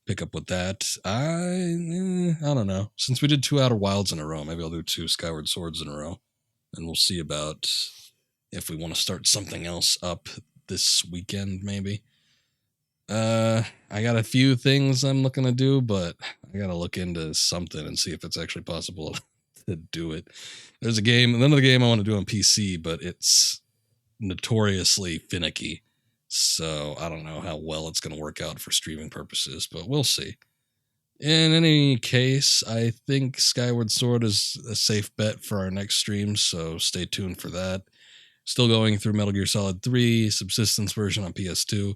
Pick up with that. I don't know. Since we did 2 Outer Wilds in a row, maybe I'll do 2 Skyward Swords in a row, and we'll see about if we want to start something else up this weekend. Maybe. I got a few things I'm looking to do, but I gotta look into something and see if it's actually possible to do it. There's a game, another game I want to do on PC, but it's notoriously finicky. So I don't know how well it's going to work out for streaming purposes, but we'll see. In any case, I think Skyward Sword is a safe bet for our next stream, so stay tuned for that. Still going through Metal Gear Solid 3 Subsistence version on PS2.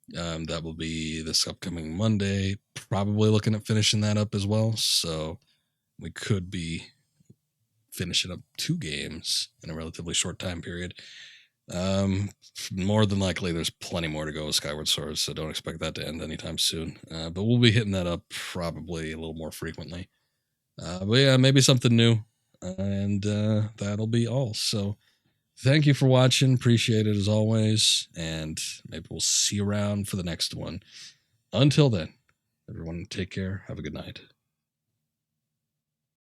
That will be this upcoming Monday. Probably looking at finishing that up as well, so we could be finishing up 2 games in a relatively short time period. More than likely, there's plenty more to go with Skyward Sword, so don't expect that to end anytime soon. But we'll be hitting that up probably a little more frequently. But yeah, maybe something new, and that'll be all. So thank you for watching. Appreciate it as always, and maybe we'll see you around for the next one. Until then, everyone take care. Have a good night.